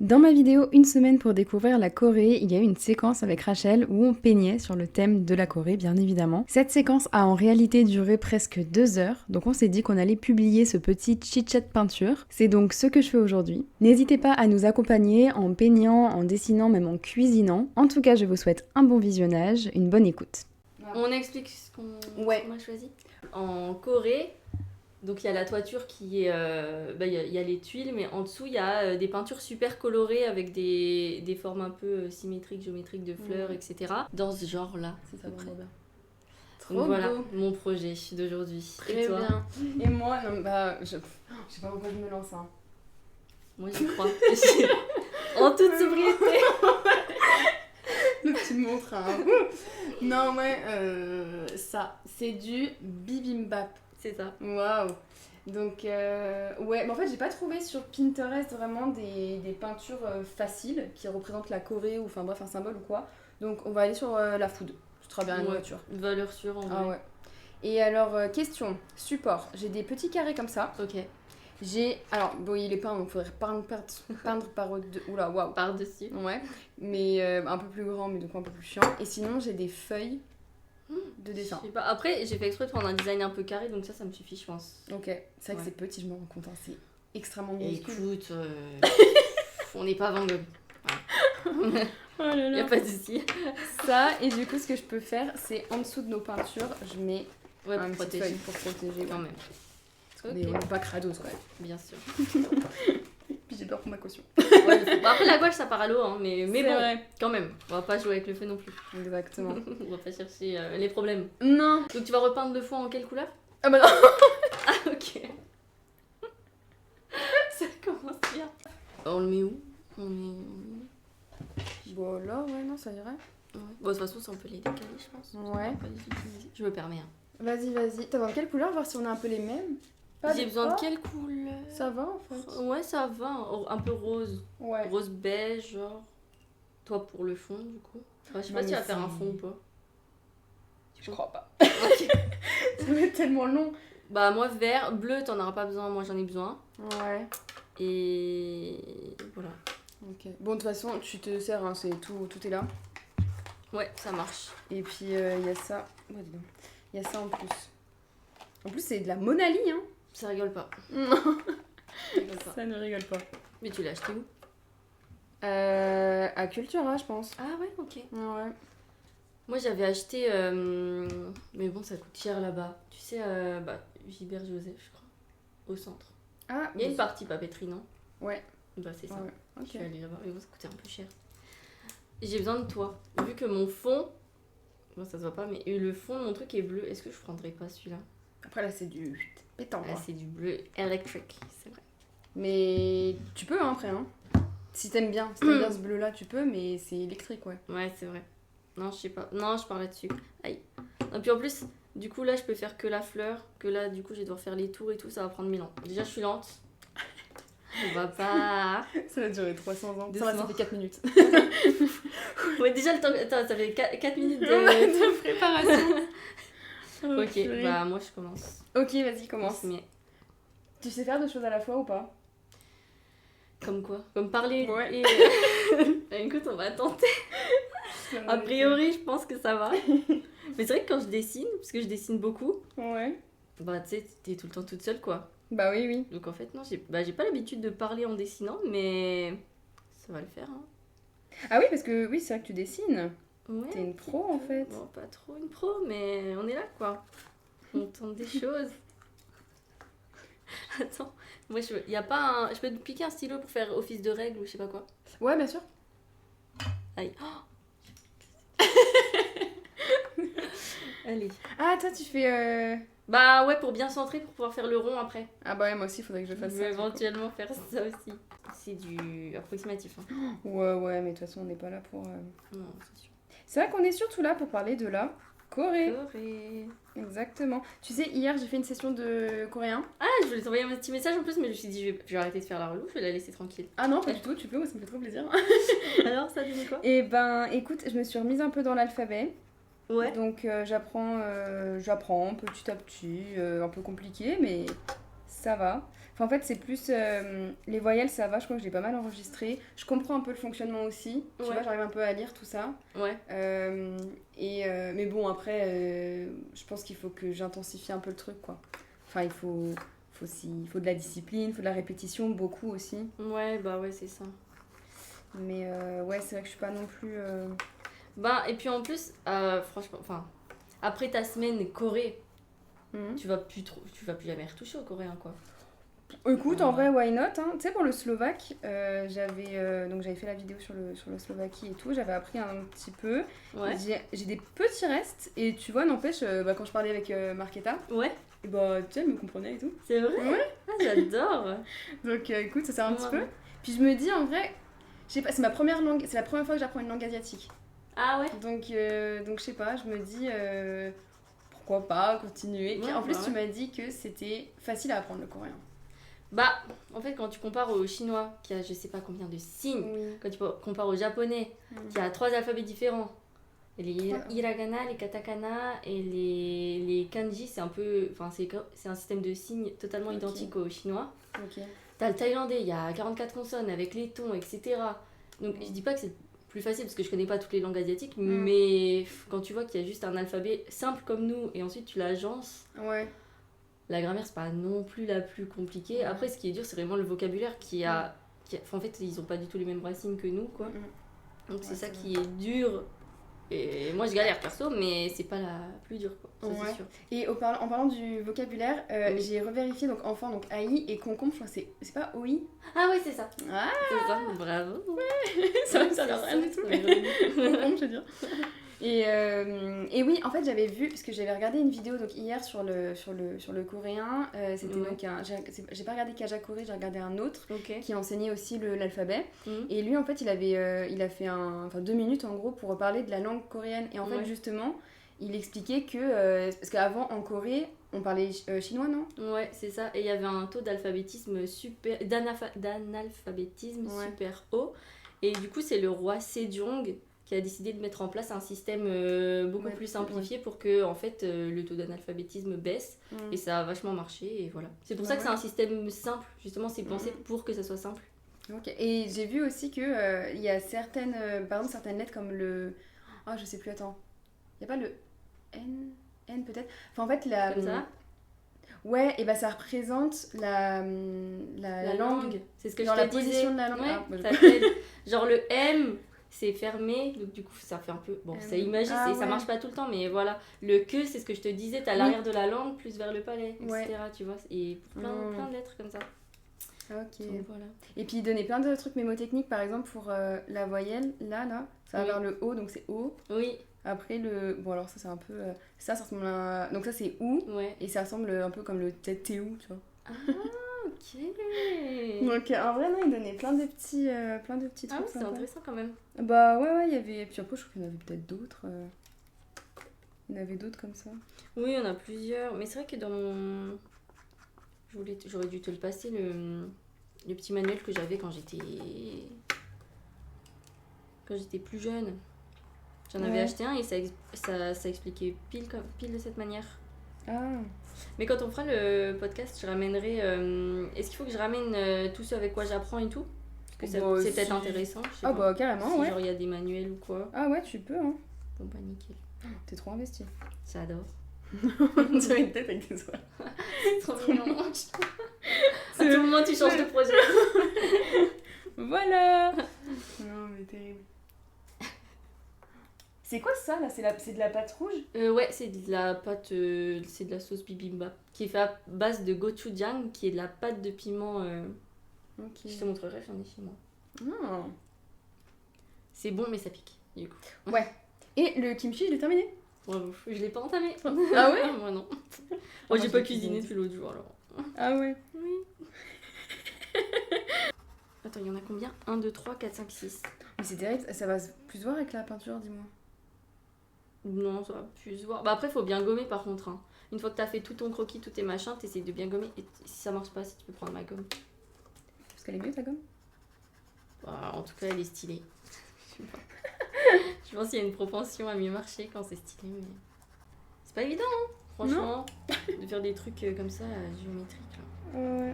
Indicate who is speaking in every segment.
Speaker 1: Dans ma vidéo Une semaine pour découvrir la Corée, il y a eu une séquence avec Rachel où on peignait sur le thème de la Corée, bien évidemment. Cette séquence a en réalité duré presque 2 heures, donc on s'est dit qu'on allait publier ce petit chit-chat peinture. C'est donc ce que je fais aujourd'hui. N'hésitez pas à nous accompagner en peignant, en dessinant, même en cuisinant. En tout cas, je vous souhaite un bon visionnage, une bonne écoute.
Speaker 2: On explique ce qu'on a choisi. En Corée, donc il y a la toiture qui est... il y a les tuiles, mais en dessous, il y a des peintures super colorées avec des formes un peu symétriques, géométriques de fleurs, etc. Dans ce genre-là.
Speaker 1: C'est ça, vraiment bien.
Speaker 2: Donc voilà, mon projet d'aujourd'hui.
Speaker 1: Très
Speaker 2: Et toi
Speaker 1: bien. Et moi, non, je sais pas pourquoi je me lance. Hein.
Speaker 2: Moi, j'y crois. En toute sobriété.
Speaker 1: Le petit montre. Hein. Non, ouais, ça, c'est du bibimbap.
Speaker 2: C'est ça.
Speaker 1: Waouh. Donc, ouais, mais en fait, j'ai pas trouvé sur Pinterest vraiment des peintures faciles qui représentent la Corée ou enfin bref, un symbole ou quoi. Donc, on va aller sur la food. C'est très bien la nourriture.
Speaker 2: Valeur sûre en vrai.
Speaker 1: Ah ouais. Et alors, question, support. J'ai des petits carrés comme ça.
Speaker 2: Ok.
Speaker 1: J'ai. Alors, bon, il est peint, donc il faudrait peindre par. Oula, waouh.
Speaker 2: Par-dessus.
Speaker 1: Ouais. Mais un peu plus grand, mais du coup un peu plus chiant. Et sinon, j'ai des feuilles de dessin.
Speaker 2: Je sais pas. Après, j'ai fait exprès de prendre un design un peu carré, donc ça me suffit, je pense.
Speaker 1: Ok. C'est vrai que c'est petit, je me rends compte. Hein. C'est extrêmement minuscule.
Speaker 2: Écoute, on n'est pas Van Gogh. Ouais.
Speaker 1: Oh là là.
Speaker 2: Y a pas de souci.
Speaker 1: Ça, et du coup, ce que je peux faire, c'est en dessous de nos peintures, je mets
Speaker 2: Ouais,
Speaker 1: un
Speaker 2: pour
Speaker 1: petit
Speaker 2: protéger.
Speaker 1: feuille pour protéger.
Speaker 2: Quand même.
Speaker 1: Mais on n'est pas crados, quoi.
Speaker 2: Bien sûr.
Speaker 1: Puis j'ai peur pour ma caution.
Speaker 2: Ouais, bon, après, la gouache, ça part à l'eau, hein, mais
Speaker 1: C'est
Speaker 2: bon,
Speaker 1: vrai.
Speaker 2: quand même. On va pas jouer avec le feu non plus.
Speaker 1: Exactement.
Speaker 2: On va pas chercher les problèmes.
Speaker 1: Non.
Speaker 2: Donc, tu vas repeindre le fond en quelle couleur?
Speaker 1: Ah bah non.
Speaker 2: Ah, ok. Ça commence bien. On le met où? On met...
Speaker 1: Bon, là, ouais, non, ça irait.
Speaker 2: Ouais. Bon, de toute façon, ça, on peut les décaler, je pense.
Speaker 1: Ouais.
Speaker 2: Pas les utiliser. Je me permets. Hein.
Speaker 1: Vas-y. T'as besoin de quelle couleur? Voir si on a un peu les mêmes.
Speaker 2: J'ai besoin de quelle couleur?
Speaker 1: Ça va, en fait.
Speaker 2: Ouais, ça va. Un peu rose.
Speaker 1: Ouais.
Speaker 2: Rose beige, genre. Toi pour le fond, du coup. Enfin, je sais pas si tu vas faire un fond ou pas.
Speaker 1: Je crois pas.
Speaker 2: Ok.
Speaker 1: Ça va être tellement long.
Speaker 2: Bah, moi, vert, bleu, t'en auras pas besoin. Moi, j'en ai besoin.
Speaker 1: Ouais.
Speaker 2: Et voilà.
Speaker 1: Ok. Bon, de toute façon, tu te sers, hein, c'est tout est là.
Speaker 2: Ouais, ça marche.
Speaker 1: Et puis, il y a ça. Ouais, dis donc. Il y a ça en plus. En plus, c'est de la Mona Lisa, hein.
Speaker 2: Ça rigole pas.
Speaker 1: Non.
Speaker 2: Ça rigole pas.
Speaker 1: Ça ne rigole pas.
Speaker 2: Mais tu l'as acheté où?
Speaker 1: À Cultura, je pense.
Speaker 2: Ah ouais, ok.
Speaker 1: Ouais.
Speaker 2: Moi, j'avais acheté... Mais bon, ça coûte cher là-bas. Tu sais, Gilbert Joseph, je crois. Au centre.
Speaker 1: Ah,
Speaker 2: Il y a une partie papeterie, non?
Speaker 1: Ouais.
Speaker 2: Bah, c'est ça.
Speaker 1: Ouais. Ok.
Speaker 2: Je suis allée là-bas. Mais bon, ça coûtait un peu cher. J'ai besoin de toi. Vu que mon fond... Bon, ça se voit pas, mais le fond de mon truc est bleu. Est-ce que je prendrais pas celui-là?
Speaker 1: Après, là, c'est du pétant,
Speaker 2: Là,
Speaker 1: quoi.
Speaker 2: c'est du bleu électrique, c'est vrai.
Speaker 1: Mais tu peux, hein, après, hein. Si t'aimes bien ce bleu-là, tu peux, mais c'est électrique, ouais.
Speaker 2: Ouais, c'est vrai. Non, je sais pas. Non, je parlais dessus. Aïe. Et puis en plus, du coup, là, je peux faire que la fleur. Que là, du coup, je vais devoir faire les tours et tout. Ça va prendre 1000 ans. Déjà, je suis lente. On va pas...
Speaker 1: Ça va durer 300 ans.
Speaker 2: Doucement.
Speaker 1: Ça fait 4 minutes.
Speaker 2: Ouais, déjà, le temps... Attends, ça fait 4 minutes de...
Speaker 1: de préparation.
Speaker 2: Ok, bah moi, je commence.
Speaker 1: Ok, vas-y, commence.
Speaker 2: Mais
Speaker 1: Tu sais faire deux choses à la fois ou pas?
Speaker 2: comme quoi? Comme parler
Speaker 1: Ouais.
Speaker 2: et... Écoute, on va tenter. A priori, je pense que ça va. Mais c'est vrai que quand je dessine, parce que je dessine beaucoup,
Speaker 1: Ouais.
Speaker 2: bah tu sais, t'es tout le temps toute seule, quoi.
Speaker 1: Bah oui, oui.
Speaker 2: Donc en fait, non, j'ai pas l'habitude de parler en dessinant, mais ça va le faire. Hein.
Speaker 1: Ah oui, parce que oui, c'est vrai que tu dessines.
Speaker 2: Ouais.
Speaker 1: T'es une pro, en fait.
Speaker 2: Bon, pas trop une pro, mais on est là, quoi. On tente des choses. Attends, moi, y a pas un... Je peux te piquer un stylo pour faire office de règle ou je sais pas quoi.
Speaker 1: Ouais, bien sûr.
Speaker 2: Aïe. Oh Allez.
Speaker 1: Ah, toi, tu fais...
Speaker 2: Bah ouais, pour bien centrer, pour pouvoir faire le rond après.
Speaker 1: Ah bah ouais, moi aussi, il faudrait que je
Speaker 2: Je
Speaker 1: fasse
Speaker 2: vais
Speaker 1: ça.
Speaker 2: éventuellement faire ça aussi. C'est du approximatif. Hein.
Speaker 1: Ouais, mais de toute façon, on n'est pas là pour...
Speaker 2: Non, c'est sûr.
Speaker 1: C'est vrai qu'on est surtout là pour parler de la Corée.
Speaker 2: Corée.
Speaker 1: Exactement. Tu sais, hier, j'ai fait une session de coréen.
Speaker 2: Ah, je voulais t'envoyer un petit message en plus, mais je me suis dit, je vais arrêter de faire la relou, je vais la laisser tranquille.
Speaker 1: Ah non, pas du tout, tu peux, moi, ça me fait trop plaisir.
Speaker 2: Alors, ça donne quoi?
Speaker 1: Et ben, écoute, je me suis remise un peu dans l'alphabet.
Speaker 2: Ouais.
Speaker 1: Donc, j'apprends petit à petit, un peu compliqué, mais ça va. Enfin, en fait, c'est plus... les voyelles, ça va, je crois que je l'ai pas mal enregistré. Je comprends un peu le fonctionnement aussi. Tu vois, j'arrive un peu à lire tout ça.
Speaker 2: Ouais.
Speaker 1: Mais bon, après, je pense qu'il faut que j'intensifie un peu le truc, quoi. Enfin, il faut de la discipline, il faut de la répétition, beaucoup aussi.
Speaker 2: Ouais, bah ouais, c'est ça.
Speaker 1: Mais ouais, c'est vrai que je suis pas non plus...
Speaker 2: Bah, et puis en plus, franchement, enfin, après ta semaine Corée, tu vas plus jamais retoucher au coréen, quoi.
Speaker 1: Écoute, en vrai, why not, hein. Tu sais, pour le slovaque, j'avais fait la vidéo sur le Slovaquie et tout, j'avais appris un petit peu.
Speaker 2: Ouais.
Speaker 1: J'ai des petits restes, et tu vois, n'empêche, quand je parlais avec Marketa,
Speaker 2: ouais.
Speaker 1: Et bah, tu sais, elle me comprenait et tout.
Speaker 2: C'est vrai?
Speaker 1: Ouais.
Speaker 2: Ah, j'adore.
Speaker 1: Donc, écoute, ça sert un petit peu. Puis je me dis, en vrai, je sais pas, c'est ma première langue, c'est la première fois que j'apprends une langue asiatique.
Speaker 2: Ah ouais?
Speaker 1: Donc je sais pas, je me dis, pourquoi pas continuer. Puis en plus, tu m'as dit que c'était facile à apprendre le coréen.
Speaker 2: Bah, en fait, quand tu compares au chinois, qui a je sais pas combien de signes, quand tu compares au japonais, qui a 3 alphabets différents, les hiragana, les katakana et les kanji, c'est un peu, enfin c'est un système de signes totalement identique au chinois. T'as le thaïlandais, il y a 44 consonnes avec les tons, etc. Donc je dis pas que c'est plus facile parce que je connais pas toutes les langues asiatiques, mais quand tu vois qu'il y a juste un alphabet simple comme nous et ensuite tu l'agences, la grammaire c'est pas non plus la plus compliquée. Après, ce qui est dur, c'est vraiment le vocabulaire en fait, ils ont pas du tout les mêmes racines que nous, quoi. Donc c'est ça qui est dur. Et moi je galère perso, mais c'est pas la plus dure, quoi. Ça, c'est sûr.
Speaker 1: Et en parlant du vocabulaire, j'ai revérifié, donc enfant, donc AI et concombre, je crois que c'est pas OI.
Speaker 2: Ah oui, c'est ça.
Speaker 1: Ah,
Speaker 2: c'est ça, bravo.
Speaker 1: Ouais, ça a l'air rien du tout, mais concombre, je veux dire. Et oui, en fait, j'avais vu, parce que j'avais regardé une vidéo donc, hier sur le coréen. C'était donc j'ai pas regardé Kajakuri, j'ai regardé un autre qui enseignait aussi l'alphabet. Et lui, en fait, il a fait 2 minutes en gros pour parler de la langue coréenne. Et en fait, justement, il expliquait que. Parce qu'avant, en Corée, on parlait chinois, non?
Speaker 2: Ouais, c'est ça. Et il y avait un taux d'alphabétisme d'analphabétisme super haut. Et du coup, c'est le roi Sejong qui a décidé de mettre en place un système beaucoup plus simplifié pour que en fait, le taux d'analphabétisme baisse. Et ça a vachement marché, et voilà. C'est pour ça que c'est un système simple, justement, c'est pensé pour que ça soit simple.
Speaker 1: Et j'ai vu aussi que il y a certaines, par exemple, certaines lettres comme le... Ah, je sais plus, attends. Il n'y a pas le N peut-être. Enfin, en fait,
Speaker 2: comme ça.
Speaker 1: Ouais, et bah ça représente la langue.
Speaker 2: C'est ce que
Speaker 1: genre
Speaker 2: je te
Speaker 1: la position de la langue.
Speaker 2: Ça t'aide. Genre le M, c'est fermé, donc du coup ça fait un peu... Bon, c'est imagé, ça marche pas tout le temps, mais voilà. Le que, c'est ce que je te disais, t'as l'arrière de la langue plus vers le palais, etc. Tu vois, et plein de lettres comme ça.
Speaker 1: Ok.
Speaker 2: Donc, voilà.
Speaker 1: Et puis il donnait plein de trucs mémotechniques, par exemple pour la voyelle, là, ça va vers le O, donc c'est O.
Speaker 2: Oui.
Speaker 1: Après le... Bon alors ça c'est un peu... ça ressemble à... Donc ça c'est OU, et ça ressemble un peu comme le TU, tu vois.
Speaker 2: Ah, ok.
Speaker 1: Donc en vrai, non, il donnait plein de petits trucs.
Speaker 2: Ah ouais, c'est intéressant quand même.
Speaker 1: Bah ouais, il y avait... Et puis après, je crois qu'il y en avait peut-être d'autres. Il y en avait d'autres comme ça.
Speaker 2: Oui, il y en a plusieurs. Mais c'est vrai que dans mon... J'aurais dû te le passer, le petit manuel que j'avais quand j'étais plus jeune. J'en avais acheté un et ça expliquait pile de cette manière.
Speaker 1: Ah.
Speaker 2: Mais quand on fera le podcast, je ramènerai... Est-ce qu'il faut que je ramène tout ce avec quoi j'apprends et tout? Parce que c'est peut-être intéressant. Je sais pas.
Speaker 1: Bah carrément,
Speaker 2: si genre il y a des manuels ou quoi.
Speaker 1: Ah ouais, tu peux, hein.
Speaker 2: Bon bah nickel.
Speaker 1: T'es trop investi.
Speaker 2: J'adore.
Speaker 1: Tu as une tête avec des oies.
Speaker 2: C'est trop mignon. À tout moment, tu changes de projet.
Speaker 1: Voilà. Non mais terrible. C'est quoi ça là? C'est de la pâte rouge?
Speaker 2: Ouais, c'est de la pâte, c'est de la sauce bibimbap qui est faite à base de gochujang, qui est de la pâte de piment. Je te montrerai, j'en ai chez moi. C'est bon, mais ça pique du coup.
Speaker 1: Ouais. Et le kimchi, je l'ai terminé?
Speaker 2: Bravo, je l'ai pas entamé.
Speaker 1: Ah ouais?
Speaker 2: Moi non. Moi j'ai pas cuisiné depuis l'autre jour alors.
Speaker 1: Ah ouais?
Speaker 2: Oui. Attends, il y en a combien? 1, 2, 3, 4, 5, 6.
Speaker 1: Mais c'est terrible, ça va plus se voir avec la peinture, dis-moi.
Speaker 2: Non, ça va plus se voir. Bah après, faut bien gommer par contre. Hein. Une fois que t'as fait tout ton croquis, tous tes machins, t'essayes de bien gommer. Et si ça marche pas, si tu peux prendre ma gomme.
Speaker 1: Parce qu'elle est mieux ta gomme?
Speaker 2: Bah, en tout cas, elle est stylée. Je pense qu'il y a une propension à mieux marcher quand c'est stylé, mais c'est pas évident, hein, franchement, de faire des trucs comme ça, géométriques. Là.
Speaker 1: Ouais.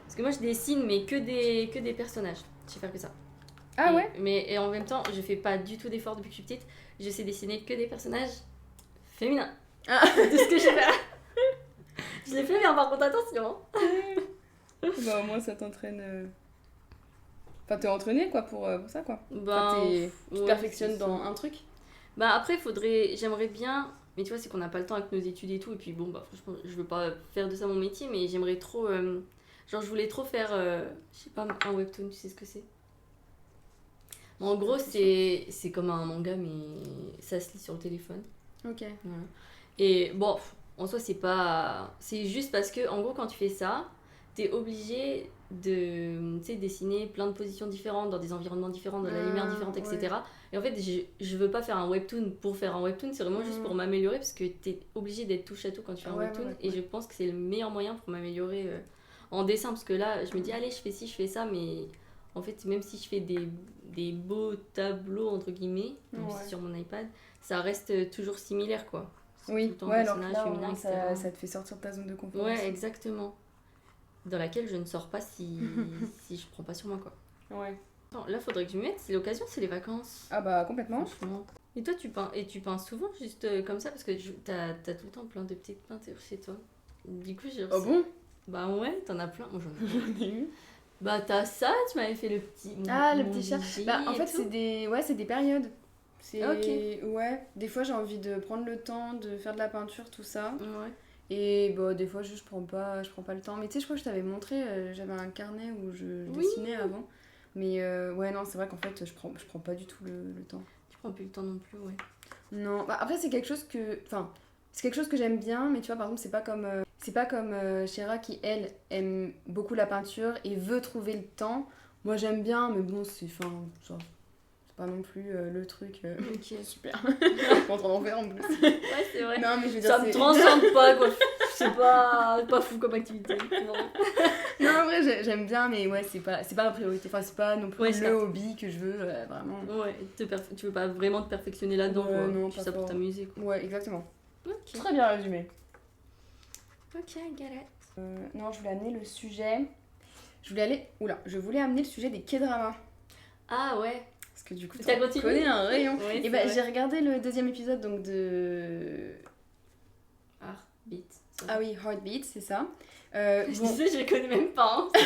Speaker 2: Parce que moi, je dessine, mais que des personnages. Je sais faire que ça.
Speaker 1: Ah ouais?
Speaker 2: Et en même temps, je fais pas du tout d'efforts depuis que je suis petite. Je sais dessiner que des personnages féminins.
Speaker 1: Ah.
Speaker 2: C'est tout ce que je fais. Je l'ai fait bien, par contre, attention.
Speaker 1: Bah, au moins, ça t'entraîne. Enfin, t'es entraîné quoi pour ça quoi.
Speaker 2: Bah,
Speaker 1: enfin, tu te perfectionnes dans un truc.
Speaker 2: Bah, après, j'aimerais bien. Mais tu vois, c'est qu'on n'a pas le temps avec nos études et tout. Et puis, bon, bah, franchement, je veux pas faire de ça mon métier, mais j'aimerais trop. Genre, je voulais trop faire. Je sais pas, un webtoon, tu sais ce que c'est? En gros, c'est comme un manga, mais ça se lit sur le téléphone.
Speaker 1: Ok.
Speaker 2: Voilà. Et bon, en soi, c'est pas. C'est juste parce que, en gros, quand tu fais ça, t'es obligé de dessiner plein de positions différentes, dans des environnements différents, dans la lumière différente, etc. Ouais. Et en fait, je veux pas faire un webtoon pour faire un webtoon, c'est vraiment juste pour m'améliorer, parce que t'es obligé d'être touche à tout quand tu fais un webtoon. Et je pense que c'est le meilleur moyen pour m'améliorer en dessin, parce que là, je me dis, allez, je fais ci, je fais ça, mais. En fait, même si je fais des beaux tableaux, entre guillemets, sur mon iPad, ça reste toujours similaire, quoi.
Speaker 1: Oui, alors là, féminin, ça te fait sortir de ta zone de confort.
Speaker 2: Ouais, exactement. Dans laquelle je ne sors pas si je prends pas sur moi, quoi.
Speaker 1: Ouais.
Speaker 2: Attends, là, faudrait que je m'y mette, c'est l'occasion, c'est les vacances.
Speaker 1: Ah bah, complètement.
Speaker 2: Franchement. Et toi, tu peins souvent, juste comme ça, parce que t'as tout le temps plein de petites peintures chez toi. Du coup, j'ai
Speaker 1: Oh bon?
Speaker 2: Bah ouais, t'en as plein. Moi,
Speaker 1: j'en ai eu.
Speaker 2: Bah t'as ça, tu m'avais fait le petit...
Speaker 1: le petit chat. Bah en fait c'est des périodes. C'est ouais, des fois j'ai envie de prendre le temps de faire de la peinture, tout ça. Ouais. Et bah des fois je prends pas le temps. Mais tu sais, je crois que je t'avais montré, j'avais un carnet où je dessinais avant. Mais ouais non, c'est vrai qu'en fait je prends pas du tout le temps.
Speaker 2: Tu prends plus le temps non plus, ouais.
Speaker 1: Non, bah après c'est quelque chose que... Enfin, c'est quelque chose que j'aime bien, mais tu vois par exemple c'est pas comme Shera qui, elle, aime beaucoup la peinture et veut trouver le temps. Moi, j'aime bien, mais bon, c'est pas non plus le truc
Speaker 2: ok,
Speaker 1: super. Je suis en train d'en faire en plus.
Speaker 2: Ouais, c'est vrai.
Speaker 1: Non, mais je veux dire,
Speaker 2: ça me transcende pas, quoi. C'est pas fou comme activité.
Speaker 1: Non, en vrai, j'aime bien, mais ouais, c'est pas ma priorité. Enfin, c'est pas non plus le hobby que je veux, vraiment.
Speaker 2: Ouais, tu veux pas vraiment te perfectionner là-dedans, quoi.
Speaker 1: Non,
Speaker 2: tu fais ça pour t'amuser, quoi.
Speaker 1: Ouais, exactement.
Speaker 2: Okay.
Speaker 1: Très bien résumé.
Speaker 2: Ok, I get it.
Speaker 1: Non, je voulais amener le sujet. Je voulais amener le sujet des K-dramas.
Speaker 2: Ah ouais.
Speaker 1: Parce que du coup, tu connais un rayon.
Speaker 2: Oui,
Speaker 1: et bah, j'ai regardé le deuxième épisode donc de.
Speaker 2: Heartbeat.
Speaker 1: Ah oui, Heartbeat, c'est ça.
Speaker 2: Je les connais même pas. Hein.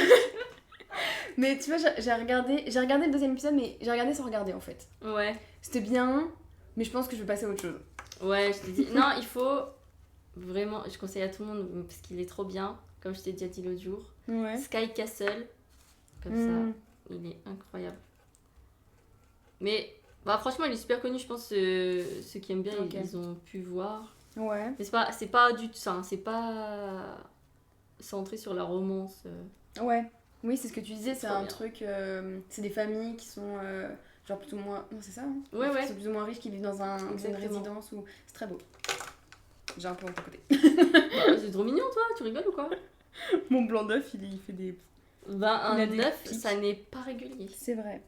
Speaker 1: Mais tu vois, j'ai regardé le deuxième épisode, mais j'ai regardé sans regarder en fait.
Speaker 2: Ouais.
Speaker 1: C'était bien, mais je pense que je vais passer à autre chose.
Speaker 2: Ouais, je t'ai dit. Non, il faut. Vraiment, je conseille à tout le monde parce qu'il est trop bien, comme je t'ai déjà dit l'autre jour.
Speaker 1: Ouais.
Speaker 2: Sky Castle, comme ça, il est incroyable. Mais bah, franchement, il est super connu, je pense. Ceux qui aiment bien, ils ont pu voir.
Speaker 1: Ouais.
Speaker 2: Mais c'est pas du tout ça, hein, c'est pas centré sur la romance.
Speaker 1: Ouais. Oui, c'est ce que tu disais, c'est un
Speaker 2: bien.
Speaker 1: truc. C'est des familles qui sont genre plutôt moins. Non, c'est ça, hein.
Speaker 2: Ouais.
Speaker 1: C'est plus ou moins riches qui vivent dans une résidence où c'est très beau. J'ai un peu de ton côté.
Speaker 2: Bah, c'est trop mignon, toi, tu rigoles ou quoi?
Speaker 1: Mon blanc d'œuf, il fait des.
Speaker 2: Bah, un œuf, ça n'est pas régulier.
Speaker 1: C'est vrai.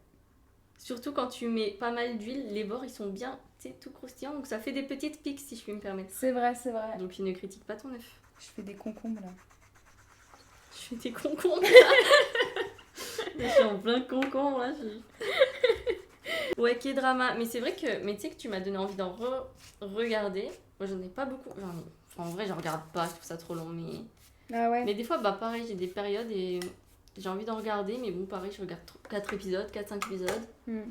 Speaker 2: Surtout quand tu mets pas mal d'huile, les bords ils sont bien, tu sais, tout croustillants, donc ça fait des petites piques si je puis me permettre.
Speaker 1: C'est vrai, c'est vrai.
Speaker 2: Donc ne critique pas ton œuf.
Speaker 1: Je fais des concombres là.
Speaker 2: Je fais des concombres. Je suis en plein concombre là. Ouais, K-drama. Mais c'est vrai que, mais tu sais que tu m'as donné envie d'en regarder. Moi j'en ai pas beaucoup. Enfin, en vrai, j'en regarde pas, je trouve ça trop long.
Speaker 1: Ah ouais.
Speaker 2: Mais des fois, bah pareil, j'ai des périodes et j'ai envie d'en regarder, mais bon, pareil, je regarde 4 épisodes, 4-5 épisodes. Et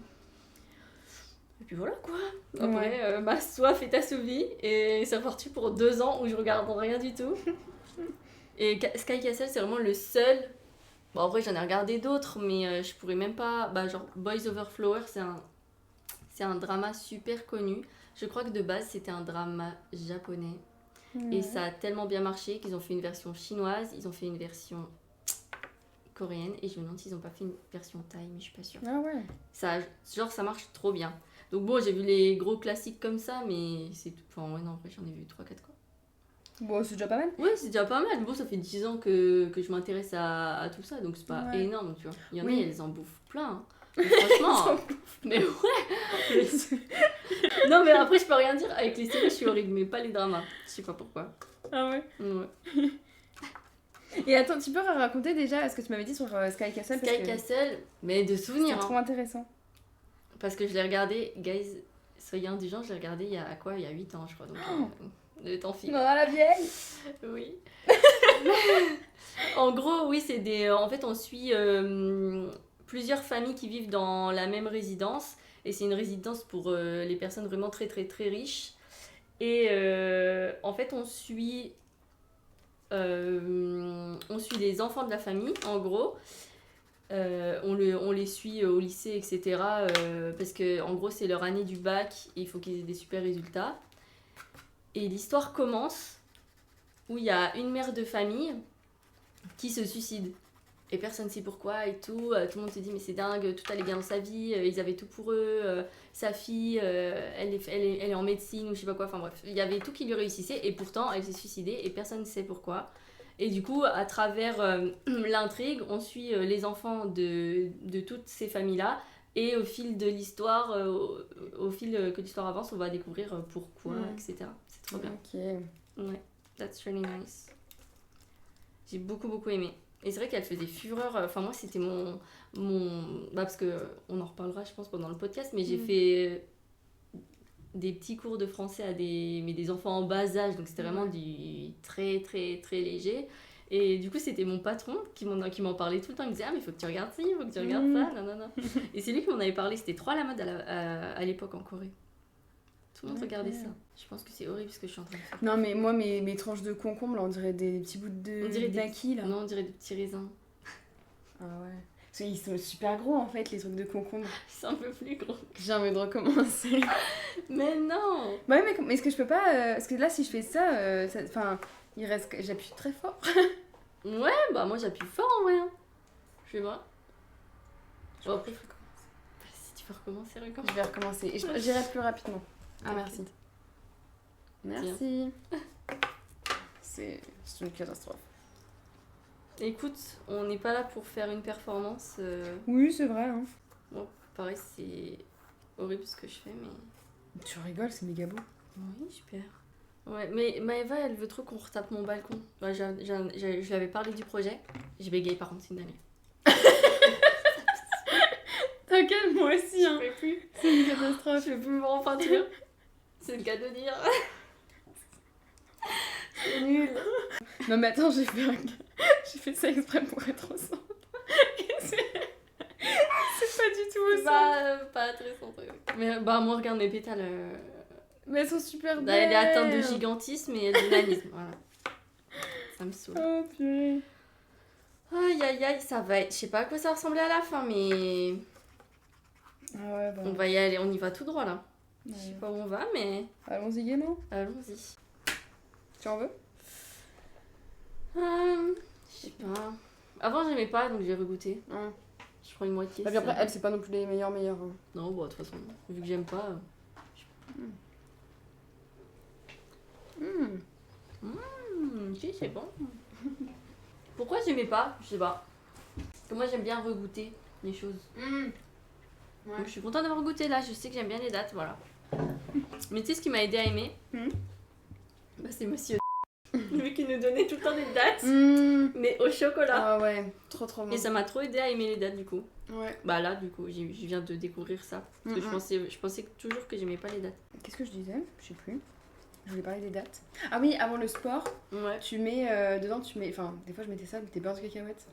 Speaker 2: puis voilà quoi. Après, ma soif est assouvie et c'est reparti pour 2 ans où je regarde rien du tout. Et Sky Castle, c'est vraiment le seul. Bon, en vrai, j'en ai regardé d'autres, mais je pourrais même pas. Bah, genre, Boys Over Flower, c'est un drama super connu. Je crois que de base, c'était un drama japonais. Et ça a tellement bien marché qu'ils ont fait une version chinoise, ils ont fait une version coréenne, et je me demande s'ils n'ont pas fait une version thaï, mais je suis pas sûre.
Speaker 1: Ah ouais.
Speaker 2: Ça marche trop bien. Donc bon, j'ai vu les gros classiques comme ça, mais c'est tout. Enfin, ouais, non, en vrai, j'en ai vu 3-4 quoi.
Speaker 1: Bon, c'est déjà pas mal.
Speaker 2: Ouais, c'est déjà pas mal. Bon, ça fait 10 ans que je m'intéresse à tout ça, donc c'est pas énorme, tu vois. Il y en a, elles en bouffent plein. Hein. Mais franchement. Mais ouais. Non, mais après, je peux rien dire. Avec les séries, je suis horrible, mais pas les dramas. Je sais pas pourquoi.
Speaker 1: Ah ouais.
Speaker 2: Ouais.
Speaker 1: Et attends, tu peux raconter déjà ce que tu m'avais dit sur Sky Castle
Speaker 2: Sky Castle, mais de souvenirs.
Speaker 1: C'est trop intéressant.
Speaker 2: Parce que je l'ai regardé, guys, soyez indulgents, je l'ai regardé il y a 8 ans, je crois. Donc, le temps file.
Speaker 1: Non, la vieille.
Speaker 2: Oui. En gros, oui, c'est des... En fait, on suit plusieurs familles qui vivent dans la même résidence. Et c'est une résidence pour les personnes vraiment très, très, très riches. Et en fait, on suit les enfants de la famille, en gros. On les suit au lycée, etc. Parce que, en gros, c'est leur année du bac et il faut qu'ils aient des super résultats. Et l'histoire commence où il y a une mère de famille qui se suicide. Et personne ne sait pourquoi et tout. Tout le monde se dit mais c'est dingue, tout allait bien dans sa vie, ils avaient tout pour eux. Sa fille, elle est en médecine ou je sais pas quoi. Enfin bref, il y avait tout qui lui réussissait et pourtant elle s'est suicidée et personne ne sait pourquoi. Et du coup, à travers l'intrigue, on suit les enfants de toutes ces familles-là. Et au fil de l'histoire, au fil que l'histoire avance, on va découvrir pourquoi, etc. C'est trop bien.
Speaker 1: Ok.
Speaker 2: Ouais, that's really nice. J'ai beaucoup, beaucoup aimé. Et c'est vrai qu'elle faisait fureur. Enfin, moi, c'était mon... parce qu'on en reparlera, je pense, pendant le podcast. Mais j'ai fait des petits cours de français à des enfants en bas âge. Donc, c'était vraiment du très, très, très léger. Et du coup, c'était mon patron qui m'en parlait tout le temps. Il me disait « Ah, mais il faut que tu regardes ça, il faut que tu regardes ça. » Non. Et c'est lui qui m'en avait parlé. C'était trop à la mode à l'époque en Corée. Tout le monde regardait ça. Je pense que c'est horrible ce que je suis en train de faire.
Speaker 1: Non, mais moi, mes tranches de concombre, là, on dirait des petits bouts de d'acquis, là.
Speaker 2: Non, on dirait des petits raisins.
Speaker 1: Ah ouais. Parce qu'ils sont super gros, en fait, les trucs de concombre.
Speaker 2: Ils sont un peu plus gros.
Speaker 1: J'ai envie de recommencer.
Speaker 2: Mais non.
Speaker 1: Bah oui, mais est-ce que je peux pas... Parce que là, si je fais ça, enfin, il reste... J'appuie très fort.
Speaker 2: Ouais, bah moi, j'appuie fort, en vrai. Je vais voir. Bon, après, si tu veux recommencer, recommence.
Speaker 1: Je vais recommencer. Et j'irai plus rapidement. Ah, merci. Merci. C'est une catastrophe.
Speaker 2: Écoute, on n'est pas là pour faire une performance.
Speaker 1: Oui, c'est vrai. Hein.
Speaker 2: Bon, pareil, c'est horrible ce que je fais, mais...
Speaker 1: Tu rigoles, c'est méga beau.
Speaker 2: Oui, super. Ouais, mais Maëva, elle veut trop qu'on retape mon balcon. Bah, je lui avais parlé du projet. J'ai bégayé, par contre, c'est une dinguerie.
Speaker 1: T'inquiète, moi aussi, hein.
Speaker 2: Je peux plus.
Speaker 1: C'est une catastrophe.
Speaker 2: Je peux plus me voir en peinture. C'est le cas de dire. C'est nul.
Speaker 1: Non, mais attends, j'ai fait ça exprès pour être au centre. C'est pas du tout au centre.
Speaker 2: Pas très centré. Mais bah, moi, regarde mes pétales.
Speaker 1: Mais elles sont super belles.
Speaker 2: Elle est atteinte de gigantisme et d'humanisme. Voilà. Ça me saoule.
Speaker 1: Oh, purée.
Speaker 2: Aïe, aïe, aïe, ça va être... Je sais pas à quoi ça va ressembler à la fin, mais...
Speaker 1: Ah ouais, bah...
Speaker 2: On va y aller, on y va tout droit, là.
Speaker 1: Ouais.
Speaker 2: Je sais pas où on va, mais...
Speaker 1: Allons-y gaiement.
Speaker 2: Allons-y.
Speaker 1: Tu en veux?
Speaker 2: Je sais pas. Avant, j'aimais pas, donc j'ai regoûté. Je prends une moitié.
Speaker 1: Bah, puis après, elles, c'est pas non plus les meilleures. Hein.
Speaker 2: Non, bon, de toute façon, vu que j'aime pas... Si, c'est bon. Pourquoi j'aimais pas? Je sais pas. Parce que moi, j'aime bien regoûter les choses. Ouais. Donc, je suis contente d'avoir goûté là. Je sais que j'aime bien les dates, voilà. Mais tu sais ce qui m'a aidé à aimer? Bah, c'est monsieur lui qui nous donnait tout le temps des dates, mais au chocolat.
Speaker 1: Ah ouais, trop bon.
Speaker 2: Et ça m'a trop aidé à aimer les dates du coup.
Speaker 1: Ouais.
Speaker 2: Bah là, du coup, je viens de découvrir ça. Parce que je pensais toujours que j'aimais pas les dates.
Speaker 1: Qu'est-ce que je disais? Je sais plus. Je voulais parler des dates. Ah oui, avant le sport, tu mets dedans, enfin, des fois je mettais ça, des beurre de cacahuètes.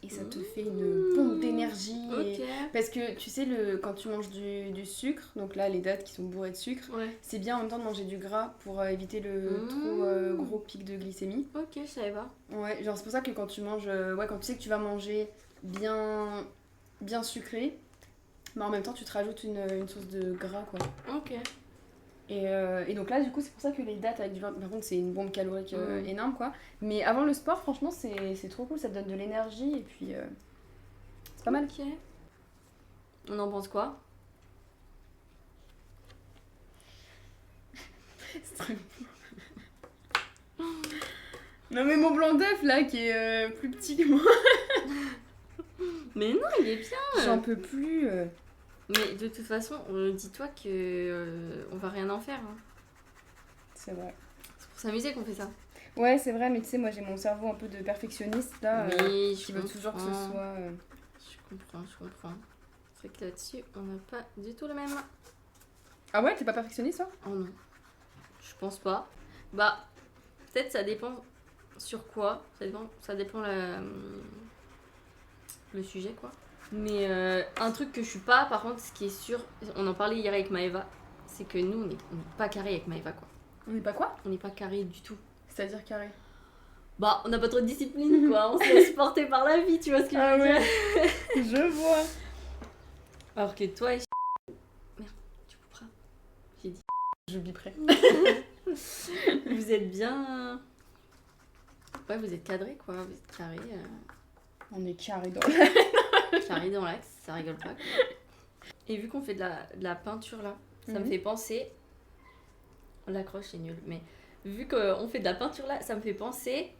Speaker 1: Et ça te fait une pompe d'énergie.
Speaker 2: Ok.
Speaker 1: Parce que tu sais, quand tu manges du sucre, donc là les dates qui sont bourrées de sucre, c'est bien en même temps de manger du gras pour éviter le trop gros pic de glycémie.
Speaker 2: Ok, je savais pas.
Speaker 1: Ouais, genre c'est pour ça que quand tu manges, quand tu sais que tu vas manger bien sucré, mais en même temps tu te rajoutes une source de gras quoi.
Speaker 2: Ok.
Speaker 1: Et donc là, du coup, c'est pour ça que les dates avec du vin, par contre, c'est une bombe calorique énorme, quoi. Mais avant le sport, franchement, c'est trop cool, ça te donne de l'énergie, et puis c'est pas mal.
Speaker 2: Ok. On en pense quoi?
Speaker 1: C'est très bon. Non mais mon blanc d'œuf, là, qui est plus petit que moi.
Speaker 2: Mais non, il est bien.
Speaker 1: J'en peux plus.
Speaker 2: Mais de toute façon, dis-toi que on va rien en faire. Hein.
Speaker 1: C'est vrai.
Speaker 2: C'est pour s'amuser qu'on fait ça.
Speaker 1: Ouais, c'est vrai, mais tu sais, moi j'ai mon cerveau un peu de perfectionniste là,
Speaker 2: Oui,
Speaker 1: qui veut toujours que ce soit.
Speaker 2: Je comprends. C'est vrai que là-dessus, on n'a pas du tout le même.
Speaker 1: Ah ouais, t'es pas perfectionniste toi?
Speaker 2: Oh non, je pense pas. Bah, peut-être ça dépend sur quoi. Ça dépend le sujet quoi. Mais un truc que je suis pas, par contre, ce qui est sûr, on en parlait hier avec Maëva, c'est que nous, on n'est pas carré avec Maëva quoi.
Speaker 1: On n'est pas quoi?
Speaker 2: On n'est pas carré du tout.
Speaker 1: C'est-à-dire carré?
Speaker 2: Bah, on n'a pas trop de discipline quoi, on se laisse porter par la vie, tu vois ce que je veux dire.
Speaker 1: Je vois.
Speaker 2: Alors que toi, merde, tu couperas. J'ai dit.
Speaker 1: Je biperai.
Speaker 2: Vous êtes bien. Ouais, vous êtes cadré quoi, vous êtes carré.
Speaker 1: On est carré dans l'axe.
Speaker 2: Carré dans l'axe, ça rigole pas. Quoi. Et vu qu'on fait de la peinture là, ça me fait penser. L'accroche c'est nul, mais vu qu'on fait de la peinture là, ça me fait penser.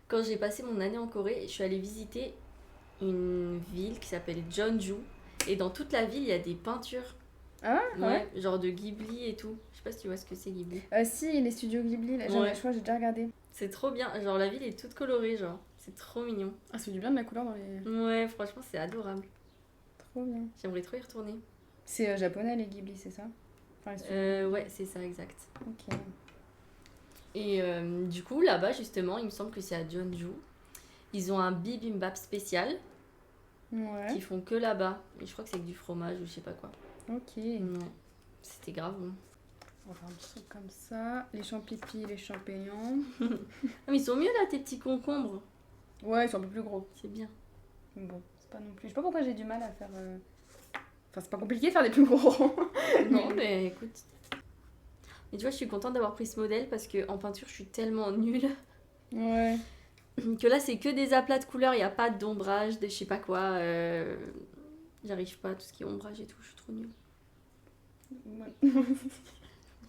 Speaker 2: Quand j'ai passé mon année en Corée, je suis allée visiter une ville qui s'appelle Jeonju. Et dans toute la ville, il y a des peintures.
Speaker 1: Ah ouais.
Speaker 2: Genre de Ghibli et tout. Je sais pas si tu vois ce que c'est Ghibli.
Speaker 1: Si, les studios Ghibli, là, je crois, j'ai déjà regardé.
Speaker 2: C'est trop bien. Genre la ville est toute colorée, genre. C'est trop mignon.
Speaker 1: Ah, c'est du bien de la couleur dans les.
Speaker 2: Ouais, franchement, c'est adorable.
Speaker 1: Trop bien.
Speaker 2: J'aimerais trop y retourner.
Speaker 1: C'est japonais les Ghibli, c'est ça? Enfin,
Speaker 2: ouais, c'est ça, exact.
Speaker 1: Ok.
Speaker 2: Et du coup, là-bas, justement, il me semble que c'est à Jeonju. Ils ont un bibimbap spécial.
Speaker 1: Ouais.
Speaker 2: Qui font que là-bas. Et je crois que c'est avec du fromage ou je sais pas quoi.
Speaker 1: Ok.
Speaker 2: Ouais. C'était grave bon.
Speaker 1: On va faire un petit truc comme ça. Les champignons, les champignons.
Speaker 2: Ah, mais ils sont mieux là, tes petits concombres.
Speaker 1: Ouais, ils sont un peu plus gros.
Speaker 2: C'est bien.
Speaker 1: Bon, c'est pas non plus. Je sais pas pourquoi j'ai du mal à faire. Enfin, c'est pas compliqué de faire des plus gros.
Speaker 2: Non, mais écoute. Mais tu vois, je suis contente d'avoir pris ce modèle parce qu'en peinture, je suis tellement nulle.
Speaker 1: Ouais.
Speaker 2: Que là, c'est que des aplats de couleurs, il n'y a pas d'ombrage, de je sais pas quoi. J'arrive pas à tout ce qui est ombrage et tout, je suis trop nulle.
Speaker 1: Ouais.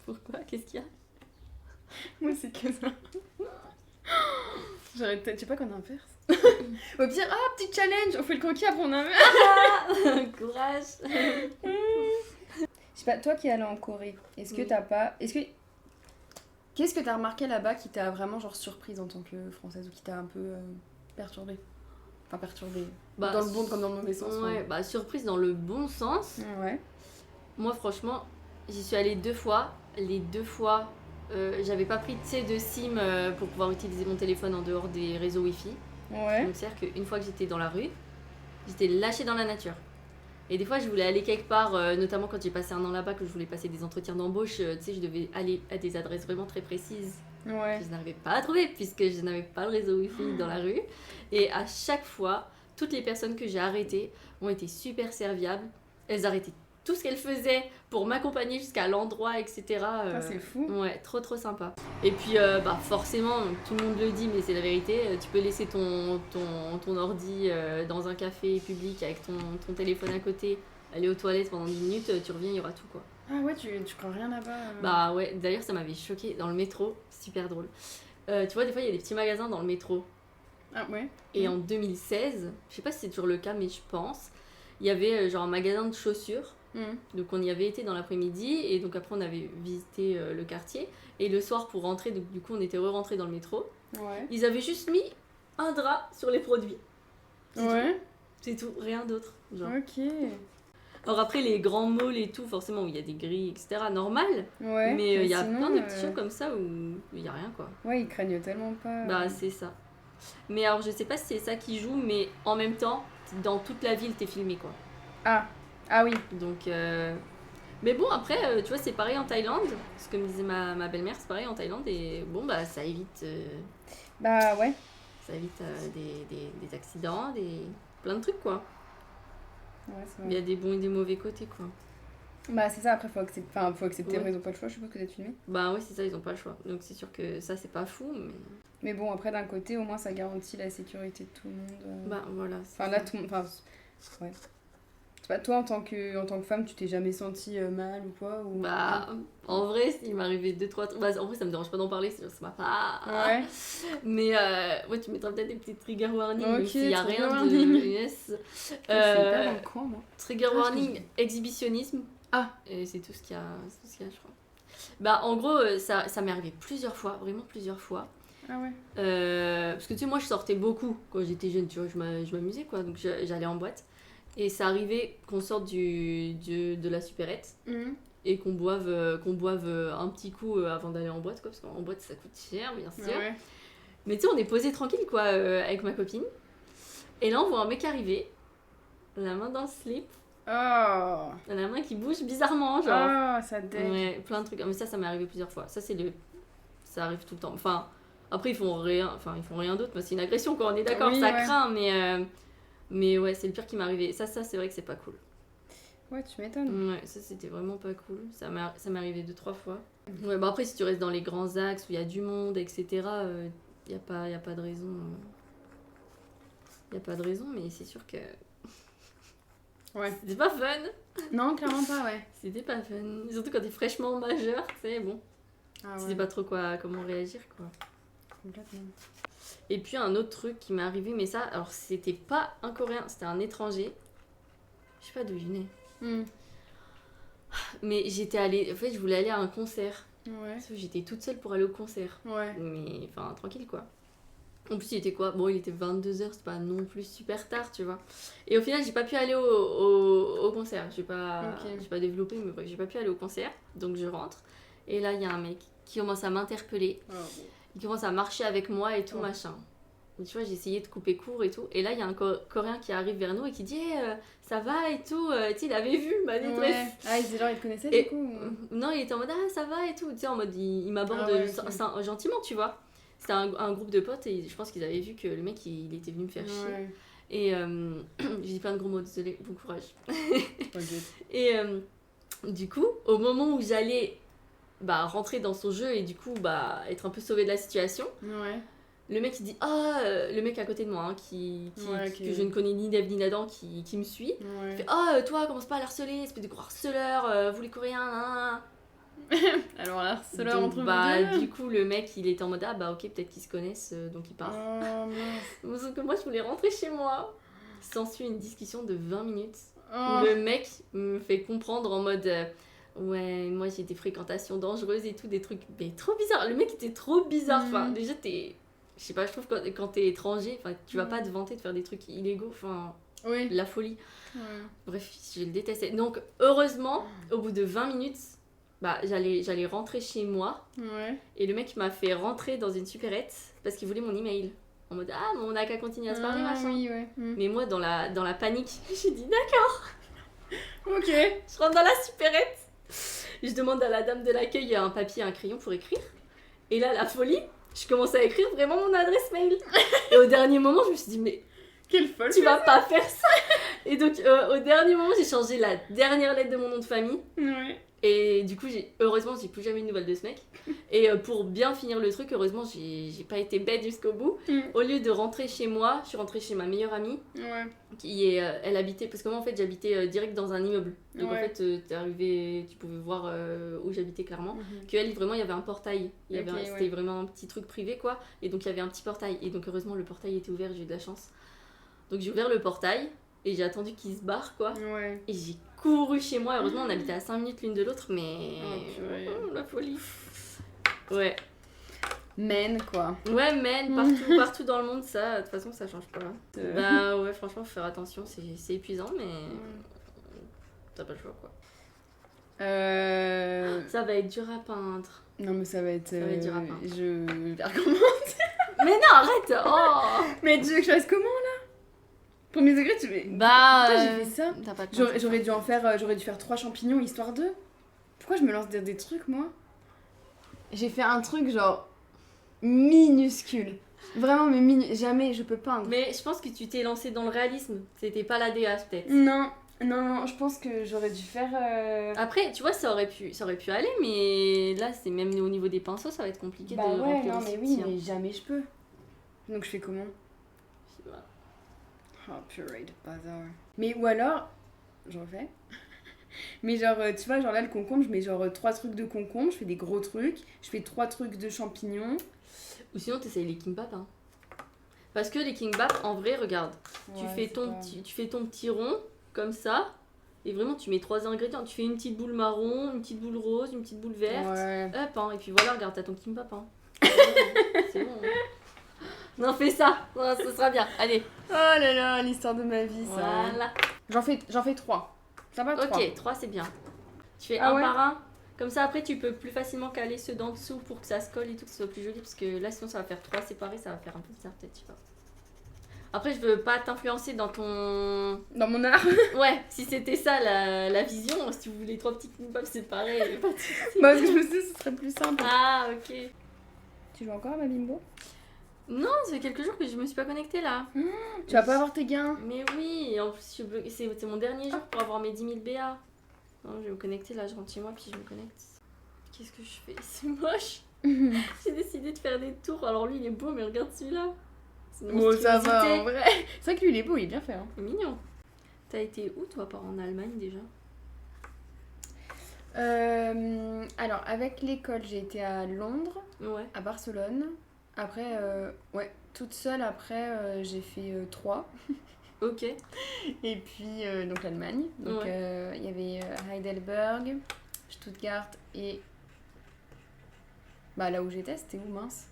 Speaker 2: Pourquoi? Qu'est-ce qu'il y a?
Speaker 1: Moi, c'est que ça. J'aurais peut-être, je sais pas qu'on inverse. Au pire, petit challenge, on fait le croquis après on inverse.
Speaker 2: Courage.
Speaker 1: Je sais pas, toi qui es allé en Corée, est-ce que t'as pas. Qu'est-ce que t'as remarqué là-bas qui t'a vraiment genre surprise en tant que française ou qui t'a un peu perturbée? Enfin, perturbée. Dans le bon comme dans le mauvais sens.
Speaker 2: Ouais, bah surprise dans le bon sens.
Speaker 1: Ouais.
Speaker 2: Moi, franchement, j'y suis allée 2 fois. Les 2 fois, j'avais pas pris de SIM pour pouvoir utiliser mon téléphone en dehors des réseaux Wi-Fi.
Speaker 1: Ouais.
Speaker 2: Donc, c'est-à-dire qu'une fois que j'étais dans la rue, j'étais lâchée dans la nature. Et des fois, je voulais aller quelque part, notamment quand j'ai passé un an là-bas, que je voulais passer des entretiens d'embauche, tu sais, je devais aller à des adresses vraiment très précises.
Speaker 1: Ouais.
Speaker 2: Que je n'arrivais pas à trouver puisque je n'avais pas le réseau Wi-Fi dans la rue. Et à chaque fois, toutes les personnes que j'ai arrêtées ont été super serviables. Elles arrêtaient tout ce qu'elles faisaient pour m'accompagner jusqu'à l'endroit, etc.
Speaker 1: C'est fou.
Speaker 2: Ouais, trop sympa. Et puis, forcément, tout le monde le dit, mais c'est la vérité, tu peux laisser ton ordi dans un café public avec ton téléphone à côté, aller aux toilettes pendant 10 minutes, tu reviens, il y aura tout quoi.
Speaker 1: Ah ouais, tu prends rien là-bas
Speaker 2: Bah ouais, d'ailleurs ça m'avait choqué dans le métro, super drôle. Tu vois, des fois il y a des petits magasins dans le métro.
Speaker 1: Ah ouais.
Speaker 2: Et en 2016, je sais pas si c'est toujours le cas, mais je pense, il y avait genre un magasin de chaussures. Donc on y avait été dans l'après-midi et donc après on avait visité le quartier. Et le soir pour rentrer, donc du coup on était re-rentrés dans le métro.
Speaker 1: Ouais.
Speaker 2: Ils avaient juste mis un drap sur les produits.
Speaker 1: C'est
Speaker 2: tout, rien d'autre. Genre.
Speaker 1: Ok.
Speaker 2: Alors après les grands malls et tout, forcément où il y a des grilles, etc. normal.
Speaker 1: Ouais.
Speaker 2: Mais il y a
Speaker 1: sinon,
Speaker 2: plein de petits shows comme ça où il n'y a rien quoi.
Speaker 1: Ouais, ils craignent tellement pas.
Speaker 2: Bah c'est ça. Mais alors je sais pas si c'est ça qui joue, mais en même temps, dans toute la ville t'es filmé quoi.
Speaker 1: Ah oui.
Speaker 2: Donc mais bon après tu vois c'est pareil en Thaïlande, ce que me disait ma belle-mère, c'est pareil en Thaïlande et bon bah ça évite
Speaker 1: Bah ouais.
Speaker 2: Ça évite des accidents, plein de trucs quoi.
Speaker 1: Ouais, c'est vrai.
Speaker 2: Il y a des bons et des mauvais côtés quoi.
Speaker 1: Bah c'est ça, après faut accepter,
Speaker 2: Ouais.
Speaker 1: ils ont pas le choix, je suppose que d'être filmé.
Speaker 2: Bah oui c'est ça, ils ont pas le choix. Donc c'est sûr que ça c'est pas fou
Speaker 1: Mais bon, après d'un côté au moins ça garantit la sécurité de tout le monde.
Speaker 2: Bah voilà.
Speaker 1: Enfin là tout le monde, ouais. C'est pas toi en tant que femme, tu t'es jamais sentie mal ou quoi ou...
Speaker 2: Bah en vrai il m'arrivait 2-3 trucs. Bah en vrai ça me dérange pas d'en parler, ça m'a pas.
Speaker 1: Ouais.
Speaker 2: Mais ouais tu mettras peut-être des petits trigger warning
Speaker 1: Ok,
Speaker 2: même s'il y a
Speaker 1: trigger
Speaker 2: rien
Speaker 1: warning.
Speaker 2: de yes.
Speaker 1: Je suis hyper dans le coin moi.
Speaker 2: Trigger warning, exhibitionnisme. Et c'est tout ce qu'il y a, je crois. Bah en gros ça m'est arrivé plusieurs fois, vraiment plusieurs fois.
Speaker 1: Ah ouais.
Speaker 2: Parce que tu sais, moi je sortais beaucoup quand j'étais jeune, tu vois, je m'amusais quoi, donc j'allais en boîte. Et ça arrivait qu'on sorte de la supérette et qu'on boive un petit coup avant d'aller en boîte, quoi, parce qu'en boîte ça coûte cher, bien sûr. Ouais. Mais tu sais, on est posé tranquille quoi, avec ma copine. Et là on voit un mec arriver, la main dans le slip.
Speaker 1: Oh.
Speaker 2: La main qui bouge bizarrement, genre.
Speaker 1: Oh, ça dégue.
Speaker 2: Ouais, plein de trucs. Mais ça m'est arrivé plusieurs fois. Ça arrive tout le temps. Enfin, après ils font rien d'autre, mais c'est une agression quoi, on est d'accord, oui, ça craint, mais ouais, c'est le pire qui m'est arrivé. Ça c'est vrai que c'est pas cool.
Speaker 1: Ouais, tu m'étonnes.
Speaker 2: Ouais, ça c'était vraiment pas cool. Ça m'est arrivé 2-3 fois. Ouais, bah après si tu restes dans les grands axes où il y a du monde, etc., y a pas de raison. Y a pas de raison, mais c'est sûr que
Speaker 1: ouais.
Speaker 2: C'était pas fun.
Speaker 1: Non, clairement pas, ouais.
Speaker 2: C'était pas fun. Surtout quand t'es fraîchement majeur, tu sais, bon. Ah ouais. Tu sais pas trop comment réagir, quoi.
Speaker 1: Complètement.
Speaker 2: Et puis un autre truc qui m'est arrivé, mais ça, alors c'était pas un Coréen, c'était un étranger. Je sais pas d'où il venait. Mais j'étais allée, en fait, je voulais aller à un concert.
Speaker 1: Ouais.
Speaker 2: Parce que j'étais toute seule pour aller au concert. Ouais. Mais, enfin, tranquille, quoi. En plus, il était quoi? Bon, il était 22h, c'est pas non plus super tard, tu vois. Et au final, j'ai pas pu aller au concert. J'ai pas développé, mais bref, j'ai pas pu aller au concert. Donc, je rentre. Et là, il y a un mec qui commence à m'interpeller. Oh. Il commence à marcher avec moi et tout, machin. Et tu vois, j'ai essayé de couper court et tout. Et là, il y a un Coréen qui arrive vers nous et qui dit ça va et tout. Tu sais, il avait vu ma détresse. Ouais.
Speaker 1: Ah, il te connaissait du coup
Speaker 2: Non, il était en mode ça va et tout. Tu sais, en mode, il m'aborde gentiment, tu vois. C'était un groupe de potes et je pense qu'ils avaient vu que le mec il était venu me faire chier. Et j'ai dit plein de gros mots, désolé, bon courage. Et du coup, au moment où j'allais rentrer dans son jeu et du coup être un peu sauvée de la situation, le mec il dit le mec à côté de moi que je ne connais ni d'Eve ni d'Adam qui me suit, il fait toi commence pas à l'harceler, espèce de gros harceleur, vous les Coréens,
Speaker 1: alors harceleur entre vous deux.
Speaker 2: Du coup le mec il était en mode ok peut-être qu'ils se connaissent donc il part. Sauf que moi je voulais rentrer chez moi. S'ensuit une discussion de 20 minutes où le mec me fait comprendre en mode ouais moi j'ai des fréquentations dangereuses et tout, des trucs mais trop bizarres. Le mec était trop bizarre. Enfin déjà je sais pas, je trouve que quand t'es étranger tu vas pas te vanter de faire des trucs illégaux, enfin la folie. Bref, je le détestais. Donc heureusement au bout de 20 minutes j'allais rentrer chez moi et le mec m'a fait rentrer dans une supérette parce qu'il voulait mon email en mode mais on a qu'à continuer à se parler machin. Mais moi dans la panique j'ai dit d'accord,
Speaker 1: ok,
Speaker 2: je rentre dans la supérette, je demande à la dame de l'accueil un papier, un crayon pour écrire et là la folie, je commence à écrire vraiment mon adresse mail et au dernier moment je me suis dit mais
Speaker 1: quelle folle,
Speaker 2: tu vas pas faire ça. Et donc au dernier moment j'ai changé la dernière lettre de mon nom de famille. Et du coup, heureusement, j'ai plus jamais eu de nouvelles de ce mec. Et pour bien finir le truc, heureusement, j'ai pas été bête jusqu'au bout. Au lieu de rentrer chez moi, je suis rentrée chez ma meilleure amie. Elle habitait, parce que moi, en fait, j'habitais direct dans un immeuble. Donc en fait, t'es arrivé, tu pouvais voir où j'habitais clairement. Qu'elle, vraiment, il y avait un portail. C'était vraiment un petit truc privé, quoi. Et donc, il y avait un petit portail. Et donc, heureusement, le portail était ouvert, j'ai eu de la chance. Donc, j'ai ouvert le portail. Et j'ai attendu qu'il se barre, quoi. Et j'ai couru chez moi. Heureusement, on habitait à 5 minutes l'une de l'autre, mais... la folie. Ouais.
Speaker 1: Men, quoi.
Speaker 2: Ouais, men, partout dans le monde, ça, de toute façon, ça change pas. Ouais, franchement, faut faire attention, c'est épuisant, mais... T'as pas le choix, quoi. Ça va être dur à peindre.
Speaker 1: Non, mais ça va être dur à peindre. Je vais recommencer.
Speaker 2: Mais non, arrête.
Speaker 1: Mais tu veux que je fasse comment, là? Premier degré, tu fais...
Speaker 2: Pourquoi
Speaker 1: j'ai fait ça? J'aurais dû faire 3 champignons histoire de... Pourquoi je me lance des trucs, moi? J'ai fait un truc, genre, minuscule. Vraiment, mais jamais je peux peindre.
Speaker 2: Mais je pense que tu t'es lancé dans le réalisme. C'était pas la DA, peut-être.
Speaker 1: Non, je pense que j'aurais dû faire...
Speaker 2: Après, tu vois, ça aurait pu aller, mais là, c'est même au niveau des pinceaux, ça va être compliqué de remplir
Speaker 1: mais oui, mais jamais je peux. Donc je fais comment?
Speaker 2: Je sais pas.
Speaker 1: Oh, purée de bazar. Mais ou alors, je refais. Mais genre, tu vois, genre là, le concombre, je mets genre 3 trucs de concombre, je fais des gros trucs, je fais 3 trucs de champignons.
Speaker 2: Ou sinon, t'essayes les kimbap, hein. Parce que les kimbap, en vrai, regarde, tu fais ton petit rond, comme ça, et vraiment, tu mets 3 ingrédients. Tu fais une petite boule marron, une petite boule rose, une petite boule verte, hop, hein, et puis voilà, regarde, t'as ton kimbap, hein. C'est bon. Non, fais ça. Non, ce sera bien. Allez.
Speaker 1: Oh là là, l'histoire de ma vie, ça.
Speaker 2: Voilà.
Speaker 1: J'en fais 3. Ça va, 3.
Speaker 2: Ok, 3 c'est bien. Tu fais
Speaker 1: Ah
Speaker 2: un
Speaker 1: ouais.
Speaker 2: par un. Comme ça, après, tu peux plus facilement caler ceux d'en dessous pour que ça se colle et tout, que ce soit plus joli. Parce que là, sinon, ça va faire 3 séparés, ça va faire un peu bizarre, peut-être, je sais pas. Après, je veux pas t'influencer dans ton...
Speaker 1: Dans mon art.
Speaker 2: Ouais, si c'était ça la vision, si vous voulez 3 petits kimbap séparés, pas de soucis.
Speaker 1: Parce que je me suis dit, ce serait plus simple.
Speaker 2: Ah, ok.
Speaker 1: Tu joues encore à ma bimbo?
Speaker 2: Non, ça fait quelques jours que je me suis pas connectée là.
Speaker 1: Tu vas pas avoir tes gains.
Speaker 2: Mais oui, et en plus, je suis bloquée. C'est mon dernier jour pour avoir mes 10 000 BA. Non, je vais me connecter là, je rentre chez moi puis je me connecte. Qu'est-ce que je fais? C'est moche. J'ai décidé de faire des tours. Alors lui, il est beau, mais regarde celui-là. C'est une
Speaker 1: Oh, ça va,
Speaker 2: monstruosité.
Speaker 1: en vrai. C'est vrai que lui, il est beau, il est bien fait. Hein.
Speaker 2: C'est mignon. T'as été où toi, par en Allemagne déjà?
Speaker 1: Alors, avec l'école, j'ai été à Londres,
Speaker 2: Ouais.
Speaker 1: à Barcelone. Après, ouais, toute seule, après, j'ai fait 3.
Speaker 2: Ok.
Speaker 1: Et puis, donc l'Allemagne. Donc, il y avait Heidelberg, Stuttgart et... Bah, là où j'étais, c'était où, mince?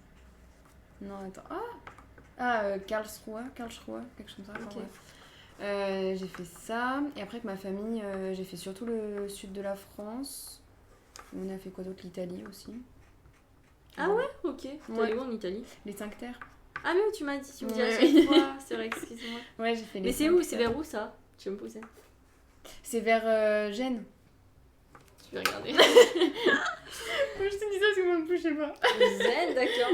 Speaker 1: Non, attends. Karlsruhe, quelque chose comme ça.
Speaker 2: Ok.
Speaker 1: Ouais. J'ai fait ça. Et après, avec ma famille, j'ai fait surtout le sud de la France. On a fait quoi d'autre? L'Italie aussi.
Speaker 2: Ah ouais? Ok. T'es
Speaker 1: Ouais.
Speaker 2: allé où en Italie?
Speaker 1: Les 5 terres.
Speaker 2: Ah mais oui, tu m'as dit, tu me dis à
Speaker 1: Ouais.
Speaker 2: chaque fois. C'est vrai, excuse-moi.
Speaker 1: Ouais, j'ai fait les
Speaker 2: Mais c'est
Speaker 1: 5
Speaker 2: où? C'est
Speaker 1: terres.
Speaker 2: vers où ça? Tu veux me poser?
Speaker 1: C'est vers Gênes.
Speaker 2: Je vais regarder.
Speaker 1: Je te dis ça parce que moi non plus, je sais pas.
Speaker 2: Zen, d'accord.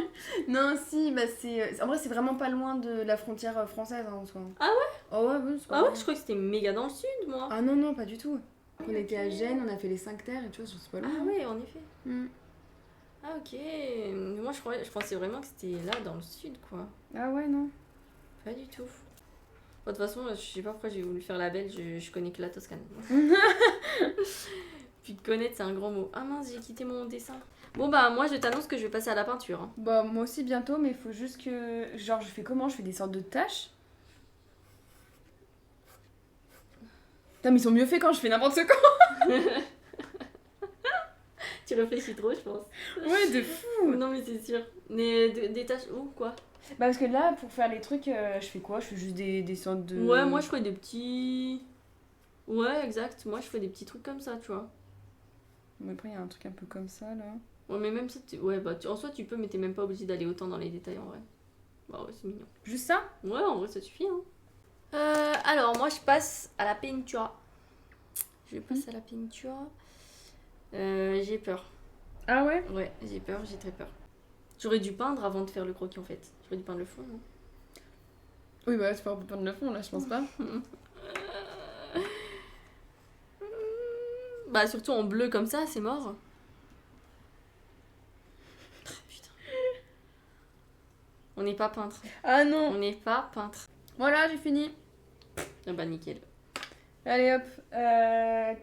Speaker 1: Non, si, bah c'est... En vrai, c'est vraiment pas loin de la frontière française, hein, en soi.
Speaker 2: Ah ouais?
Speaker 1: Oh ouais, c'est pas
Speaker 2: Ah ouais,
Speaker 1: loin.
Speaker 2: je crois que c'était méga dans le sud, moi.
Speaker 1: Ah non, non, pas du tout. On était à Gênes, on a fait les 5 terres et tu vois, c'est pas loin.
Speaker 2: Ah ouais, en effet.
Speaker 1: Mm.
Speaker 2: Ah ok. Moi, je pensais vraiment que c'était là, dans le sud, quoi.
Speaker 1: Ah ouais, non.
Speaker 2: Pas du tout. Bon, de toute façon, je sais pas pourquoi j'ai voulu faire la belle, je connais que la Toscane. Puis connaître, c'est un grand mot. Ah mince, j'ai quitté mon dessin. Bon bah, moi, je t'annonce que je vais passer à la peinture. Hein.
Speaker 1: Bah, moi aussi bientôt, mais il faut juste que... Genre, je fais comment? Je fais des sortes de tâches. Putain, mais ils sont mieux faits quand je fais n'importe quoi.
Speaker 2: Tu réfléchis trop, je pense.
Speaker 1: Ouais, de fou.
Speaker 2: Non, mais c'est sûr. Mais des tâches où, quoi?
Speaker 1: Bah, parce que là, pour faire les trucs, je fais quoi? Je fais juste des sortes de...
Speaker 2: Ouais, moi, je ferais des petits... Ouais, exact. Moi, je fais des petits trucs comme ça, tu vois.
Speaker 1: Mais après, il y a un truc un peu comme ça, là.
Speaker 2: Ouais, mais même si ouais, bah, en soi, tu peux, mais t'es même pas obligé d'aller autant dans les détails, en vrai. Bah ouais, c'est mignon.
Speaker 1: Juste ça?
Speaker 2: Ouais, en vrai, ça suffit, hein. Alors, moi, je passe à la peinture. Je passe à la peinture. J'ai peur.
Speaker 1: Ah ouais?
Speaker 2: Ouais, j'ai peur, j'ai très peur. J'aurais dû peindre avant de faire le croquis, en fait. J'aurais dû peindre le fond, non?
Speaker 1: Oui, bah, tu peux peindre le fond, là, je pense pas.
Speaker 2: Bah, surtout en bleu comme ça, c'est mort. Ah, putain. On n'est pas peintre.
Speaker 1: Ah non!
Speaker 2: On n'est pas peintre.
Speaker 1: Voilà, j'ai fini.
Speaker 2: Ah bah, nickel.
Speaker 1: Allez hop,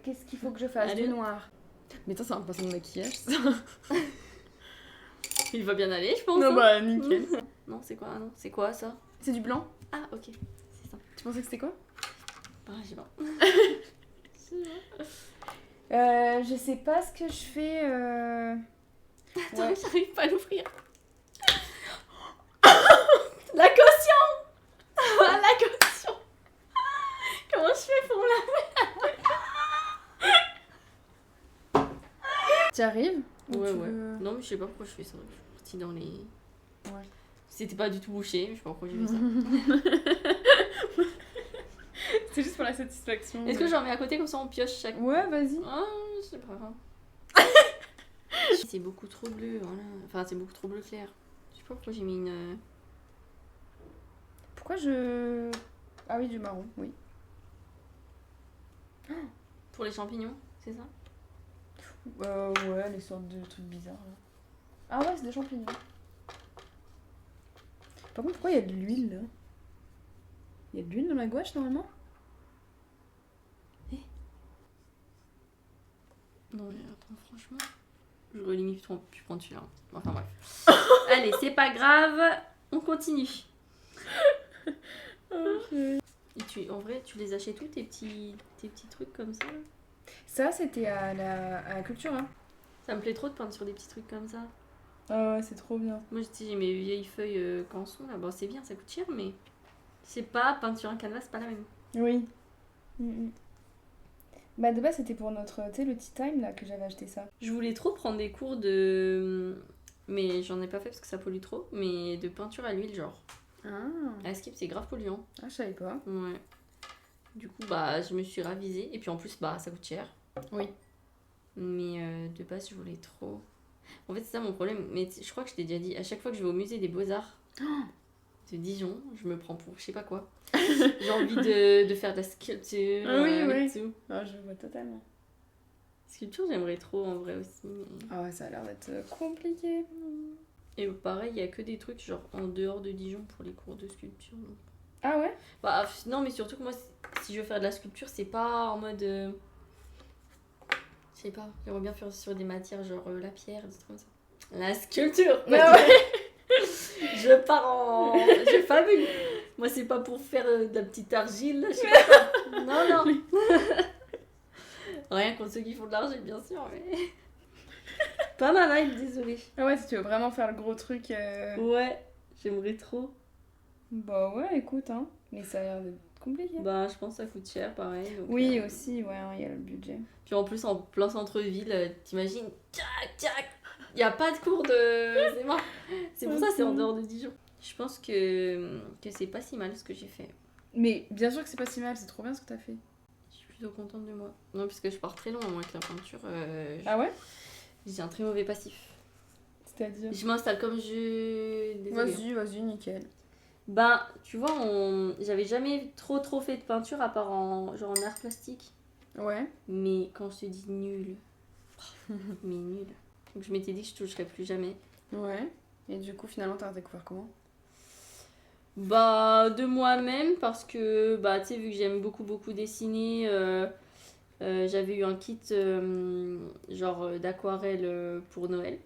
Speaker 1: qu'est-ce qu'il faut que je fasse?
Speaker 2: Allez.
Speaker 1: Du noir. Mais attends, c'est un pinceau de maquillage, ça.
Speaker 2: Il va bien aller, je pense.
Speaker 1: Non,
Speaker 2: hein.
Speaker 1: bah, nickel.
Speaker 2: Non, c'est quoi? Ah non, c'est quoi ça?
Speaker 1: C'est du blanc?
Speaker 2: Ah, ok. C'est ça.
Speaker 1: Tu pensais que c'était quoi?
Speaker 2: Bah, je sais pas.
Speaker 1: Je sais pas ce que je fais.
Speaker 2: Attends,
Speaker 1: Ouais.
Speaker 2: j'arrive pas à l'ouvrir. La caution. La caution. Comment je fais pour la...
Speaker 1: Tu arrives? Ou
Speaker 2: Ouais,
Speaker 1: tu
Speaker 2: ouais.
Speaker 1: veux-
Speaker 2: Non, mais je sais pas pourquoi je fais ça. Je suis partie dans les...
Speaker 1: Ouais.
Speaker 2: C'était pas du tout bouché, je sais pas pourquoi j'ai fait ça.
Speaker 1: C'est juste pour la satisfaction.
Speaker 2: Est-ce que j'en mets à côté comme ça on pioche chaque...
Speaker 1: Ouais, vas-y.
Speaker 2: Ah, je sais pas. C'est beaucoup trop bleu, voilà. Enfin, c'est beaucoup trop bleu clair. Je sais pas pourquoi j'ai mis une...
Speaker 1: Pourquoi je... Ah oui, du marron, oui.
Speaker 2: Pour les champignons, c'est ça?
Speaker 1: Ouais, les sortes de trucs bizarres, là. Ah ouais, c'est des champignons. Par contre, pourquoi il y a de l'huile, là? Il y a de l'huile dans ma gouache, normalement?
Speaker 2: Non, mais attends, franchement... J'aurais limite pu prendre celui-là. Enfin, bref. Allez, c'est pas grave. On continue. Et en vrai, tu les achètes où, tes petits trucs comme ça là?
Speaker 1: Ça, c'était à la culture, hein.
Speaker 2: Ça me plaît trop de peindre sur des petits trucs comme ça.
Speaker 1: Ah ouais, c'est trop bien.
Speaker 2: Moi, j'ai mes vieilles feuilles canson, là. Bon, c'est bien, ça coûte cher, mais... Je sais pas, peindre sur un canevas, c'est pas la même.
Speaker 1: Oui. Bah de base, c'était pour notre... Tu sais, le tea time, là, que j'avais acheté ça.
Speaker 2: Je voulais trop prendre des cours de... Mais j'en ai pas fait parce que ça pollue trop. Mais de peinture à l'huile, genre. À Skip, c'est grave polluant.
Speaker 1: Ah, je savais pas.
Speaker 2: Ouais. Du coup, bah, je me suis ravisée. Et puis en plus, bah, ça coûte cher.
Speaker 1: Oui.
Speaker 2: Mais de base, je voulais trop. En fait, c'est ça mon problème. Mais je crois que je t'ai déjà dit, à chaque fois que je vais au musée des Beaux-Arts de Dijon, je me prends pour je sais pas quoi. J'ai envie de faire de la sculpture.
Speaker 1: Oui.
Speaker 2: Tout.
Speaker 1: Ah, je vois totalement.
Speaker 2: Sculpture, j'aimerais trop en vrai aussi. Mais...
Speaker 1: Ah ouais, ça a l'air d'être compliqué.
Speaker 2: Et pareil, il y a que des trucs genre en dehors de Dijon pour les cours de sculpture. Donc.
Speaker 1: Ah ouais?
Speaker 2: Bah, non, mais surtout que moi, si je veux faire de la sculpture, c'est pas en mode. Je sais pas, j'aimerais bien faire sur des matières genre la pierre, des trucs comme ça. La sculpture!
Speaker 1: Ah ouais.
Speaker 2: Je pars en. Je fabule! Moi, c'est pas pour faire de la petite argile, là, je sais pas. Non. Rien contre ceux qui font de l'argile, bien sûr, mais. Pas ma vibe, désolée.
Speaker 1: Ah ouais, si tu veux vraiment faire le gros truc...
Speaker 2: Ouais, j'aimerais trop.
Speaker 1: Bah ouais, écoute, hein. Mais ça a l'air d'être compliqué.
Speaker 2: Bah, je pense que ça coûte cher, pareil. Donc,
Speaker 1: oui, aussi, ouais, il y a le budget.
Speaker 2: Puis en plus, en plein centre-ville, t'imagines, tchac, il n'y a pas de cours de... C'est mort. C'est pour ça c'est en dehors de Dijon. Je pense que c'est pas si mal ce que j'ai fait.
Speaker 1: Mais bien sûr que c'est pas si mal, c'est trop bien ce que t'as fait.
Speaker 2: Je suis plutôt contente de moi. Non, parce que je pars très loin, moi, avec la peinture.
Speaker 1: Ah ouais?
Speaker 2: J'ai un très mauvais passif.
Speaker 1: C'est-à-dire?
Speaker 2: Je m'installe comme je... Désolée.
Speaker 1: Vas-y, nickel.
Speaker 2: Ben, tu vois, j'avais jamais trop fait de peinture à part genre en art plastique.
Speaker 1: Ouais.
Speaker 2: Mais quand je te dis nul, mais nul. Donc je m'étais dit que je toucherais plus jamais.
Speaker 1: Ouais. Et du coup, finalement, t'as découvert comment?
Speaker 2: Bah, de moi-même, parce que, bah, tu sais, vu que j'aime beaucoup dessiner, j'avais eu un kit genre d'aquarelle pour Noël.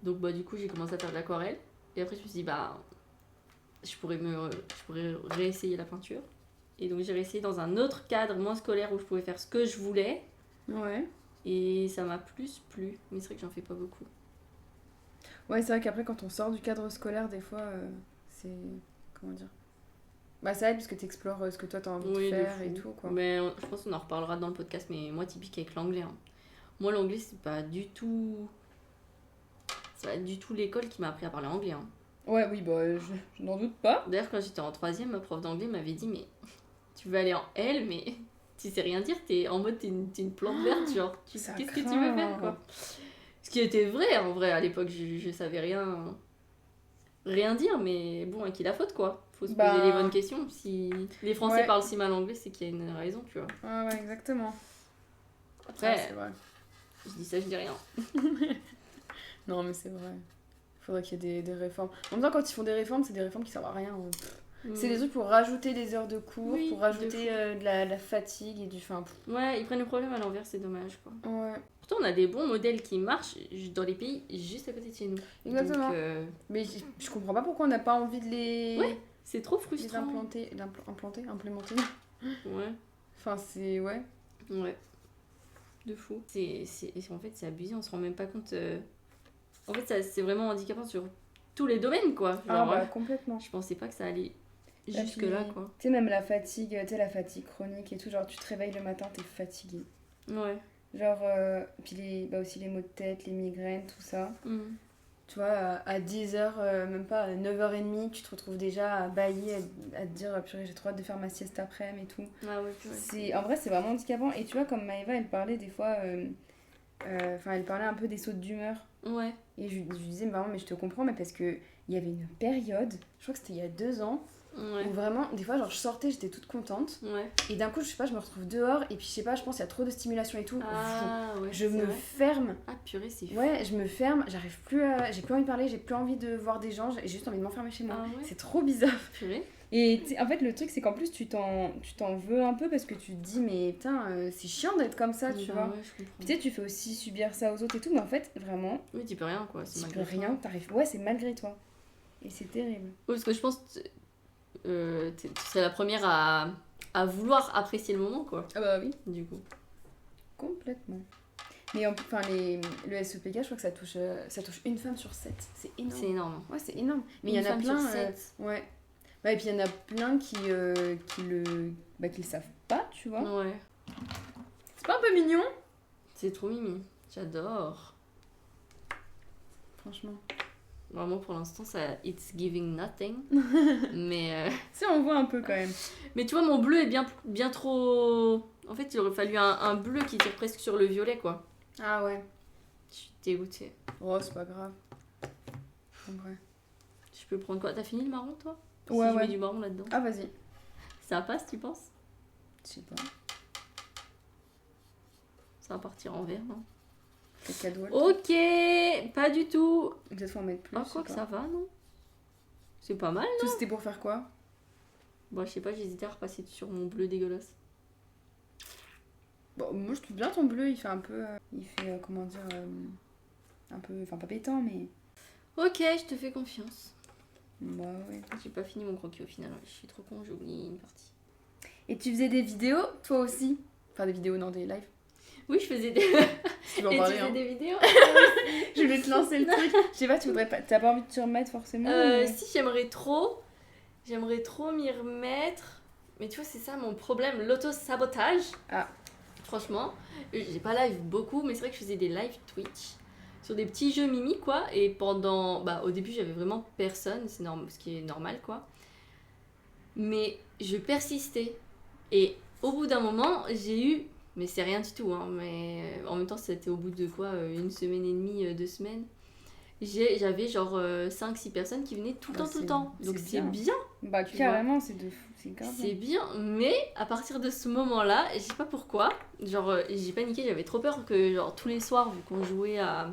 Speaker 2: Donc, bah, du coup, j'ai commencé à faire de l'aquarelle. Et après, je me suis dit, bah, je pourrais réessayer la peinture. Et donc, j'ai réessayé dans un autre cadre moins scolaire où je pouvais faire ce que je voulais.
Speaker 1: Ouais.
Speaker 2: Et ça m'a plus plu. Mais c'est vrai que j'en fais pas beaucoup.
Speaker 1: Ouais, c'est vrai qu'après, quand on sort du cadre scolaire, des fois, c'est... Comment dire? Bah, ça aide parce que t'explores ce que toi t'as envie de faire et tout, quoi.
Speaker 2: Mais je pense qu'on en reparlera dans le podcast, mais moi, typique avec l'anglais. Hein. Moi, l'anglais, c'est pas du tout l'école qui m'a appris à parler anglais. Hein.
Speaker 1: Ouais, oui, bah, je n'en doute pas.
Speaker 2: D'ailleurs, quand j'étais en 3ème, ma prof d'anglais m'avait dit, mais tu veux aller en L, mais tu sais rien dire, t'es en mode, t'es une plante verte, genre, qu'est-ce que tu veux faire, quoi. Ce qui était vrai, en vrai, à l'époque, je savais rien dire, mais bon, à qui la faute, quoi. Faut se poser les bonnes questions. Si les Français parlent si mal anglais, c'est qu'il y a une raison, tu vois.
Speaker 1: Ouais, exactement.
Speaker 2: Après,
Speaker 1: c'est vrai.
Speaker 2: Je dis ça, je dis rien.
Speaker 1: Non, mais c'est vrai. Faudrait qu'il y ait des réformes. En même temps, quand ils font des réformes, c'est des réformes qui servent à rien. C'est des trucs pour rajouter des heures de cours, pour rajouter de la fatigue et du...
Speaker 2: Ouais, ils prennent le problème à l'envers, c'est dommage, quoi.
Speaker 1: Ouais.
Speaker 2: Pourtant, on a des bons modèles qui marchent dans les pays juste à côté de chez nous.
Speaker 1: Exactement.
Speaker 2: Donc,
Speaker 1: mais je comprends pas pourquoi on n'a pas envie de les...
Speaker 2: Ouais, c'est trop frustrant.
Speaker 1: Implémenter.
Speaker 2: Ouais.
Speaker 1: Enfin, c'est... Ouais.
Speaker 2: Ouais. De fou. En fait, c'est abusé, on se rend même pas compte... En fait, c'est vraiment handicapant sur tous les domaines, quoi. Genre,
Speaker 1: complètement.
Speaker 2: Je pensais pas que ça allait jusque-là, quoi.
Speaker 1: Tu sais, même la fatigue, la fatigue chronique et tout, genre tu te réveilles le matin, t'es fatigué.
Speaker 2: Ouais.
Speaker 1: Genre, puis aussi les maux de tête, les migraines, tout ça. Tu vois, à 10h, même pas à 9h30, tu te retrouves déjà bailli à te dire, purée, j'ai trop hâte de faire ma sieste après-midi et tout.
Speaker 2: Ah ouais.
Speaker 1: En vrai, c'est vraiment handicapant. Et tu vois, comme Maëva, elle parlait des fois... elle parlait un peu des sautes d'humeur.
Speaker 2: Ouais.
Speaker 1: Et je lui disais, mais je te comprends, mais parce qu'il y avait une période, je crois que c'était il y a 2 ans, où vraiment, des fois, genre, je sortais, j'étais toute contente.
Speaker 2: Ouais.
Speaker 1: Et d'un coup, je sais pas, je me retrouve dehors, et puis je sais pas, je pense qu'il y a trop de stimulation et tout. Je me ferme.
Speaker 2: Ah, purée, c'est fou.
Speaker 1: Ouais, je me ferme, j'arrive plus à... J'ai plus envie de parler, j'ai plus envie de voir des gens, j'ai juste envie de m'enfermer chez moi.
Speaker 2: Ah ouais.
Speaker 1: C'est trop bizarre.
Speaker 2: Purée.
Speaker 1: Et en fait, le truc, c'est qu'en plus, tu t'en veux un peu parce que tu te dis, mais putain, c'est chiant d'être comme ça, tu vois.
Speaker 2: Ouais, je comprends.
Speaker 1: Tu sais, tu fais aussi subir ça aux autres et tout, mais en fait, vraiment.
Speaker 2: Oui, tu peux rien, quoi.
Speaker 1: Tu peux rien, t'arrives. Ouais, c'est malgré toi. Et c'est terrible.
Speaker 2: Oui, parce que je pense que tu serais la première à vouloir apprécier le moment, quoi.
Speaker 1: Ah bah oui.
Speaker 2: Du coup.
Speaker 1: Complètement. Mais enfin, le SEPK, je crois que ça touche une femme sur 7. C'est énorme.
Speaker 2: C'est énorme.
Speaker 1: Ouais, c'est énorme. Mais il
Speaker 2: Une
Speaker 1: y en a
Speaker 2: femme
Speaker 1: plein.
Speaker 2: sur 7.
Speaker 1: Ouais. Bah, et puis il y en a plein qui le savent pas, tu vois.
Speaker 2: Ouais.
Speaker 1: C'est pas un peu mignon?
Speaker 2: C'est trop mimi. J'adore.
Speaker 1: Franchement.
Speaker 2: Vraiment, pour l'instant, ça it's giving nothing. Mais
Speaker 1: Si, on voit un peu quand même.
Speaker 2: mais tu vois, mon bleu est bien trop. En fait, il aurait fallu un bleu qui tire presque sur le violet, quoi.
Speaker 1: Ah ouais.
Speaker 2: Je suis dégoûtée.
Speaker 1: Oh, c'est pas grave. En vrai.
Speaker 2: Je peux prendre quoi? T'as fini le marron, toi?
Speaker 1: Ouais,
Speaker 2: si je
Speaker 1: ouais.
Speaker 2: mets du marron là-dedans.
Speaker 1: Ah, vas-y.
Speaker 2: Ça passe, tu penses?
Speaker 1: Je sais pas.
Speaker 2: Ça va partir en vert, non?
Speaker 1: C'est cadeau.
Speaker 2: Ok, pas du tout.
Speaker 1: Peut-être faut en mettre plus.
Speaker 2: Ah, quoi que ça va, non? C'est pas mal,
Speaker 1: Tout
Speaker 2: non?
Speaker 1: c'était pour faire quoi?
Speaker 2: Bon, je sais pas, j'hésitais à repasser sur mon bleu dégueulasse.
Speaker 1: Bon, moi je trouve bien ton bleu, il fait un peu. Comment dire. Un peu. Enfin, pas pétant, mais.
Speaker 2: Ok, je te fais confiance.
Speaker 1: Bah ouais.
Speaker 2: J'ai pas fini mon croquis au final, je suis trop con, j'ai oublié une partie.
Speaker 1: Et tu faisais des vidéos, toi aussi? Enfin, des vidéos, non, des lives.
Speaker 2: Oui, je faisais des.
Speaker 1: Tu veux en
Speaker 2: Et
Speaker 1: parler,
Speaker 2: tu fais
Speaker 1: hein.
Speaker 2: des vidéos?
Speaker 1: Je voulais te lancer le truc. Je sais pas, tu voudrais pas. T'as pas envie de te remettre forcément? Mais...
Speaker 2: Si, j'aimerais trop. J'aimerais trop m'y remettre. Mais tu vois, c'est ça mon problème, l'auto-sabotage.
Speaker 1: Ah.
Speaker 2: Franchement, j'ai pas live beaucoup, mais c'est vrai que je faisais des live Twitch sur des petits jeux mimi, quoi. Et pendant. Bah, au début, j'avais vraiment personne, ce qui est normal, quoi. Mais je persistais. Et au bout d'un moment, j'ai eu. Mais c'est rien du tout, hein. Mais en même temps, c'était au bout de quoi? Une semaine et demie, 2 semaines. J'avais genre 5-6 personnes qui venaient tout le temps. Donc c'est bien.
Speaker 1: Bah carrément, c'est de fou, c'est grave.
Speaker 2: C'est bien, mais à partir de ce moment-là, je sais pas pourquoi, genre j'ai paniqué, j'avais trop peur que genre tous les soirs, vu qu'on jouait à...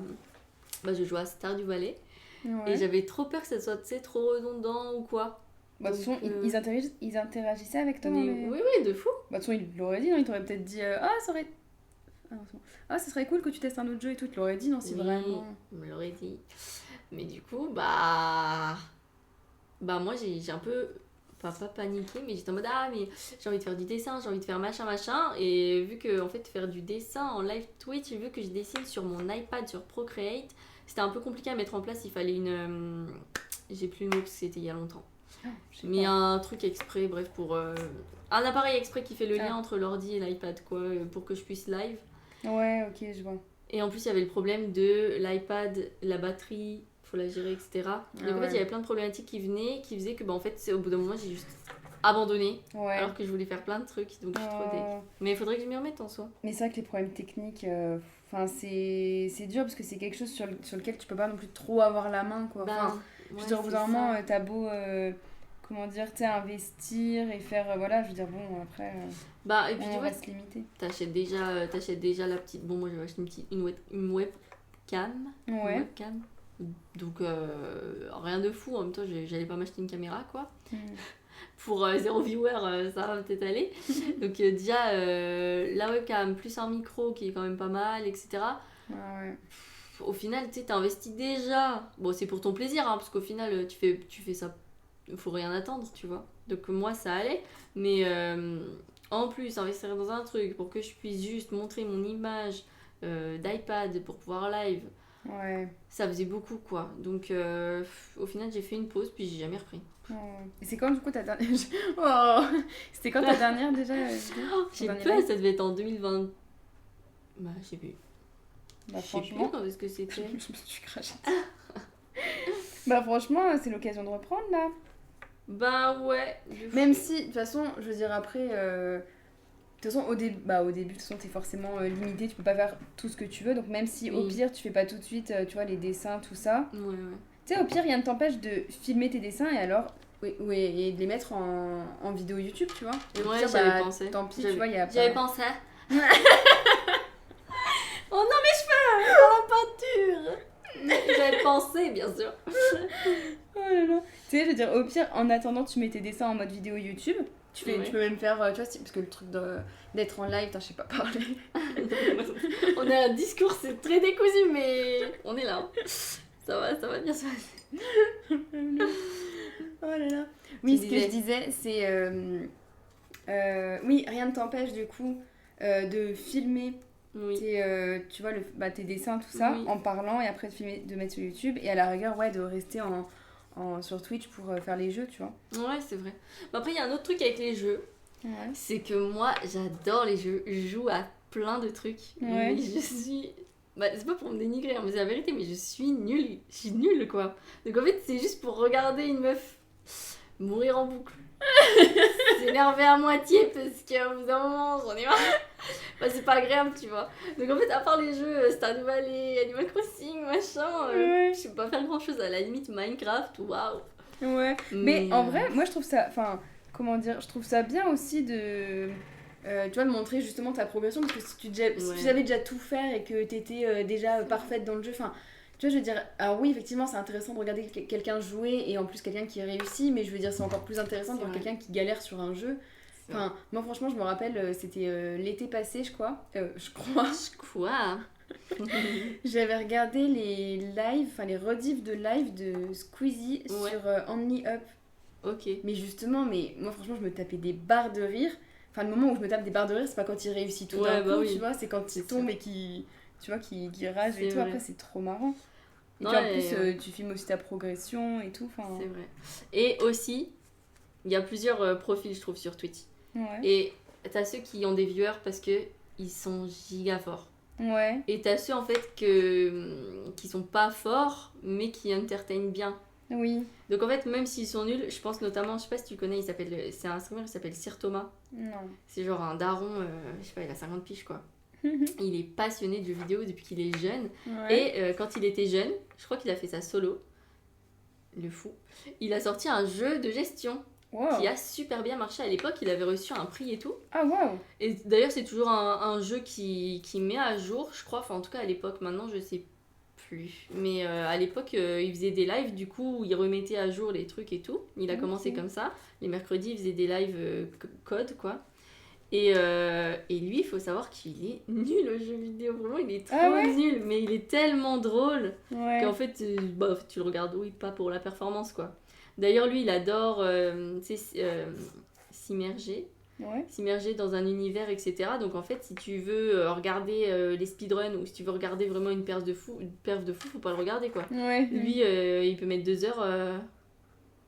Speaker 2: Bah je jouais à Stardew Valley,
Speaker 1: Ouais.
Speaker 2: et j'avais trop peur que ça soit, tu sais, trop redondant ou quoi.
Speaker 1: Bah de toute façon, ils interagissaient avec toi.
Speaker 2: Mais... Oui, de fou.
Speaker 1: Bah de toute façon, ils l'auraient dit, non? Ils t'auraient peut-être dit ah, ça aurait... Ah, ça serait cool que tu testes un autre jeu et tout. Tu l'aurais dit, non? Si
Speaker 2: Oui,
Speaker 1: vraiment...
Speaker 2: on me l'aurait dit. Mais du coup, bah moi j'ai un peu... Pas paniqué, mais j'étais en mode ah mais j'ai envie de faire du dessin, j'ai envie de faire machin, et vu que en fait faire du dessin en live Twitch, vu que je dessine sur mon iPad sur Procreate, c'était un peu compliqué à mettre en place, il fallait une... j'ai plus le mot parce que c'était il y a longtemps. J'ai mis un truc exprès, bref, pour... un appareil exprès qui fait le lien entre l'ordi et l'iPad, quoi, pour que je puisse live.
Speaker 1: Ouais, ok, je vois.
Speaker 2: Et en plus, il y avait le problème de l'iPad, la batterie, faut la gérer, etc. Donc en fait, il y avait plein de problématiques qui venaient, qui faisaient que en fait, au bout d'un moment, j'ai juste abandonné. Ouais. Alors que je voulais faire plein de trucs, donc je suis trop deg. Mais il faudrait que je m'y remette en soi.
Speaker 1: Mais c'est vrai que les problèmes techniques, c'est dur parce que c'est quelque chose sur lequel tu peux pas non plus trop avoir la main, quoi. Je veux dire, au bout d'un moment, t'as beau... comment dire, tu sais, investir et faire, voilà, je veux dire, bon, après,
Speaker 2: et puis,
Speaker 1: on va se limiter.
Speaker 2: T'achètes déjà la petite, bon, moi j'avais acheté une webcam.
Speaker 1: Ouais.
Speaker 2: Une webcam. Donc, rien de fou, en même temps, j'allais pas m'acheter une caméra, quoi. Pour 0 viewer, ça va peut-être aller. Donc, déjà, la webcam, plus un micro qui est quand même pas mal, etc.
Speaker 1: Ouais.
Speaker 2: Au final, tu sais, t'investis déjà. Bon, c'est pour ton plaisir, hein, parce qu'au final, tu fais ça. Faut rien attendre, tu vois. Donc moi ça allait, mais en plus investir dans un truc pour que je puisse juste montrer mon image d'iPad pour pouvoir live, ça faisait beaucoup, quoi. Donc au final j'ai fait une pause puis j'ai jamais repris.
Speaker 1: Et c'est quand du coup ta dernière... C'était quand ta dernière déjà
Speaker 2: j'ai peur, ça devait être en 2020. Bah je sais plus.
Speaker 1: Bah
Speaker 2: je sais plus quand est-ce que c'était.
Speaker 1: Je me suis crachée. Bah franchement c'est l'occasion de reprendre là.
Speaker 2: Bah ouais.
Speaker 1: Même si, de toute façon, je veux dire, après... de toute façon, au début, de toute façon, t'es forcément limité, tu peux pas faire tout ce que tu veux. Donc même si, au pire, tu fais pas tout de suite, tu vois, les dessins, tout ça.
Speaker 2: Ouais.
Speaker 1: Tu sais, au pire, rien ne t'empêche de filmer tes dessins et alors... et de les mettre en vidéo YouTube, tu vois.
Speaker 2: Et ouais, j'avais pensé.
Speaker 1: Tant pis, tu vois, il y a pas...
Speaker 2: J'avais pensé. Oh non, mes cheveux dans la peinture. J'avais pensé, bien sûr.
Speaker 1: Oh là là. Tu sais, je veux dire, au pire, en attendant, tu mets tes dessins en mode vidéo YouTube. Tu peux même faire, tu vois, parce que le truc d'être en live, je sais pas parler.
Speaker 2: On a un discours, c'est très décousu, mais on est là. Hein. Ça va bien se passer.
Speaker 1: Oh là là. Oui, ce que je disais, c'est... oui, rien ne t'empêche, du coup, de filmer
Speaker 2: Oui.
Speaker 1: Tu vois, tes dessins, tout ça, en parlant et après de mettre sur YouTube. Et à la rigueur, de rester sur Twitch pour faire les jeux, tu vois.
Speaker 2: Ouais, c'est vrai. Mais après, il y a un autre truc avec les jeux. Ouais. C'est que moi, j'adore les jeux. Je joue à plein de trucs. Ouais. Mais je suis... c'est pas pour me dénigrer, mais c'est la vérité, mais je suis nulle. Je suis nulle, quoi. Donc en fait, c'est juste pour regarder une meuf mourir en boucle. S'énerver à moitié parce qu'au bout d'un moment, j'en ai marre. C'est pas agréable, tu vois. Donc en fait, à part les jeux Stardew Valley, Animal Crossing, machin, je sais pas faire grand chose. À la limite, Minecraft, waouh.
Speaker 1: Ouais, mais en vrai, moi je trouve ça. Enfin, comment dire, je trouve ça bien aussi de. Tu vois, de montrer justement ta progression, parce que si tu savais déjà tout faire et que t'étais déjà parfaite dans le jeu, enfin, tu vois, je veux dire, alors oui, effectivement, c'est intéressant de regarder quelqu'un jouer et en plus quelqu'un qui réussit, mais je veux dire, c'est encore plus intéressant de voir quelqu'un qui galère sur un jeu. Enfin, moi franchement, je me rappelle, c'était l'été passé, je crois. J'avais regardé les lives, enfin les rediffs de live de Squeezie sur Only Up.
Speaker 2: Ok.
Speaker 1: Mais justement, moi franchement, je me tapais des barres de rire. Enfin, le moment où je me tape des barres de rire, c'est pas quand il réussit tout d'un coup, tu vois, c'est quand il tombe et qu'il rage et tout. Après, c'est trop marrant. Et puis en plus, tu filmes aussi ta progression et tout.
Speaker 2: C'est vrai. Et aussi, il y a plusieurs profils, je trouve, sur Twitch.
Speaker 1: Ouais.
Speaker 2: Et t'as ceux qui ont des viewers parce qu'ils sont giga forts.
Speaker 1: Ouais.
Speaker 2: Et t'as ceux, en fait, qui sont pas forts, mais qui entertainent bien.
Speaker 1: Oui.
Speaker 2: Donc en fait, même s'ils sont nuls, je pense notamment, je sais pas si tu connais, c'est un streamer qui s'appelle Sir Thomas.
Speaker 1: Non.
Speaker 2: C'est genre un daron, je sais pas, il a 50 piges quoi. Il est passionné de jeux vidéo depuis qu'il est jeune. Ouais. Et quand il était jeune, je crois qu'il a fait ça solo. Le fou. Il a sorti un jeu de gestion. Wow. Qui a super bien marché à l'époque. Il avait reçu un prix et tout.
Speaker 1: Ah wow.
Speaker 2: Et d'ailleurs, c'est toujours un jeu qui met à jour, je crois. Enfin, en tout cas, à l'époque, maintenant, je sais plus. Mais à l'époque, il faisait des lives, du coup, il remettait à jour les trucs et tout. Il a commencé comme ça. Les mercredis, il faisait des lives code, quoi. Et lui, il faut savoir qu'il est nul au jeu vidéo. Vraiment, il est trop nul. Mais il est tellement drôle qu'en fait, tu le regardes, pas pour la performance, quoi. D'ailleurs, lui, il adore s'immerger. Ouais. S'immerger dans un univers, etc. Donc en fait, si tu veux regarder les speedruns ou si tu veux regarder vraiment une perf de fou, faut pas le regarder, quoi.
Speaker 1: Ouais.
Speaker 2: Lui, il peut mettre 2 heures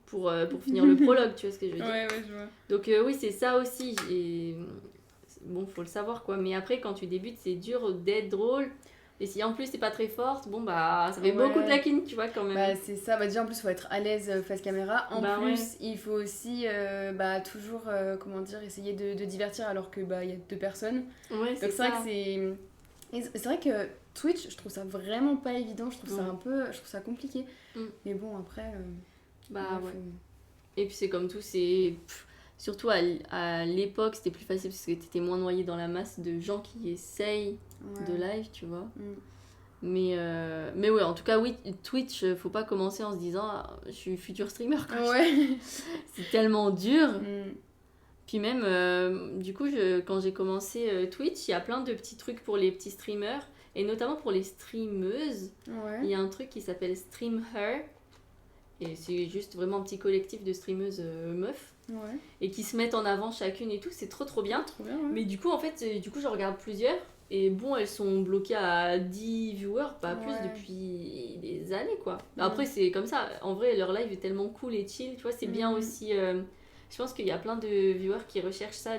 Speaker 2: pour finir le prologue, tu vois ce que je veux dire.
Speaker 1: Ouais, je vois.
Speaker 2: Donc oui, c'est ça aussi. Bon, faut le savoir, quoi. Mais après, quand tu débutes, c'est dur d'être drôle. Et si en plus t'es pas très forte, ça fait beaucoup de lacunes, tu vois, quand même.
Speaker 1: C'est ça, déjà en plus il faut être à l'aise face caméra. En plus, il faut aussi toujours, essayer de divertir alors que y a 2 personnes.
Speaker 2: Ouais,
Speaker 1: donc c'est vrai que c'est vrai que Twitch, je trouve ça vraiment pas évident, je trouve ça compliqué. Mais bon, après...
Speaker 2: Et puis c'est comme tout, surtout à l'époque, c'était plus facile parce que t'étais moins noyé dans la masse de gens qui essayent de live, tu vois. Mais ouais, en tout cas, oui, Twitch, faut pas commencer en se disant je suis futur streamer, quoi.
Speaker 1: Ouais.
Speaker 2: C'est tellement dur. Puis même, du coup, quand j'ai commencé Twitch, il y a plein de petits trucs pour les petits streamers et notamment pour les streameuses. Ouais. Il y a un truc qui s'appelle Stream Her. Et c'est juste vraiment un petit collectif de streameuses meufs. Ouais. Et qui se mettent en avant chacune et tout, c'est trop bien.
Speaker 1: Trop bien, ouais.
Speaker 2: Mais du coup, en fait, je regarde plusieurs. Et bon, elles sont bloquées à 10 viewers, pas plus, depuis des années, quoi. Après, c'est comme ça. En vrai, leur live est tellement cool et chill. Tu vois, c'est bien aussi... je pense qu'il y a plein de viewers qui recherchent ça,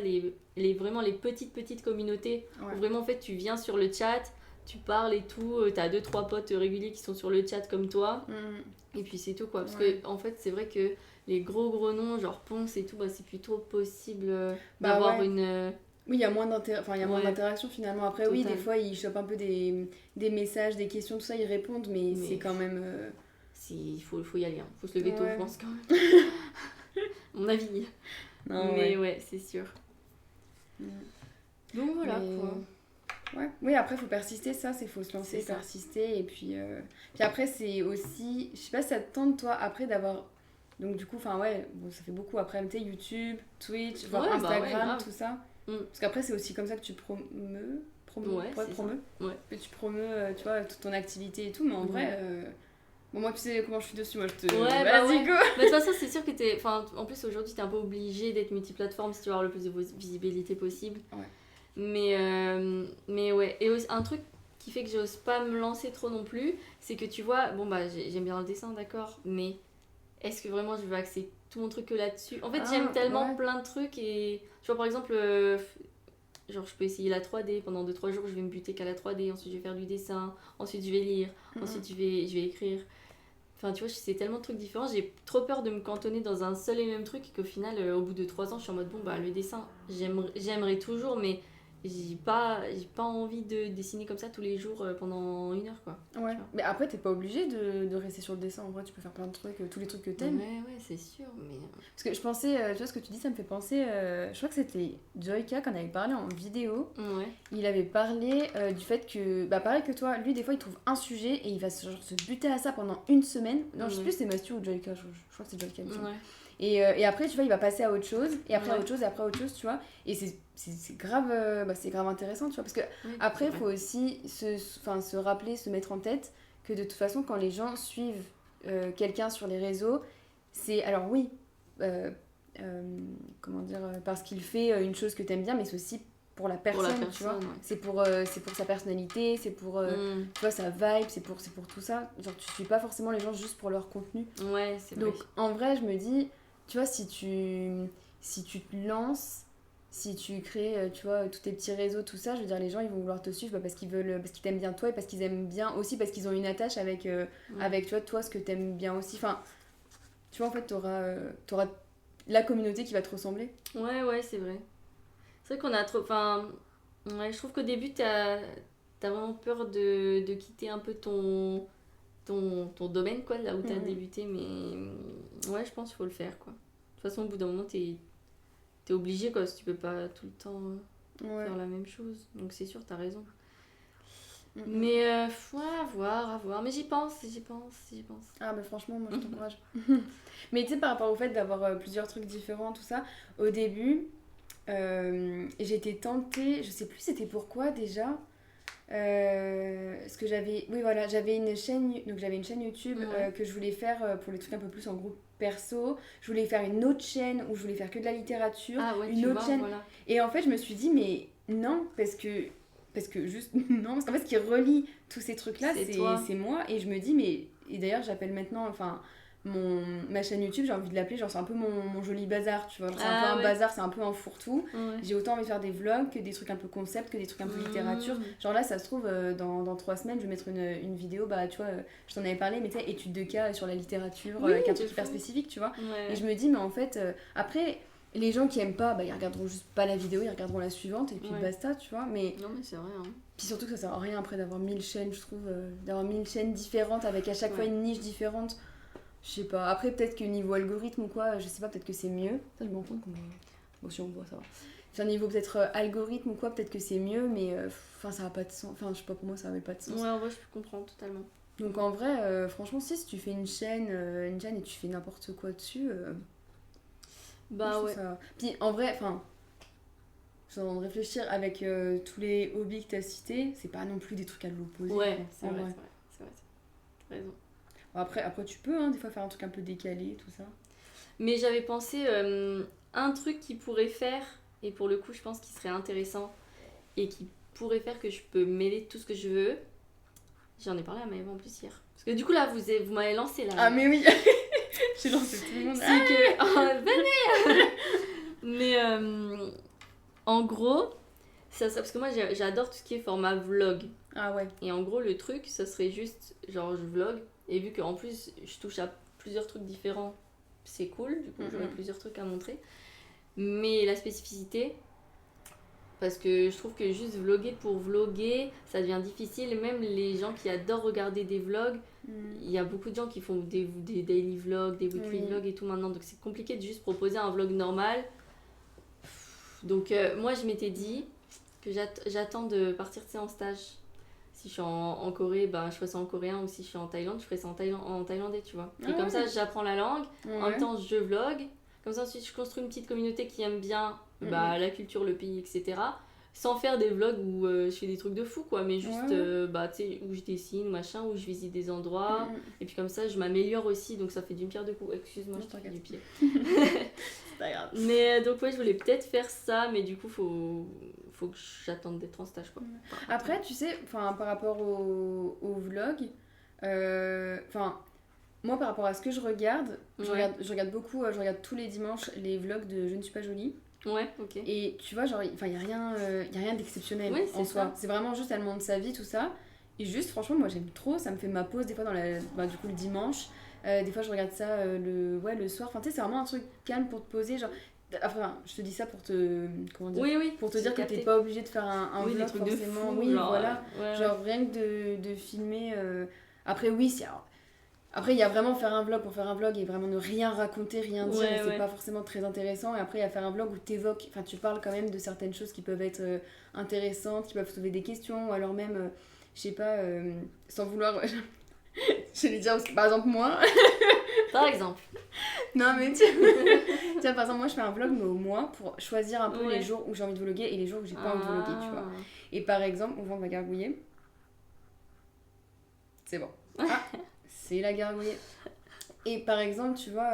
Speaker 2: vraiment les petites communautés. Où vraiment, en fait, tu viens sur le chat... Tu parles et tout, t'as 2-3 potes réguliers qui sont sur le chat comme toi. Et puis c'est tout, quoi. Parce que en fait, c'est vrai que les gros noms, genre Ponce et tout, c'est plutôt possible d'avoir une...
Speaker 1: Oui, il y a moins d'interaction finalement. Après, total. Oui, des fois, ils chopent un peu des messages, des questions, tout ça, ils répondent, mais c'est quand même...
Speaker 2: Il faut y aller, hein. Faut se lever tôt, je pense, quand même. Mon avis. Non, mais ouais, c'est sûr. Donc voilà, quoi.
Speaker 1: Ouais. Oui, après il faut persister, faut se lancer, persister, et puis après c'est aussi, je sais pas si ça te tente toi après d'avoir, donc du coup, ça fait beaucoup après MT, YouTube, Twitch, Instagram, tout ça, parce qu'après c'est aussi comme ça que tu promeus, que tu promeus, tu vois, toute ton activité et tout, mais en vrai... Bon, moi, tu sais comment je suis dessus, moi je te...
Speaker 2: Vas-y, go. De toute façon, c'est sûr que en plus aujourd'hui t'es un peu obligé d'être multiplateforme si tu veux avoir le plus de visibilité possible. Ouais. Mais ouais, et aussi, un truc qui fait que j'ose pas me lancer trop non plus, c'est que tu vois, bon bah j'aime bien le dessin, d'accord, mais est-ce que vraiment je veux axer tout mon truc que là-dessus? En fait, j'aime tellement plein de trucs et tu vois, par exemple, genre je peux essayer la 3D pendant 2-3 jours, je vais me buter qu'à la 3D, ensuite je vais faire du dessin, ensuite je vais lire, ensuite je vais écrire. Enfin, tu vois, c'est tellement de trucs différents, j'ai trop peur de me cantonner dans un seul et même truc et qu'au final, au bout de 3 ans, je suis en mode bon, bah le dessin, j'aimerais toujours, mais j'ai pas envie de dessiner comme ça tous les jours pendant 1 heure, quoi.
Speaker 1: Ouais, mais après, t'es pas obligé de rester sur le dessin. En vrai, tu peux faire plein de trucs, tous les trucs que t'aimes.
Speaker 2: Ouais, c'est sûr, mais...
Speaker 1: Parce que je pensais, tu vois, ce que tu dis, ça me fait penser... je crois que c'était Joyka qu'on avait parlé en vidéo.
Speaker 2: Ouais.
Speaker 1: Il avait parlé du fait que... Bah, pareil que toi, lui, des fois, il trouve un sujet et il va se buter à ça pendant une semaine. Non, je sais plus si c'est Mathieu ou Joyka, je crois que c'est Joyka.
Speaker 2: Ouais.
Speaker 1: Et après, tu vois, il va passer à autre chose, et après à autre chose, et après à autre chose, tu vois. Et c'est grave, c'est grave intéressant, tu vois. Parce que après, il faut aussi se rappeler, se mettre en tête que de toute façon, quand les gens suivent quelqu'un sur les réseaux, c'est... Alors oui, comment dire, parce qu'il fait une chose que t'aimes bien, mais c'est aussi pour la personne, tu vois. Ouais. C'est pour sa personnalité, c'est pour tu vois, sa vibe, c'est pour tout ça. Genre, tu suis pas forcément les gens juste pour leur contenu.
Speaker 2: Ouais, c'est vrai.
Speaker 1: Donc, en vrai, je me dis... Tu vois, si tu te lances, si tu crées, tu vois, tous tes petits réseaux, tout ça, je veux dire, les gens, ils vont vouloir te suivre parce qu'ils t'aiment bien toi et parce qu'ils aiment bien aussi, parce qu'ils ont une attache avec, tu vois, toi, ce que t'aimes bien aussi. Enfin, tu vois, en fait, t'auras la communauté qui va te ressembler.
Speaker 2: Ouais, c'est vrai. C'est vrai qu'on a trop... Enfin, ouais, je trouve qu'au début, t'as vraiment peur de quitter un peu ton domaine, quoi, là où t'as débuté, mais ouais, je pense qu'il faut le faire, quoi. De toute façon, au bout d'un moment, t'es obligé, quoi, parce que tu peux pas tout le temps faire la même chose. Donc c'est sûr, t'as raison. Mais à voir. Mais j'y pense.
Speaker 1: Ah bah franchement, moi je t'encourage. Mais tu sais, par rapport au fait d'avoir plusieurs trucs différents, tout ça, au début, j'étais tentée, je sais plus c'était pourquoi déjà. Ce que j'avais une chaîne YouTube que je voulais faire pour les trucs un peu plus en groupe perso. Je voulais faire une autre chaîne où je voulais faire que de la littérature, une autre chaîne. Voilà. Et en fait, je me suis dit mais non, parce que juste non, parce qu'en fait ce qui relie tous ces trucs là c'est moi, et je me dis mais, et d'ailleurs j'appelle maintenant, enfin ma chaîne YouTube, j'ai envie de l'appeler genre c'est un peu mon joli bazar, tu vois, genre, c'est un peu un bazar, c'est un peu un fourre-tout. J'ai autant envie de faire des vlogs que des trucs un peu concept, que des trucs un peu littérature. Genre là ça se trouve dans 3 semaines je vais mettre une vidéo, bah tu vois, je t'en avais parlé, mais tu sais, étude de cas sur la littérature, avec un truc hyper spécifique, tu vois. Et je me dis mais en fait après les gens qui aiment pas, bah ils regarderont juste pas la vidéo, ils regarderont la suivante et puis basta, tu vois. Mais
Speaker 2: non, mais c'est vrai, hein.
Speaker 1: Puis surtout que ça sert à rien après d'avoir 1000 chaînes, je trouve, d'avoir 1000 chaînes différentes avec à chaque fois une niche différente. Je sais pas. Après, peut-être que niveau algorithme ou quoi, je sais pas, peut-être que c'est mieux. Ça, je m'en fous. Bon, si on voit, ça va. Enfin, niveau peut-être algorithme ou quoi, peut-être que c'est mieux, mais enfin, ça a pas de sens. Enfin, je sais pas, pour moi, ça avait pas de sens.
Speaker 2: Ouais, en vrai, je comprends totalement.
Speaker 1: Donc, en vrai, franchement, si tu fais une chaîne et tu fais n'importe quoi dessus,
Speaker 2: bah ouais.
Speaker 1: Ça... Puis, en vrai, enfin, je suis en train de réfléchir avec tous les hobbies que t'as cités, c'est pas non plus des trucs à l'opposé.
Speaker 2: Ouais, c'est vrai. T'as raison.
Speaker 1: Après tu peux des fois faire un truc un peu décalé, tout ça.
Speaker 2: Mais j'avais pensé un truc qui pourrait faire, et pour le coup je pense qu'il serait intéressant, et qui pourrait faire que je peux mêler tout ce que je veux. J'en ai parlé à Maëva en plus hier. Parce que du coup là vous m'avez lancé là.
Speaker 1: Ah mais oui. J'ai lancé tout le monde.
Speaker 2: C'est que... venez. Mais en gros, ça, parce que moi j'adore tout ce qui est format vlog.
Speaker 1: Ah ouais.
Speaker 2: Et en gros le truc ça serait juste genre je vlog. Et vu qu'en plus, je touche à plusieurs trucs différents, c'est cool. Du coup, j'aurai plusieurs trucs à montrer. Mais la spécificité, parce que je trouve que juste vloguer pour vloguer, ça devient difficile. Même les gens qui adorent regarder des vlogs, il y a beaucoup de gens qui font des daily vlogs, des weekly vlogs et tout maintenant. Donc c'est compliqué de juste proposer un vlog normal. Donc moi, je m'étais dit que j'attends de partir en stage. Si je suis en Corée, bah, je ferai ça en coréen, ou si je suis en Thaïlande, je ferai ça en thaïlandais, tu vois. Et comme ça, j'apprends la langue, en même temps, je vlog. Comme ça, ensuite, je construis une petite communauté qui aime bien la culture, le pays, etc. Sans faire des vlogs où je fais des trucs de fou, quoi. Mais juste, tu sais, où je dessine, machin, où je visite des endroits. Et puis comme ça, je m'améliore aussi, donc ça fait d'une pierre deux coups. Excuse-moi, je t'ai du pied. pas grave. Mais donc ouais, je voulais peut-être faire ça, mais du coup, faut que j'attende d'être en stage, quoi.
Speaker 1: Après, tu sais, par rapport au vlog, moi, par rapport à ce que je regarde, je regarde beaucoup, je regarde tous les dimanches les vlogs de Je ne suis pas jolie.
Speaker 2: Ouais, ok.
Speaker 1: Et tu vois, genre, il n'y a rien d'exceptionnel en soi. Ça. C'est vraiment juste, elle montre sa vie, tout ça. Et juste, franchement, moi j'aime trop, ça me fait ma pause des fois du coup le dimanche. Des fois, je regarde ça le soir. Enfin, tu sais, c'est vraiment un truc calme pour te poser. Genre, enfin, je te dis ça pour te. Comment dire ?
Speaker 2: Oui,
Speaker 1: pour te dire que t'es pas obligé de faire un vlog forcément.
Speaker 2: De fou,
Speaker 1: oui,
Speaker 2: genre,
Speaker 1: voilà. Genre, rien que de filmer. Après, oui, après, il y a vraiment faire un vlog pour faire un vlog et vraiment ne rien raconter, rien dire, et c'est pas forcément très intéressant. Et après, il y a faire un vlog où t'évoques, enfin, tu parles quand même de certaines choses qui peuvent être intéressantes, qui peuvent soulever des questions, ou alors même, je sais pas, sans vouloir. Je vais dire, parce que, par exemple, moi.
Speaker 2: Par exemple.
Speaker 1: Non, mais tu vois, par exemple, moi, je fais un vlog, mais au mois, pour choisir un peu les jours où j'ai envie de vloguer et les jours où j'ai pas envie de vloguer, tu vois. Et par exemple, on va gargouiller. C'est bon. Ah, c'est la gargouillée. Et par exemple, tu vois,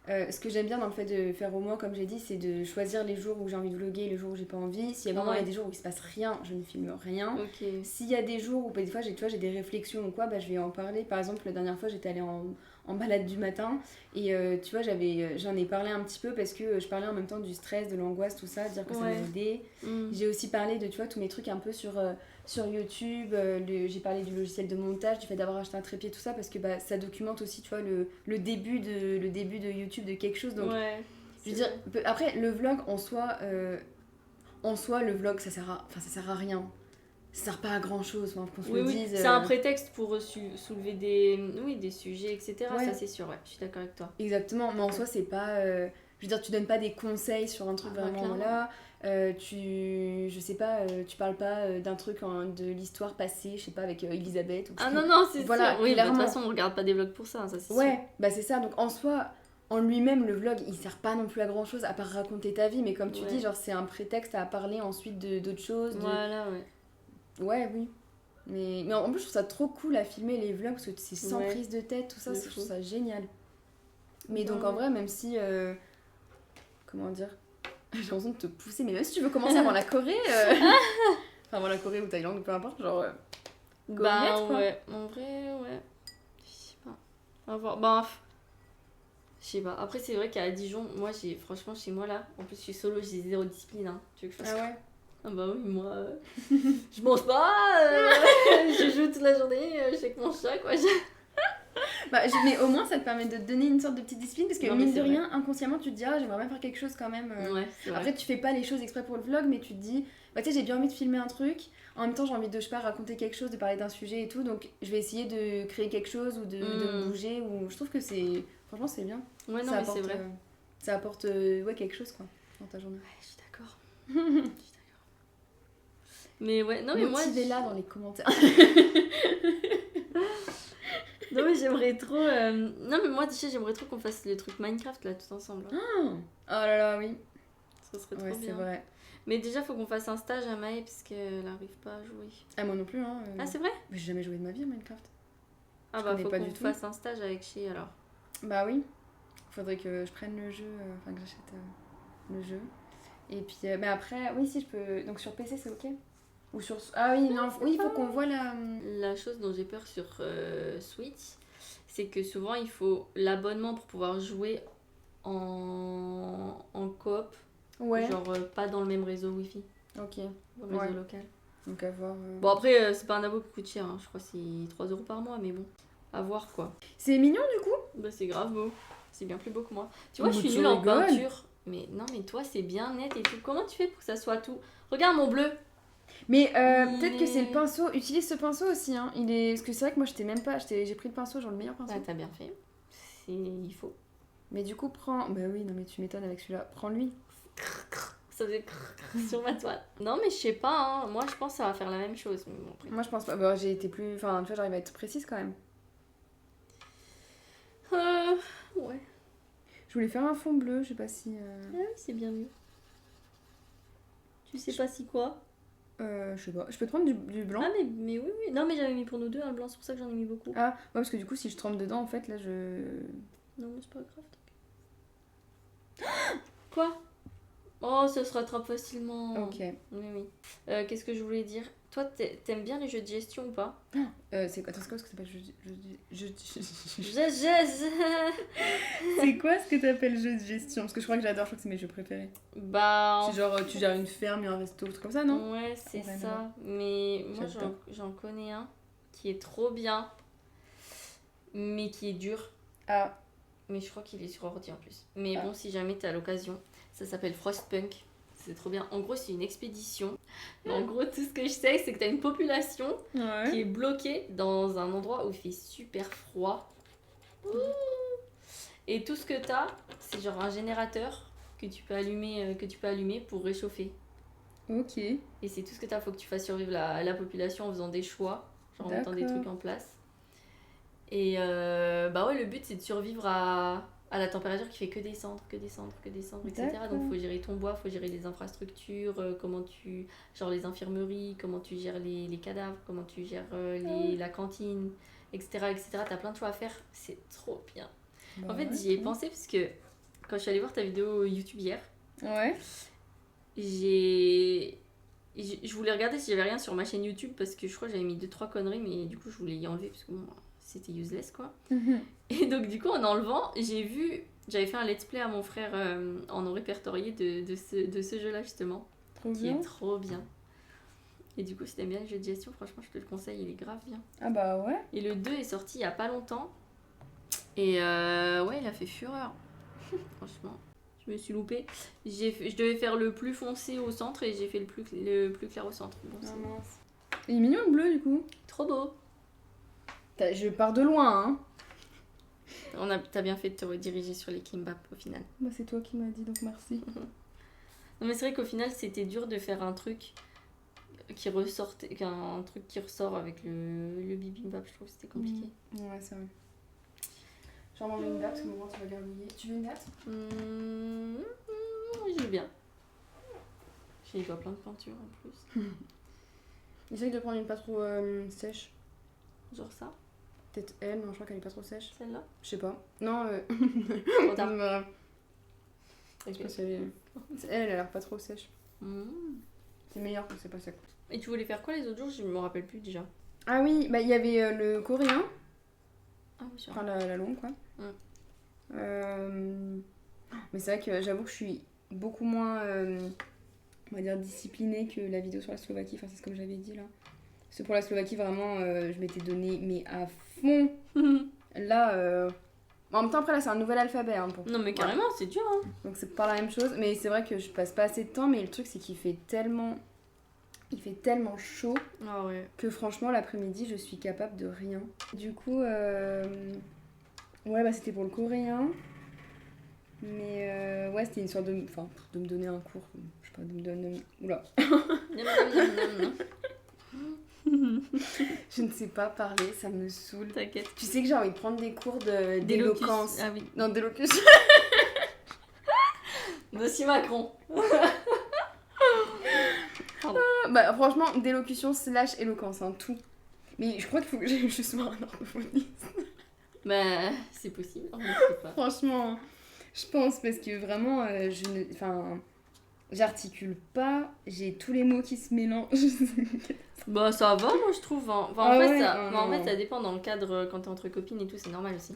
Speaker 1: ce que j'aime bien dans le fait de faire au mois, comme j'ai dit, c'est de choisir les jours où j'ai envie de vloguer et les jours où j'ai pas envie. S'il y a vraiment il y a des jours où il se passe rien, je ne filme rien.
Speaker 2: Okay.
Speaker 1: S'il y a des jours où des fois j'ai des réflexions ou quoi, bah, je vais en parler. Par exemple, la dernière fois, j'étais allée en balade du matin et tu vois, j'en ai parlé un petit peu parce que je parlais en même temps du stress, de l'angoisse, tout ça, dire que ça m'aidait. J'ai aussi parlé de, tu vois, tous mes trucs un peu sur YouTube, j'ai parlé du logiciel de montage, du fait d'avoir acheté un trépied, tout ça, parce que bah, ça documente aussi, tu vois, le début de YouTube, de quelque chose. Donc, je veux dire, après, le vlog en soi, le vlog, ça sert à rien. Ça sert pas à grand chose, qu'on se le dise.
Speaker 2: C'est un prétexte pour soulever des sujets, etc. Ça, c'est sûr, je suis d'accord avec toi.
Speaker 1: Exactement, mais en soi, c'est pas. Je veux dire, tu donnes pas des conseils sur un truc vraiment là. Je sais pas, tu parles pas d'un truc de l'histoire passée, je sais pas, avec Elisabeth. Ou
Speaker 2: non, c'est
Speaker 1: voilà,
Speaker 2: sûr. Oui, de toute façon, on regarde pas des vlogs pour ça c'est sûr.
Speaker 1: Bah c'est ça. Donc en soi, en lui-même, le vlog, il sert pas non plus à grand chose à part raconter ta vie, mais comme tu dis, genre c'est un prétexte à parler ensuite d'autres choses.
Speaker 2: Voilà,
Speaker 1: Ouais, oui. Mais en plus, je trouve ça trop cool à filmer les vlogs parce que c'est sans prise de tête, tout ça, je trouve ça génial. Mais donc en vrai, même si. Comment dire ? J'ai l'impression de te pousser, mais même si tu veux commencer avant la Corée. Enfin, avant la Corée ou Thaïlande, ou peu importe, genre.
Speaker 2: Bah, ouais. En vrai, je sais pas. On va voir. Bah, je sais pas. Après, c'est vrai qu'à Dijon, moi, franchement, chez moi là, en plus, je suis solo, j'ai zéro discipline. Hein. Tu veux que je fasse
Speaker 1: ouais.
Speaker 2: Ah bah oui, moi, je mange pas, je joue toute la journée, je sais que mon chat, quoi.
Speaker 1: Mais au moins, ça te permet de te donner une sorte de petite discipline, parce que mine de rien, inconsciemment, tu te dis, j'aimerais bien faire quelque chose quand même. Après, tu fais pas les choses exprès pour le vlog, mais tu te dis, bah tu sais, j'ai bien envie de filmer un truc, en même temps, j'ai envie de, je sais pas, raconter quelque chose, de parler d'un sujet et tout, donc je vais essayer de créer quelque chose ou de me bouger, ou je trouve que franchement, c'est bien.
Speaker 2: Ouais, non, mais c'est vrai.
Speaker 1: Ça apporte, quelque chose, quoi, dans ta journée.
Speaker 2: Ouais, je suis d'accord. Mais ouais, non mais moi...
Speaker 1: Motivez-la dans les commentaires.
Speaker 2: Non mais j'aimerais trop... Non mais moi, tu sais, j'aimerais trop qu'on fasse le truc Minecraft, là, tout ensemble.
Speaker 1: Oh là là, oui.
Speaker 2: Ça serait trop bien.
Speaker 1: C'est vrai.
Speaker 2: Mais déjà, faut qu'on fasse un stage à Maë, parce qu'elle n'arrive pas à jouer.
Speaker 1: Ah, moi non plus, hein.
Speaker 2: Ah, c'est vrai ?
Speaker 1: Mais j'ai jamais joué de ma vie à Minecraft.
Speaker 2: Ah bah, faut qu'on fasse un stage avec Chi, alors.
Speaker 1: Bah oui. Faudrait que je prenne le jeu, que j'achète le jeu. Et puis, mais après, oui, si je peux... Donc sur PC, c'est ok ? Ou sur... Ah oui, non, il faut qu'on voit
Speaker 2: La chose dont j'ai peur sur Switch, c'est que souvent, il faut l'abonnement pour pouvoir jouer en coop.
Speaker 1: Ouais.
Speaker 2: Genre pas dans le même réseau Wi-Fi.
Speaker 1: Ok.
Speaker 2: Dans le réseau local.
Speaker 1: Donc à voir...
Speaker 2: Bon après, c'est pas un abo qui coûte cher, hein. Je crois que c'est 3 € par mois, mais bon. À voir quoi.
Speaker 1: C'est mignon du coup ?
Speaker 2: Bah c'est grave beau. C'est bien plus beau que moi. Tu vois, je suis nulle en peinture. Mais non, mais toi, c'est bien net et tout. Comment tu fais pour que ça soit tout ? Regarde mon bleu.
Speaker 1: Mais peut-être que c'est le pinceau. Utilise ce pinceau aussi. Hein. Parce que c'est vrai que moi, j'étais même pas. J'ai pris le pinceau, genre le meilleur pinceau.
Speaker 2: Ah, t'as bien fait. Il faut.
Speaker 1: Mais du coup, prends. Bah oui, non, mais tu m'étonnes avec celui-là. Prends-lui.
Speaker 2: Ça faisait sur ma toile. Non, mais je sais pas. Hein. Moi, je pense que ça va faire la même chose. Mais bon, après.
Speaker 1: Moi, je pense pas. Bah, j'ai été plus. Enfin, tu vois, j'arrive à être précise quand même.
Speaker 2: Ouais.
Speaker 1: Je voulais faire un fond bleu, je sais pas si.
Speaker 2: Ah oui, c'est bien mieux. Tu sais pas si quoi ?
Speaker 1: Je sais pas. Je peux te prendre du blanc ?
Speaker 2: Ah, mais oui. Non, mais j'avais mis pour nous deux, le blanc, c'est pour ça que j'en ai mis beaucoup.
Speaker 1: Ah, ouais, parce que du coup, si je trempe dedans, en fait, là, je.
Speaker 2: Non, mais c'est pas grave. Quoi? Oh, ça se rattrape facilement.
Speaker 1: Ok.
Speaker 2: Oui. Qu'est-ce que je voulais dire? Toi, t'aimes bien les jeux de gestion ou pas?
Speaker 1: C'est quoi ce que t'appelles jeu
Speaker 2: Je...
Speaker 1: C'est quoi ce que t'appelles jeu de gestion? Parce que je crois que j'adore, je crois que c'est mes jeux préférés.
Speaker 2: Bah...
Speaker 1: C'est genre, tu gères une ferme et un resto, un truc comme ça, non?
Speaker 2: Ouais, c'est ça. Mais moi, j'en connais un qui est trop bien, mais qui est dur.
Speaker 1: Ah.
Speaker 2: Mais je crois qu'il est sur ordi en plus. Mais bon, si jamais t'as l'occasion, ça s'appelle Frostpunk. C'est trop bien. En gros, c'est une expédition. Mais en gros, tout ce que je sais, c'est que t'as une population qui est bloquée dans un endroit où il fait super froid. Et tout ce que t'as, c'est genre un générateur que tu peux allumer pour réchauffer.
Speaker 1: Ok.
Speaker 2: Et c'est tout ce que t'as. Faut que tu fasses survivre la population en faisant des choix, genre en mettant des trucs en place. Et bah ouais, le but c'est de survivre à la température qui fait que descendre, etc. Donc faut gérer ton bois, faut gérer les infrastructures, genre les infirmeries, comment tu gères les cadavres, comment tu gères la cantine, etc. T'as plein de choix à faire, c'est trop bien. En fait, j'y ai pensé parce que quand je suis allée voir ta vidéo YouTube hier, je voulais regarder si j'avais rien sur ma chaîne YouTube parce que je crois que j'avais mis 2-3 conneries, mais du coup je voulais y enlever parce que bon, c'était useless quoi. Et donc du coup en enlevant, j'avais fait un let's play à mon frère en répertorié de ce jeu là justement, est trop bien. Et du coup si t'aimes bien les jeux de gestion, franchement je te le conseille, il est grave bien.
Speaker 1: Ah bah ouais.
Speaker 2: Et le 2 est sorti il y a pas longtemps et ouais il a fait fureur. Franchement je me suis loupée. Je devais faire le plus foncé au centre et j'ai fait le plus clair au centre. Bon,
Speaker 1: mince. Il est mignon le bleu du coup.
Speaker 2: Trop beau.
Speaker 1: Je pars de loin, hein.
Speaker 2: T'as bien fait de te rediriger sur les kimbap au final.
Speaker 1: Bah c'est toi qui m'as dit, donc merci.
Speaker 2: Non mais c'est vrai qu'au final c'était dur de faire un truc qui ressort avec le bibimbap, je trouve que c'était compliqué.
Speaker 1: Ouais, c'est vrai. Je vais manger une date, parce que moment tu vas gargouiller. Tu veux une date?
Speaker 2: Je veux bien. J'ai pas plein de peinture en plus.
Speaker 1: Essaye de prendre une pas trop sèche.
Speaker 2: Genre ça?
Speaker 1: Peut-être elle, non, je crois qu'elle est pas trop sèche.
Speaker 2: Celle-là?
Speaker 1: Je sais pas. Non,
Speaker 2: Trop tard.
Speaker 1: Je sais pas si elle a l'air pas trop sèche. C'est meilleur quand c'est pas sec.
Speaker 2: Et tu voulais faire quoi les autres jours? Je me rappelle plus déjà.
Speaker 1: Ah oui, bah il y avait le coréen.
Speaker 2: Ah oui,
Speaker 1: enfin la longue quoi. Mais c'est vrai que j'avoue que je suis beaucoup moins on va dire disciplinée que la vidéo sur la Slovaquie, enfin c'est comme j'avais dit là. Parce que pour la Slovaquie vraiment je m'étais donné mais à fond. Là en même temps après là c'est un nouvel alphabet hein,
Speaker 2: non mais carrément c'est dur hein.
Speaker 1: Donc c'est pas la même chose, mais c'est vrai que je passe pas assez de temps, mais le truc c'est qu'il fait tellement chaud que franchement l'après-midi je suis capable de rien. Du coup ouais bah c'était pour le coréen. Mais ouais c'était une sorte de me donner un cours, je sais pas, de me donner... Oula. Je ne sais pas parler, ça me saoule.
Speaker 2: T'inquiète.
Speaker 1: Tu sais que j'ai envie de prendre des cours d'éloquence.
Speaker 2: Ah oui.
Speaker 1: Non, d'élocution.
Speaker 2: Monsieur Macron.
Speaker 1: Bah franchement, d'élocution / éloquence, hein, tout. Mais je crois qu'il faut que je sois un orthophoniste.
Speaker 2: Bah c'est possible, on ne sait pas.
Speaker 1: Franchement, je pense parce que vraiment, j'articule pas, j'ai tous les mots qui se mélangent.
Speaker 2: Bah ça va moi je trouve. En fait ça dépend dans le cadre quand t'es entre copines et tout, c'est normal aussi.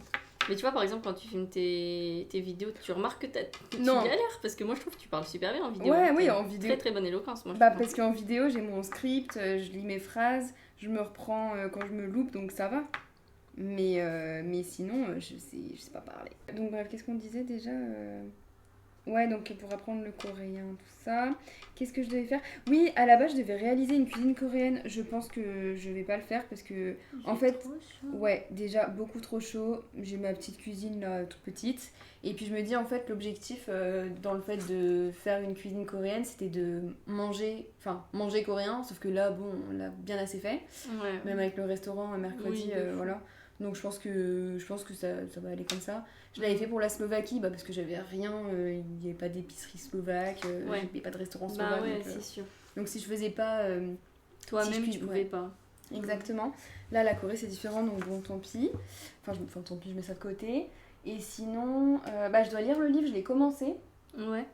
Speaker 2: Mais tu vois par exemple quand tu filmes tes vidéos, tu remarques que tu galères parce que moi je trouve que tu parles super bien en vidéo.
Speaker 1: Ouais, oui, en vidéo.
Speaker 2: Très très bonne éloquence moi.
Speaker 1: Bah parce qu'en vidéo j'ai mon script, je lis mes phrases, je me reprends quand je me loupe donc ça va. Mais sinon je sais pas parler. Donc bref, qu'est-ce qu'on disait déjà Ouais, donc pour apprendre le coréen, tout ça. Qu'est-ce que je devais faire? Oui, à la base, je devais réaliser une cuisine coréenne. Je pense que je vais pas le faire parce que, en fait, ouais, déjà beaucoup trop chaud. J'ai ma petite cuisine là, toute petite. Et puis je me dis, en fait, l'objectif dans le fait de faire une cuisine coréenne, c'était de manger coréen. Sauf que là, bon, on l'a bien assez fait.
Speaker 2: Ouais.
Speaker 1: Même avec le restaurant mercredi, voilà. Donc je pense que ça va aller comme ça. Je l'avais fait pour la Slovaquie parce que j'avais rien, il n'y avait pas d'épicerie slovaque, il n'y avait pas de restaurant slovaque.
Speaker 2: Bah ouais,
Speaker 1: donc,
Speaker 2: c'est sûr.
Speaker 1: Donc si je faisais pas...
Speaker 2: toi-même tu pouvais pas.
Speaker 1: Exactement. Là la Corée c'est différent donc bon tant pis. Tant pis je mets ça de côté. Et sinon, je dois lire le livre, je l'ai commencé.
Speaker 2: Ouais.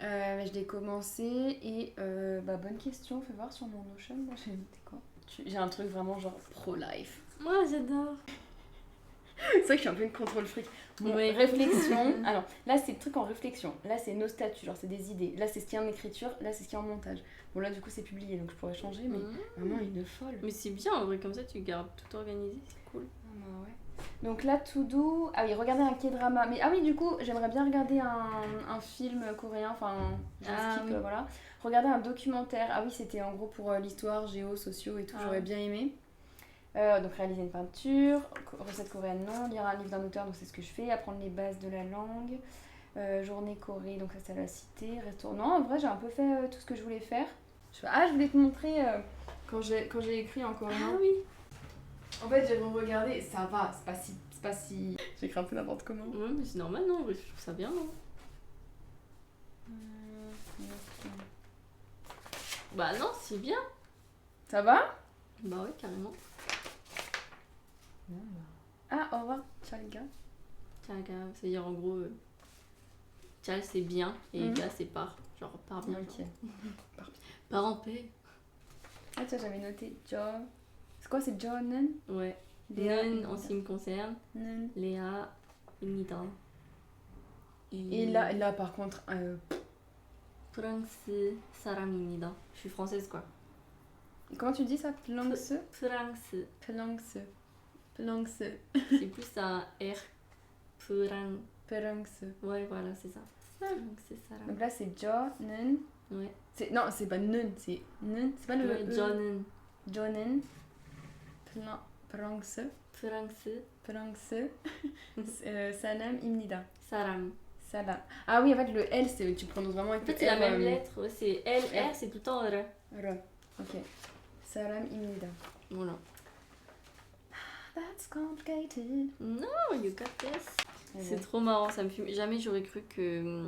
Speaker 1: Je l'ai commencé et bonne question, fais voir sur mon Notion, là j'ai noté quoi. J'ai un truc vraiment genre pro-life.
Speaker 2: Moi j'adore.
Speaker 1: C'est vrai que je suis un peu une contrôle fric. Bon,
Speaker 2: Oui.
Speaker 1: Réflexion. Alors là c'est le truc en réflexion. Là c'est nos statuts, genre c'est des idées. Là c'est ce qui est en écriture, là c'est ce qui est en montage. Bon là du coup c'est publié donc je pourrais changer mais vraiment une folle.
Speaker 2: Mais c'est bien en vrai, comme ça tu gardes tout organisé, c'est cool.
Speaker 1: Ouais. Donc là tout doux. Ah oui, regardez un K-drama. Mais ah oui du coup j'aimerais bien regarder un film coréen, enfin
Speaker 2: Oui.
Speaker 1: voilà. Regarder un documentaire. Ah oui c'était en gros pour l'histoire, géo, sociaux et tout, j'aurais bien aimé. Donc réaliser une peinture, recette coréenne non, lire un livre d'un auteur, donc c'est ce que je fais, apprendre les bases de la langue, journée Corée, donc ça l'a cité, restaurant. Non, en vrai j'ai un peu fait tout ce que je voulais faire. Je voulais te montrer quand j'ai écrit en coréen.
Speaker 2: Ah oui.
Speaker 1: En fait j'ai regardé, ça va, c'est pas si... J'écris un peu n'importe comment.
Speaker 2: Ouais mais c'est normal non, je trouve ça bien non. Bah non, c'est bien.
Speaker 1: Ça va?
Speaker 2: Bah ouais, carrément.
Speaker 1: Ah, au revoir, ciao les gars.
Speaker 2: C'est-à-dire en gros, Tchal c'est bien et gars c'est par. Genre par bien.
Speaker 1: Ok.
Speaker 2: Par en paix.
Speaker 1: Ah tiens, j'avais noté Jo. C'est quoi, c'est Jonan?
Speaker 2: Ouais.
Speaker 1: Léa,
Speaker 2: Non, en ce qui me concerne,
Speaker 1: Nan.
Speaker 2: Léa, Imnida.
Speaker 1: Et là par contre,
Speaker 2: 프랑스 사람입니다. Je suis française quoi.
Speaker 1: comment tu dis ça? Plangse?
Speaker 2: 프랑스.
Speaker 1: Plangse.
Speaker 2: C'est plus un R.
Speaker 1: Plangse.
Speaker 2: Ouais, voilà, c'est ça. Frangse 사람.
Speaker 1: Donc là c'est Jonan.
Speaker 2: Ouais.
Speaker 1: Non, c'est pas Nun, c'est Nun. C'est pas le
Speaker 2: Ouais, Jonan.
Speaker 1: Jonan. Plangse.
Speaker 2: 프랑스
Speaker 1: Sanam Imnida.
Speaker 2: 사람.
Speaker 1: Salam. Ah oui, en fait le L c'est tu prononces vraiment avec
Speaker 2: En fait,
Speaker 1: le
Speaker 2: c'est la
Speaker 1: R,
Speaker 2: même lettre. Ouais, c'est L, R, c'est tout le temps R.
Speaker 1: R. Ok. Salam Imnida.
Speaker 2: Voilà.
Speaker 1: That's complicated.
Speaker 2: No, you got this. C'est trop marrant, ça me fume. Jamais j'aurais cru que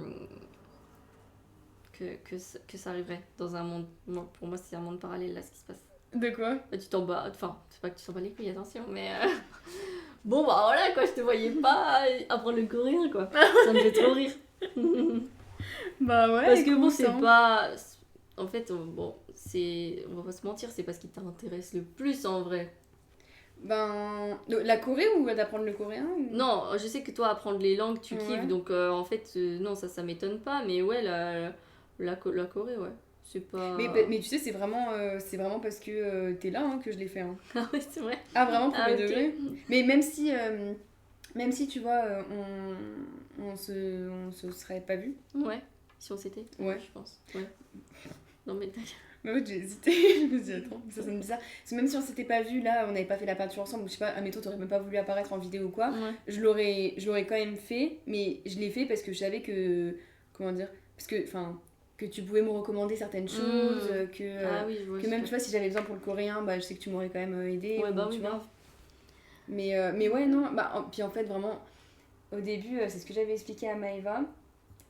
Speaker 2: ça arriverait dans un monde. Pour moi, c'est un monde parallèle là, ce qui se passe.
Speaker 1: De quoi?
Speaker 2: Bah, tu t'en bats. Enfin, c'est pas que tu t'en bats les couilles, attention, mais. Bon, bah voilà quoi, je te voyais pas apprendre le coréen quoi. Ça me fait trop rire.
Speaker 1: Bah ouais.
Speaker 2: Parce que bon,
Speaker 1: écoute,
Speaker 2: c'est
Speaker 1: hein.
Speaker 2: pas. En fait, bon, c'est. On va pas se mentir, c'est pas ce qui t'intéresse le plus en vrai.
Speaker 1: Ben, la Corée ou d'apprendre le coréen ou...
Speaker 2: Non, je sais que toi, apprendre les langues, tu kiffes,
Speaker 1: Ouais.
Speaker 2: donc en fait, non, ça m'étonne pas, mais ouais, la Corée, ouais. C'est pas.
Speaker 1: Mais tu sais, c'est vraiment parce que t'es là hein, que je l'ai fait. Hein.
Speaker 2: Ah ouais, c'est vrai.
Speaker 1: Ah, vraiment, premier
Speaker 2: Ah, ok.
Speaker 1: degré. Mais même si tu vois, on se serait pas vu.
Speaker 2: Ouais, si on s'était.
Speaker 1: Ouais.
Speaker 2: Je pense. Ouais. Non, mais t'as.
Speaker 1: Mais ouais, j'ai hésité. Je me suis dit, attends, ça sonne bizarre. Parce que même si on s'était pas vu, là, on n'avait pas fait la peinture ensemble, ou je sais pas, admettons, t'aurais même pas voulu apparaître en vidéo ou quoi,
Speaker 2: Ouais.
Speaker 1: je l'aurais quand même fait, mais je l'ai fait parce que je savais que. Comment dire? Parce que, enfin, que tu pouvais me recommander certaines choses, que.
Speaker 2: Ah oui, je vois.
Speaker 1: Que même, tu vois, si j'avais besoin pour le coréen, bah, je sais que tu m'aurais quand même aidé.
Speaker 2: Ouais, bah
Speaker 1: tu
Speaker 2: oui,
Speaker 1: vois.
Speaker 2: grave.
Speaker 1: Mais ouais, non, puis en fait, vraiment, au début, c'est ce que j'avais expliqué à Maëva.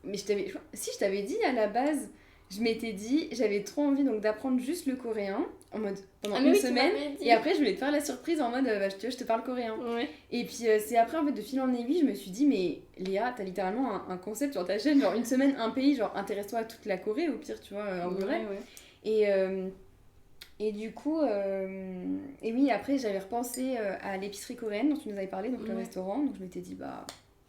Speaker 1: Mais je t'avais dit à la base, je m'étais dit, j'avais trop envie donc d'apprendre juste le coréen en mode pendant une semaine. Et après, je voulais te faire la surprise en mode, je te parle coréen.
Speaker 2: Ouais.
Speaker 1: Et puis c'est après, en fait, de fil en aiguille, je me suis dit, mais Léa, t'as littéralement un concept sur ta chaîne, genre une semaine, un pays, genre intéresse-toi à toute la Corée, au pire, tu vois, en vrai.
Speaker 2: Ouais.
Speaker 1: Et du coup, et oui, après j'avais repensé à l'épicerie coréenne dont tu nous avais parlé, donc le restaurant, donc je m'étais dit, bah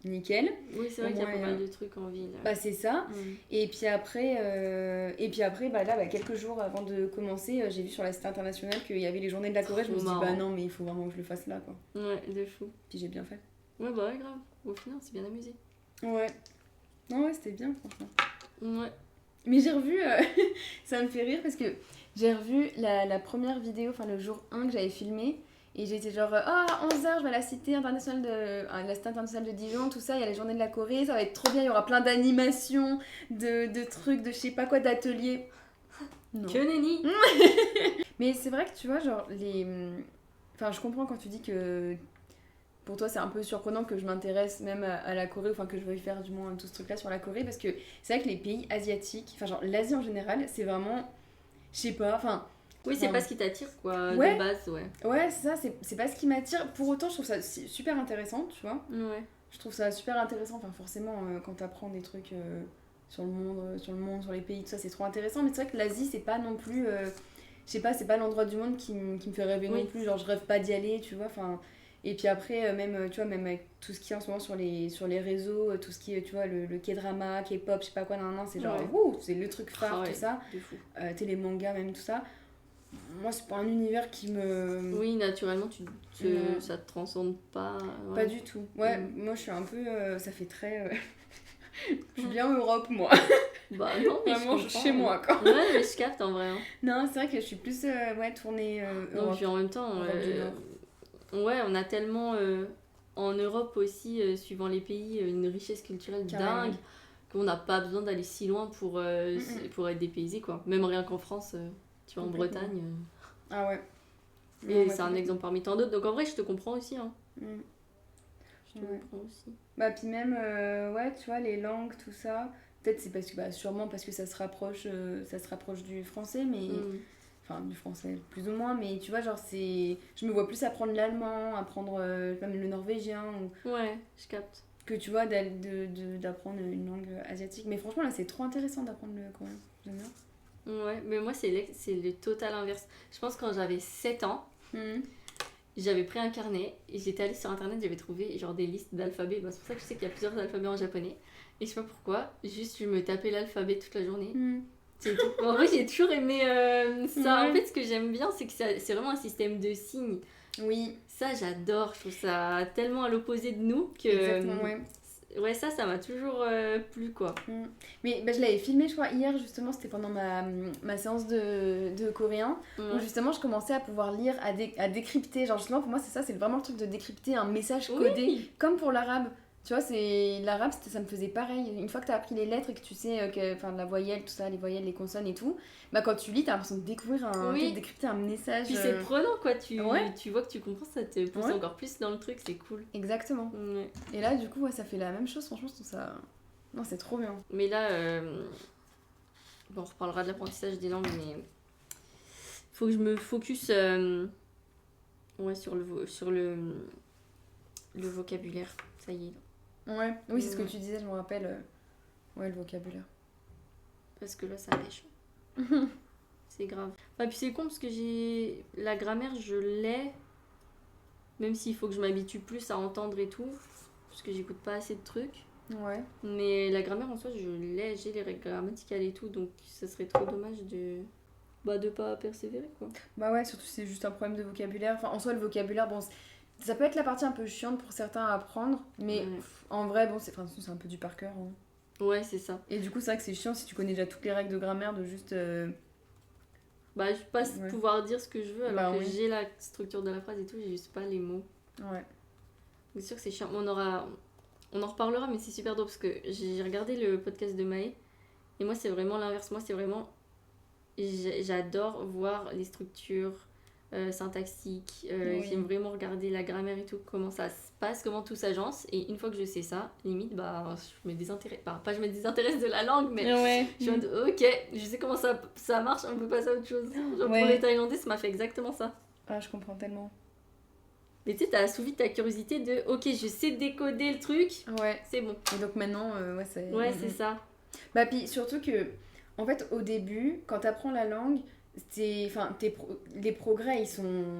Speaker 1: nickel.
Speaker 2: Oui, c'est vrai qu'il y a pas mal de trucs en ville.
Speaker 1: Bah c'est ça. Et puis après, bah, là, quelques jours avant de commencer, j'ai vu sur la site internationale qu'il y avait les journées de la Corée, je me suis dit, bah non, mais il faut vraiment que je le fasse là, quoi.
Speaker 2: Ouais, de fou.
Speaker 1: Puis j'ai bien fait.
Speaker 2: Ouais, bah ouais, grave. Au final, c'est bien amusé.
Speaker 1: Ouais. Non, ouais, c'était bien, franchement.
Speaker 2: Ouais.
Speaker 1: Mais j'ai revu, ça me fait rire parce que j'ai revu la première vidéo, enfin le jour 1 que j'avais filmé. Et j'étais genre, à 11h, je vais à la cité internationale de Dijon, tout ça, il y a les journées de la Corée, ça va être trop bien, il y aura plein d'animations, de trucs, de je sais pas quoi, d'ateliers. Non.
Speaker 2: Que nenni.
Speaker 1: Mais c'est vrai que tu vois, genre, Enfin, je comprends quand tu dis que pour toi c'est un peu surprenant que je m'intéresse même à la Corée, enfin que je veuille faire du moins tout ce truc-là sur la Corée, parce que c'est vrai que les pays asiatiques, enfin genre l'Asie en général, c'est vraiment, je sais pas, enfin...
Speaker 2: Oui, c'est pas ce qui t'attire, quoi,
Speaker 1: ouais.
Speaker 2: de base, ouais.
Speaker 1: Ouais, c'est ça, c'est pas ce qui m'attire. Pour autant, je trouve ça super intéressant, tu vois.
Speaker 2: Ouais.
Speaker 1: Je trouve ça super intéressant, enfin forcément, quand t'apprends des trucs sur le monde, sur les pays, tout ça, c'est trop intéressant. Mais c'est vrai que l'Asie, c'est pas non plus... je sais pas, c'est pas l'endroit du monde qui me fait rêver non plus. Genre, je rêve pas d'y aller, tu vois. Enfin, et puis après, même, tu vois, même avec tout ce qui est en ce moment sur les réseaux, tout ce qui est, tu vois, le K-drama, K-pop, je sais pas quoi, c'est genre, c'est le truc phare, tout ça. Les mangas, même tout ça. Moi, c'est pas un univers qui me...
Speaker 2: Oui, naturellement, ça te transcende pas.
Speaker 1: Pas du tout. Ouais, moi, je suis un peu... ça fait très... je suis bien Europe, moi.
Speaker 2: Bah non, mais
Speaker 1: vraiment, je chez moi, quoi.
Speaker 2: Ouais, mais je capte, en vrai. Hein.
Speaker 1: Non, c'est vrai que je suis plus tournée Europe.
Speaker 2: Non, puis en même temps, ouais, on a tellement... en Europe aussi, suivant les pays, une richesse culturelle dingue qu'on n'a pas besoin d'aller si loin pour être dépaysé, quoi. Même rien qu'en France... Tu vois, en Bretagne.
Speaker 1: Ah ouais.
Speaker 2: Et c'est un exemple parmi tant d'autres. Donc en vrai, je te comprends aussi. Hein. Je te comprends aussi.
Speaker 1: Bah, puis même, tu vois, les langues, tout ça. Peut-être c'est parce que, sûrement parce que ça se rapproche du français, mais. Enfin, du français, plus ou moins. Mais tu vois, genre, c'est. Je me vois plus apprendre l'allemand, apprendre même le norvégien.
Speaker 2: Ouais, je capte.
Speaker 1: Que tu vois, d'apprendre une langue asiatique. Mais franchement, là, c'est trop intéressant d'apprendre le coréen. J'aime bien.
Speaker 2: Ouais, mais moi, c'est le total inverse. Je pense que quand j'avais 7 ans, j'avais pris un carnet et j'étais allée sur internet, j'avais trouvé genre des listes d'alphabets. C'est pour ça que je sais qu'il y a plusieurs alphabets en japonais. Et je sais pas pourquoi, juste je me tapais l'alphabet toute la journée. C'est tout. En vrai, j'ai toujours aimé ça. En fait, ce que j'aime bien, c'est que c'est vraiment un système de signes.
Speaker 1: Oui.
Speaker 2: Ça, j'adore. Je trouve ça tellement à l'opposé de nous que.
Speaker 1: Exactement, ouais.
Speaker 2: Ouais, ça m'a toujours plu, quoi.
Speaker 1: Mais je l'avais filmé, je crois, hier, justement, c'était pendant ma séance de coréen, où justement, je commençais à pouvoir lire, à décrypter. Genre, justement, pour moi, c'est ça, c'est vraiment le truc de décrypter un message codé, comme pour l'arabe. Tu vois, l'arabe, ça me faisait pareil. Une fois que tu as appris les lettres et que tu sais la voyelle, tout ça, les voyelles, les consonnes et tout, quand tu lis, tu as l'impression de découvrir de décrypter un message.
Speaker 2: Puis c'est prenant, quoi. Tu vois que tu comprends, ça te pousse encore plus dans le truc, c'est cool.
Speaker 1: Exactement. Et là, du coup, ça fait la même chose. Franchement, je trouve ça... Non, c'est trop bien.
Speaker 2: Mais là, on reparlera de l'apprentissage des langues, mais faut que je me focus sur le vocabulaire. Ça y est.
Speaker 1: Ouais, oui, c'est ce que tu disais, je me rappelle. Ouais, le vocabulaire.
Speaker 2: Parce que là, ça pêche. C'est grave. Puis c'est con parce que la grammaire, je l'ai, même s'il faut que je m'habitue plus à entendre et tout, parce que j'écoute pas assez de trucs.
Speaker 1: Ouais.
Speaker 2: Mais la grammaire en soi, j'ai les règles grammaticales et tout, donc ça serait trop dommage de pas persévérer, quoi.
Speaker 1: Bah ouais, surtout c'est juste un problème de vocabulaire. Enfin, en soi, le vocabulaire, bon, ça peut être la partie un peu chiante pour certains à apprendre, mais en vrai, bon, c'est un peu du par cœur. Hein.
Speaker 2: Ouais, c'est ça.
Speaker 1: Et du coup, c'est vrai que c'est chiant si tu connais déjà toutes les règles de grammaire, de juste...
Speaker 2: je vais pas pouvoir dire ce que je veux, alors que j'ai la structure de la phrase et tout, j'ai juste pas les mots.
Speaker 1: Ouais.
Speaker 2: C'est sûr que c'est chiant. On en reparlera, mais c'est super drôle parce que j'ai regardé le podcast de Maë, et moi, c'est vraiment l'inverse. Moi, c'est vraiment... J'adore voir les structures syntaxiques. J'aime vraiment regarder la grammaire et tout, comment ça se passe, comment tout s'agence. Et une fois que je sais ça, limite, je me désintéresse. Pas je me désintéresse de la langue, mais je suis en mode, ok, je sais comment ça marche, on peut passer à autre chose. Genre pour les Thaïlandais, ça m'a fait exactement ça.
Speaker 1: Ah, je comprends tellement.
Speaker 2: Mais tu sais, t'as assouvi ta curiosité de, ok, je sais décoder le truc, c'est bon.
Speaker 1: Et donc maintenant, c'est...
Speaker 2: Ouais, c'est ça.
Speaker 1: Puis surtout que, en fait, au début, quand t'apprends la langue, les progrès, ils sont...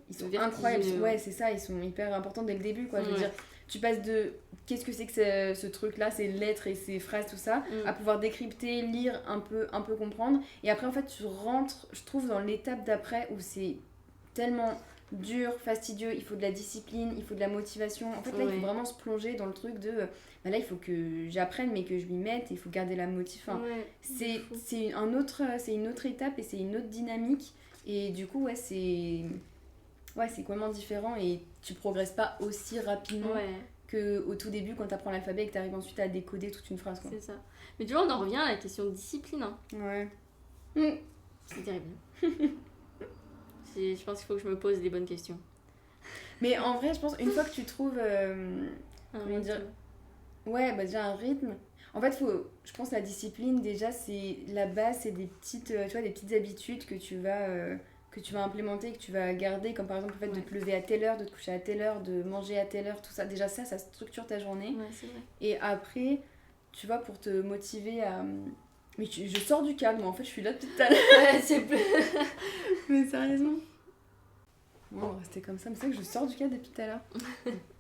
Speaker 1: Ils sont incroyables. Ouais, c'est ça, ils sont hyper importants dès le début, quoi. Je veux dire, tu passes de qu'est-ce que c'est que ce truc-là, ces lettres et ces phrases, tout ça, à pouvoir décrypter, lire, un peu comprendre. Et après, en fait, tu rentres, je trouve, dans l'étape d'après où c'est tellement dur, fastidieux, il faut de la discipline, il faut de la motivation. En fait, là, il faut vraiment se plonger dans le truc de... là, il faut que j'apprenne, mais que je m'y mette, il faut garder la motivation. Enfin, c'est une autre étape et c'est une autre dynamique. Et du coup, c'est complètement différent et tu progresses pas aussi rapidement qu'au tout début quand tu apprends l'alphabet et que tu arrives ensuite à décoder toute une phrase, quoi.
Speaker 2: C'est ça. Mais tu vois, on en revient à la question de discipline. Hein.
Speaker 1: Ouais.
Speaker 2: C'est terrible. Je pense qu'il faut que je me pose des bonnes questions.
Speaker 1: Mais en vrai, je pense, une fois que tu trouves... comment dire... Ouais, déjà un rythme. En fait, je pense la discipline, déjà, c'est la base, c'est des petites, des petites habitudes que tu vas implémenter, que tu vas garder, comme par exemple le fait de te lever à telle heure, de te coucher à telle heure, de manger à telle heure, tout ça. Déjà ça structure ta journée.
Speaker 2: Ouais, c'est vrai.
Speaker 1: Et après, tu vois, pour te motiver à... Mais je sors du cadre, moi en fait je suis là depuis tout à l'heure.
Speaker 2: Ouais, c'est plus...
Speaker 1: Mais sérieusement. Bon, on va rester comme ça, mais c'est vrai que je sors du cadre depuis tout à l'heure.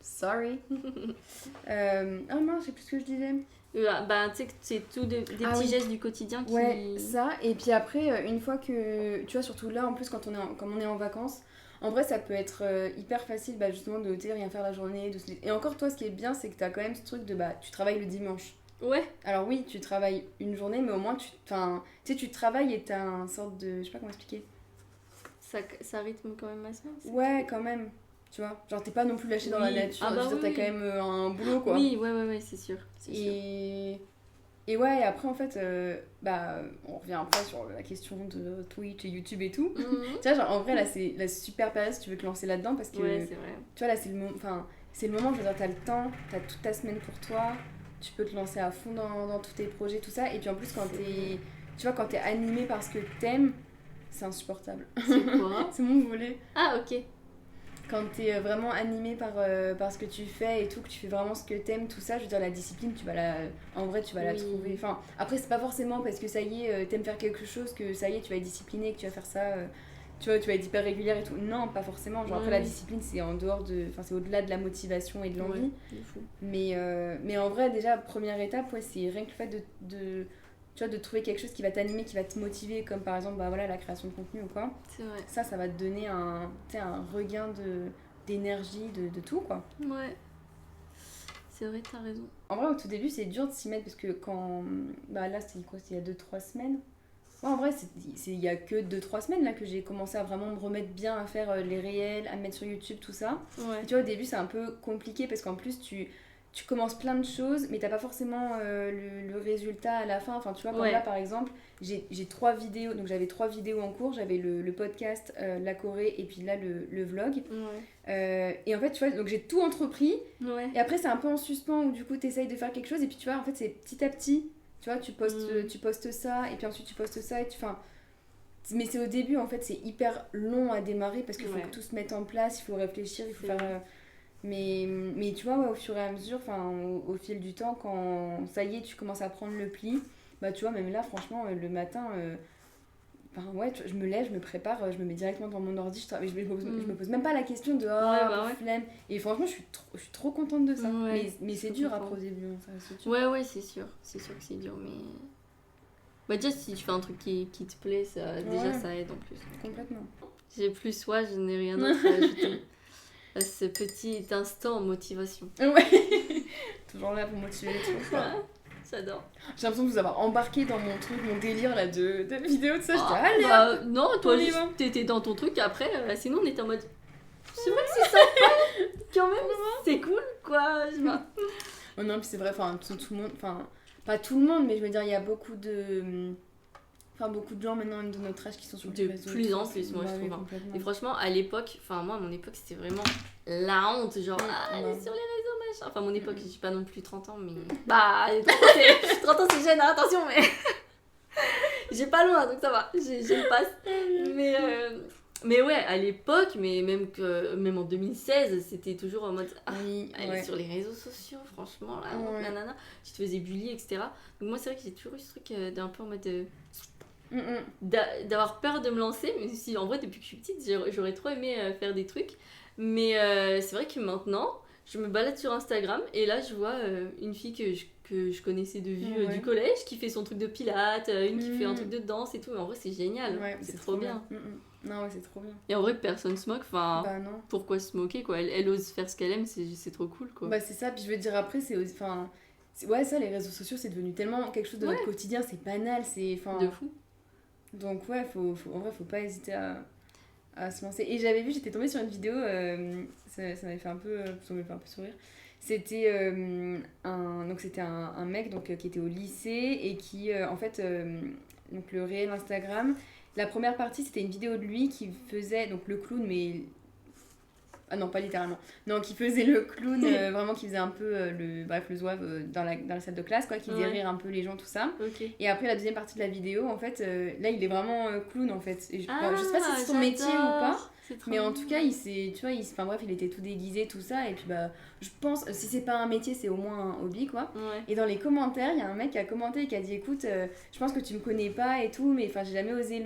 Speaker 1: Sorry. Oh mince, je sais plus ce que je disais.
Speaker 2: Bah, tu sais que c'est tout des petits gestes du quotidien qui...
Speaker 1: Ouais, ça. Et puis après, une fois que... Tu vois, surtout là, en plus, quand comme on est en vacances, en vrai, ça peut être hyper facile, bah, justement, de rien faire la journée. Et encore, toi, ce qui est bien, c'est que t'as quand même ce truc de, bah, tu travailles le dimanche.
Speaker 2: Ouais.
Speaker 1: Alors oui, tu travailles une journée, mais au moins, tu sais, tu travailles et t'as un sorte de... Je sais pas comment expliquer.
Speaker 2: Ça rythme quand même ma semaine.
Speaker 1: Ouais, quand même. Tu vois, genre t'es pas non plus lâché dans la nature,
Speaker 2: bah,
Speaker 1: t'as quand même un boulot quoi.
Speaker 2: Oui, ouais, c'est sûr.
Speaker 1: Et ouais, et après en fait, bah on revient après sur la question de Twitch et YouTube et tout. Tu vois, genre en vrai là c'est la super période si tu veux te lancer là-dedans parce que
Speaker 2: ouais, c'est vrai.
Speaker 1: tu vois là c'est le moment, je veux dire, t'as le temps, t'as toute ta semaine pour toi, tu peux te lancer à fond dans tous tes projets, tout ça. Et puis en plus quand t'es animé par ce que t'aimes, c'est insupportable.
Speaker 2: C'est quoi?
Speaker 1: C'est mon volet.
Speaker 2: Ah, ok.
Speaker 1: Quand t'es vraiment animé par ce que tu fais et tout, que tu fais vraiment ce que t'aimes, tout ça, je veux dire, la discipline, en vrai, tu vas la trouver. Enfin, après, c'est pas forcément parce que ça y est, t'aimes faire quelque chose que ça y est, tu vas être discipliné, que tu vas faire ça, tu vois, tu vas être hyper régulière et tout. Non, pas forcément. Genre, après, la discipline, c'est en dehors enfin, c'est au-delà de la motivation et de l'envie. Mais en vrai, déjà, première étape, ouais, c'est rien que le fait tu vois, de trouver quelque chose qui va t'animer, qui va te motiver, comme par exemple bah, voilà, la création de contenu ou quoi.
Speaker 2: C'est vrai.
Speaker 1: Ça va te donner un regain d'énergie, de tout quoi.
Speaker 2: Ouais. C'est vrai, t'as raison.
Speaker 1: En vrai, au tout début, c'est dur de s'y mettre parce que quand... Bah là, c'était quoi? C'était il y a 2-3 semaines. Ouais, en vrai, il y a que 2-3 semaines là que j'ai commencé à vraiment me remettre bien à faire les réels, à me mettre sur YouTube, tout ça.
Speaker 2: Ouais.
Speaker 1: Et tu vois, au début, c'est un peu compliqué parce qu'en plus, tu commences plein de choses, mais t'as pas forcément le résultat à la fin. Enfin, tu vois, comme là, par exemple, j'ai 3 vidéos. Donc, j'avais 3 vidéos en cours. J'avais le podcast, la Corée, et puis là, le vlog. Et en fait, tu vois, donc j'ai tout entrepris. Et après, c'est un peu en suspens où du coup, t'essayes de faire quelque chose. Et puis, tu vois, en fait, c'est petit à petit. Tu vois, tu postes ça, et puis ensuite, tu postes ça. Mais c'est au début, en fait, c'est hyper long à démarrer parce qu'il faut que tout se mette en place. Il faut réfléchir, il faut faire... Mais tu vois, au fur et à mesure, au fil du temps, quand ça y est, tu commences à prendre le pli, bah tu vois, même là, franchement, le matin, je me lève, je me prépare, je me mets directement dans mon ordi, je me pose même pas la question de flemme. Et franchement, je suis trop contente de ça. Mais c'est dur après au début, ça reste dur.
Speaker 2: Ouais, c'est sûr. C'est sûr que c'est dur, mais... Bah déjà, si tu fais un truc qui te plaît, déjà, ça aide en plus.
Speaker 1: Complètement.
Speaker 2: J'ai plus soin, je n'ai rien d'autre à ajouter. Ce petit instant en motivation.
Speaker 1: Ouais. Toujours là pour motiver les trucs.
Speaker 2: J'adore.
Speaker 1: J'ai l'impression de vous avoir embarqué dans mon délire là de vidéo de ça. J'étais
Speaker 2: allez. Non, toi t'étais dans ton truc. Après, sinon on était en mode. C'est vrai que c'est sympa. Quand même, c'est cool quoi. Je sais pas.
Speaker 1: Oh non, puis c'est vrai. Tout le monde. Pas tout le monde, mais je veux dire, il y a beaucoup de gens maintenant même de notre âge qui sont sur
Speaker 2: les réseaux. De plus en plus, moi je trouve. Et franchement, à l'époque, moi à mon époque, c'était vraiment la honte. Genre, sur les réseaux, machin. Enfin, mon époque, j'ai pas non plus 30 ans, mais. Bah, 30 ans c'est jeune, hein, attention, mais. J'ai pas loin, donc ça va. J'ai le passe. Mais ouais, à l'époque, mais même en 2016, c'était toujours en mode sur les réseaux sociaux, franchement, là, nanana, tu te faisais bully, etc. Donc moi, c'est vrai que j'ai toujours eu ce truc d'un peu en mode d'avoir peur de me lancer, mais si en vrai, depuis que je suis petite, j'aurais trop aimé faire des trucs. Mais c'est vrai que maintenant, je me balade sur Instagram et là, je vois une fille que je connaissais de vue du collège qui fait son truc de pilates, une qui fait un truc de danse et tout. Et en vrai, c'est génial, c'est trop bien.
Speaker 1: Non, ouais, c'est trop bien.
Speaker 2: Et en vrai, personne se moque. Enfin, pourquoi se moquer, quoi? Elle ose faire ce qu'elle aime, c'est trop cool, quoi.
Speaker 1: Bah, c'est ça. Puis je veux dire, après, ça, les réseaux sociaux, c'est devenu tellement quelque chose de notre quotidien. C'est banal, c'est...
Speaker 2: De fou.
Speaker 1: Donc, en vrai, faut pas hésiter à se lancer. Et j'étais tombée sur une vidéo, ça m'avait fait un peu sourire. C'était un mec qui était au lycée et qui, en fait, donc le réel Instagram... La première partie, c'était une vidéo de lui qui faisait donc le clown, mais... Ah non, pas littéralement. Non, qui faisait le clown, vraiment qui faisait un peu le zouave dans la salle de classe, quoi, qui faisait rire un peu les gens, tout ça. Et après, la deuxième partie de la vidéo, en fait, là, il est vraiment clown, en fait. Et je sais pas si c'est son métier ou pas. Mais en tout cas, tu vois, enfin bref, il était tout déguisé, tout ça. Et puis bah, je pense, si c'est pas un métier, c'est au moins un hobby, quoi.
Speaker 2: Ouais.
Speaker 1: Et dans les commentaires, il y a un mec qui a commenté et qui a dit, écoute, je pense que tu me connais pas et tout, mais enfin, j'ai jamais osé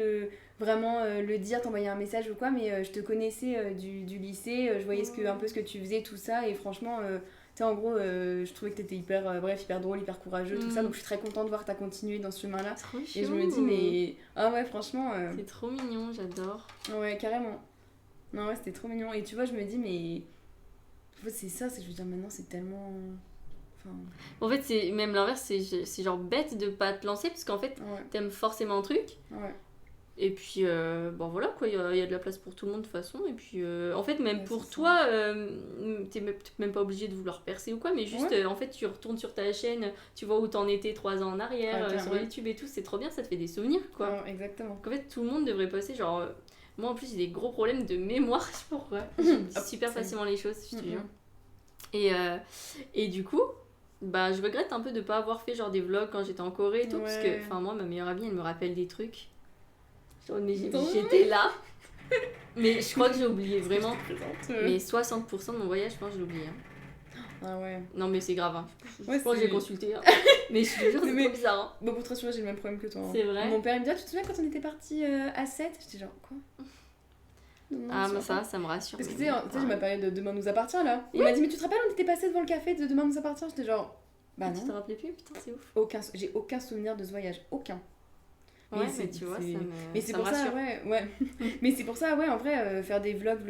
Speaker 1: vraiment le dire, t'envoyer un message ou quoi, mais je te connaissais du lycée, je voyais un peu ce que tu faisais, tout ça, et franchement, tu sais, en gros, je trouvais que t'étais hyper drôle, hyper courageux, tout ça, donc je suis très contente de voir que t'as continué dans ce chemin-là.
Speaker 2: Trop chou.
Speaker 1: Et je me dis, mais ah ouais, franchement.
Speaker 2: C'est trop mignon, j'adore.
Speaker 1: Ouais, carrément. Non, ouais, c'était trop mignon. Et tu vois, je me dis, mais. En fait, c'est ça, je veux dire, maintenant, c'est tellement. Enfin.
Speaker 2: En fait, c'est même l'inverse, c'est genre bête de pas te lancer, parce qu'en fait, t'aimes forcément un truc.
Speaker 1: Ouais.
Speaker 2: Et puis, bon voilà, quoi, il y a de la place pour tout le monde de toute façon. Et puis, en fait, même pour toi, t'es même pas obligé de vouloir percer ou quoi, mais juste, en fait, tu retournes sur ta chaîne, tu vois où t'en étais 3 ans en arrière, sur YouTube et tout, c'est trop bien, ça te fait des souvenirs, quoi.
Speaker 1: Ouais, exactement.
Speaker 2: Donc, en fait, tout le monde devrait passer, genre... moi, en plus, j'ai des gros problèmes de mémoire, je sais pas pourquoi. J'oublie super facilement les choses, je te jure. Et du coup... bah, je regrette un peu de pas avoir fait genre des vlogs quand j'étais en Corée et tout, parce que, enfin, moi, ma meilleure amie, elle me rappelle des trucs. Mais j'étais là, mais je crois que j'ai oublié vraiment. Mais 60% de mon voyage, je pense que j'ai oublié.
Speaker 1: Ah ouais.
Speaker 2: Non, mais c'est grave. Hein. Je pense que j'ai consulté. Hein. Mais je te jure, c'est trop bizarre. Hein.
Speaker 1: Bon, pour te rassurer, j'ai le même problème que toi. Hein.
Speaker 2: C'est vrai.
Speaker 1: Mon père il me dit, tu te souviens quand on était partis à 7 ? J'étais genre, quoi ?
Speaker 2: Ah, mais ça me rassure.
Speaker 1: Parce que tu sais, j'ai ma période de Demain nous appartient là. Il m'a dit, mais tu te rappelles, on était passé devant le café de Demain nous appartient ? J'étais genre, bah non.
Speaker 2: Tu te rappelais plus ? Putain, c'est ouf.
Speaker 1: J'ai aucun souvenir de ce voyage. Aucun.
Speaker 2: Ouais, mais tu vois,
Speaker 1: mais c'est pour ça, ouais. Mais c'est pour ça, ouais, en vrai, faire des vlogs,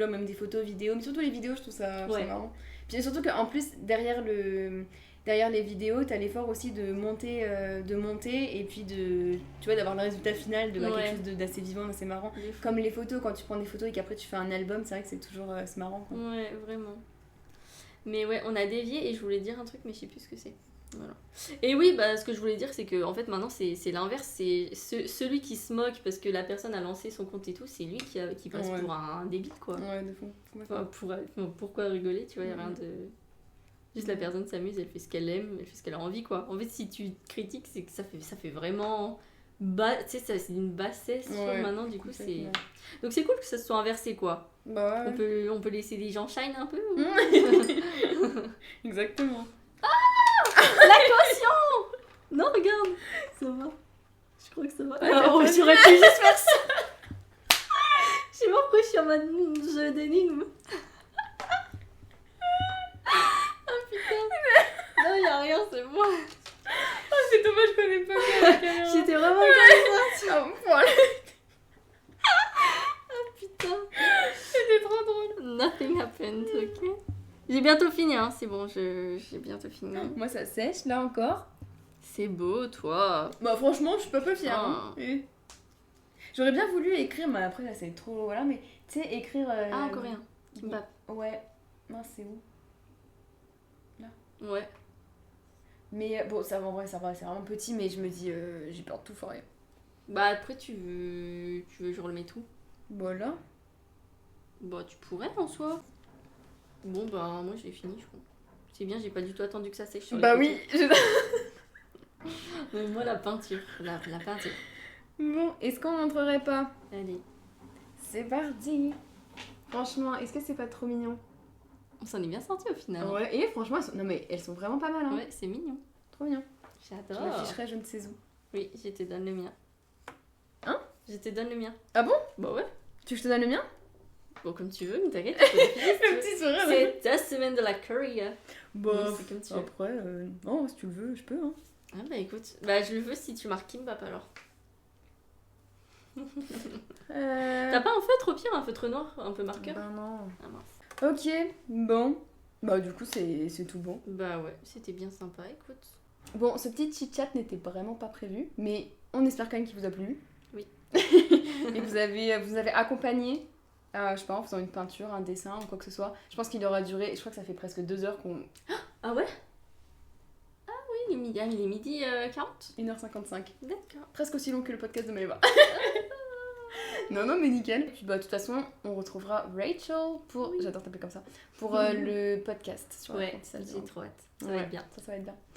Speaker 1: même des photos, vidéos, mais surtout les vidéos, je trouve ça marrant. Puis surtout qu'en plus, derrière les vidéos, t'as l'effort aussi de monter et puis tu vois, d'avoir le résultat final de quelque chose d'assez vivant, d'assez marrant. Comme les photos, quand tu prends des photos et qu'après tu fais un album, c'est vrai que c'est toujours c'est marrant. Quoi.
Speaker 2: Ouais, vraiment. Mais ouais, on a dévié et je voulais dire un truc, mais je sais plus ce que c'est. Voilà. Et oui, bah, ce que je voulais dire, c'est que en fait maintenant c'est l'inverse, c'est celui qui se moque parce que la personne a lancé son compte et tout, c'est lui qui passe pour un débile, quoi.
Speaker 1: Ouais, de fond.
Speaker 2: Enfin, pourquoi rigoler, tu vois, y a rien de... Juste la personne s'amuse, elle fait ce qu'elle aime, elle fait ce qu'elle a envie, quoi. En fait, si tu critiques, c'est que ça fait vraiment... tu sais, c'est une bassesse, maintenant, du coup, c'est... Donc c'est cool que ça se soit inversé, quoi.
Speaker 1: Bah ouais.
Speaker 2: On peut laisser les gens shine un peu.
Speaker 1: Exactement.
Speaker 2: La caution! Non, regarde. Ça va. Je crois que ça va. J'aurais pu juste faire ça. Je sais pas pourquoi je suis en mode jeu d'énigme. Ah putain. Non, y'a rien, c'est moi.
Speaker 1: Oh, c'est dommage, je connais pas bien la caméra.
Speaker 2: J'étais vraiment comme ça.
Speaker 1: Voilà.
Speaker 2: Ah putain.
Speaker 1: C'était trop drôle.
Speaker 2: Nothing happened, ok. J'ai bientôt fini, hein, c'est bon, j'ai bientôt fini.
Speaker 1: Moi ça sèche là encore.
Speaker 2: C'est beau, toi.
Speaker 1: Bah franchement, je suis pas fière. Hein. J'aurais bien voulu écrire, mais après là c'est trop. Voilà, mais tu sais, écrire.
Speaker 2: En coréen. Kimbap.
Speaker 1: Ouais. Non, c'est où ? Là.
Speaker 2: Ouais.
Speaker 1: Mais bon, ça va en vrai, ça va, c'est vraiment petit, mais je me dis, j'ai peur de tout foirer.
Speaker 2: Bah après, tu veux que je remets tout ?
Speaker 1: Voilà.
Speaker 2: Bah tu pourrais en soi. Bon bah moi j'ai fini je crois. C'est bien, j'ai pas du tout attendu que ça sèche sur les
Speaker 1: côtés. Oui.
Speaker 2: Mais moi la peinture, la peinture.
Speaker 1: Bon, est-ce qu'on montrerait pas ?
Speaker 2: Allez.
Speaker 1: C'est parti. Franchement, est-ce que c'est pas trop mignon ?
Speaker 2: On s'en est bien sorti au final.
Speaker 1: Ouais, et franchement, non mais elles sont vraiment pas mal. Hein.
Speaker 2: Ouais, c'est mignon.
Speaker 1: Trop mignon.
Speaker 2: J'adore.
Speaker 1: Je l'afficherai je ne sais où.
Speaker 2: Oui, je te donne le mien.
Speaker 1: Hein ?
Speaker 2: Je te donne le mien.
Speaker 1: Ah bon ?
Speaker 2: Bah ouais.
Speaker 1: Tu veux que je te donne le mien ?
Speaker 2: Bon, comme tu veux, mais t'inquiète, tu peux
Speaker 1: le petit sourire.
Speaker 2: C'est ta semaine de la Korea.
Speaker 1: Bah,
Speaker 2: c'est comme tu veux.
Speaker 1: Après, non, si tu le veux, je peux. Hein.
Speaker 2: Ah bah écoute, bah je le veux si tu marques Kimbap alors. T'as pas un feutre au pire, un feutre noir, un peu marqueur ?
Speaker 1: Bah non.
Speaker 2: Ah mince.
Speaker 1: Ok, bon. Bah du coup, c'est tout bon.
Speaker 2: Bah ouais, c'était bien sympa, écoute.
Speaker 1: Bon, ce petit chit-chat n'était vraiment pas prévu, mais on espère quand même qu'il vous a plu.
Speaker 2: Oui.
Speaker 1: Et vous avez accompagné, je sais pas, en faisant une peinture, un dessin ou quoi que ce soit. Je pense qu'il aura duré, je crois que ça fait presque 2 heures qu'on...
Speaker 2: Ah ouais ? Ah oui, il est midi 40 ?
Speaker 1: 1h55.
Speaker 2: D'accord.
Speaker 1: Presque aussi long que le podcast de Maëva. Non, mais nickel. Puis bah, de toute façon, on retrouvera Rachel pour... Oui. J'adore taper comme ça. Pour le podcast sur l'apprentissage.
Speaker 2: J'ai trop hâte. Ça
Speaker 1: va
Speaker 2: être bien.
Speaker 1: Ça va être bien.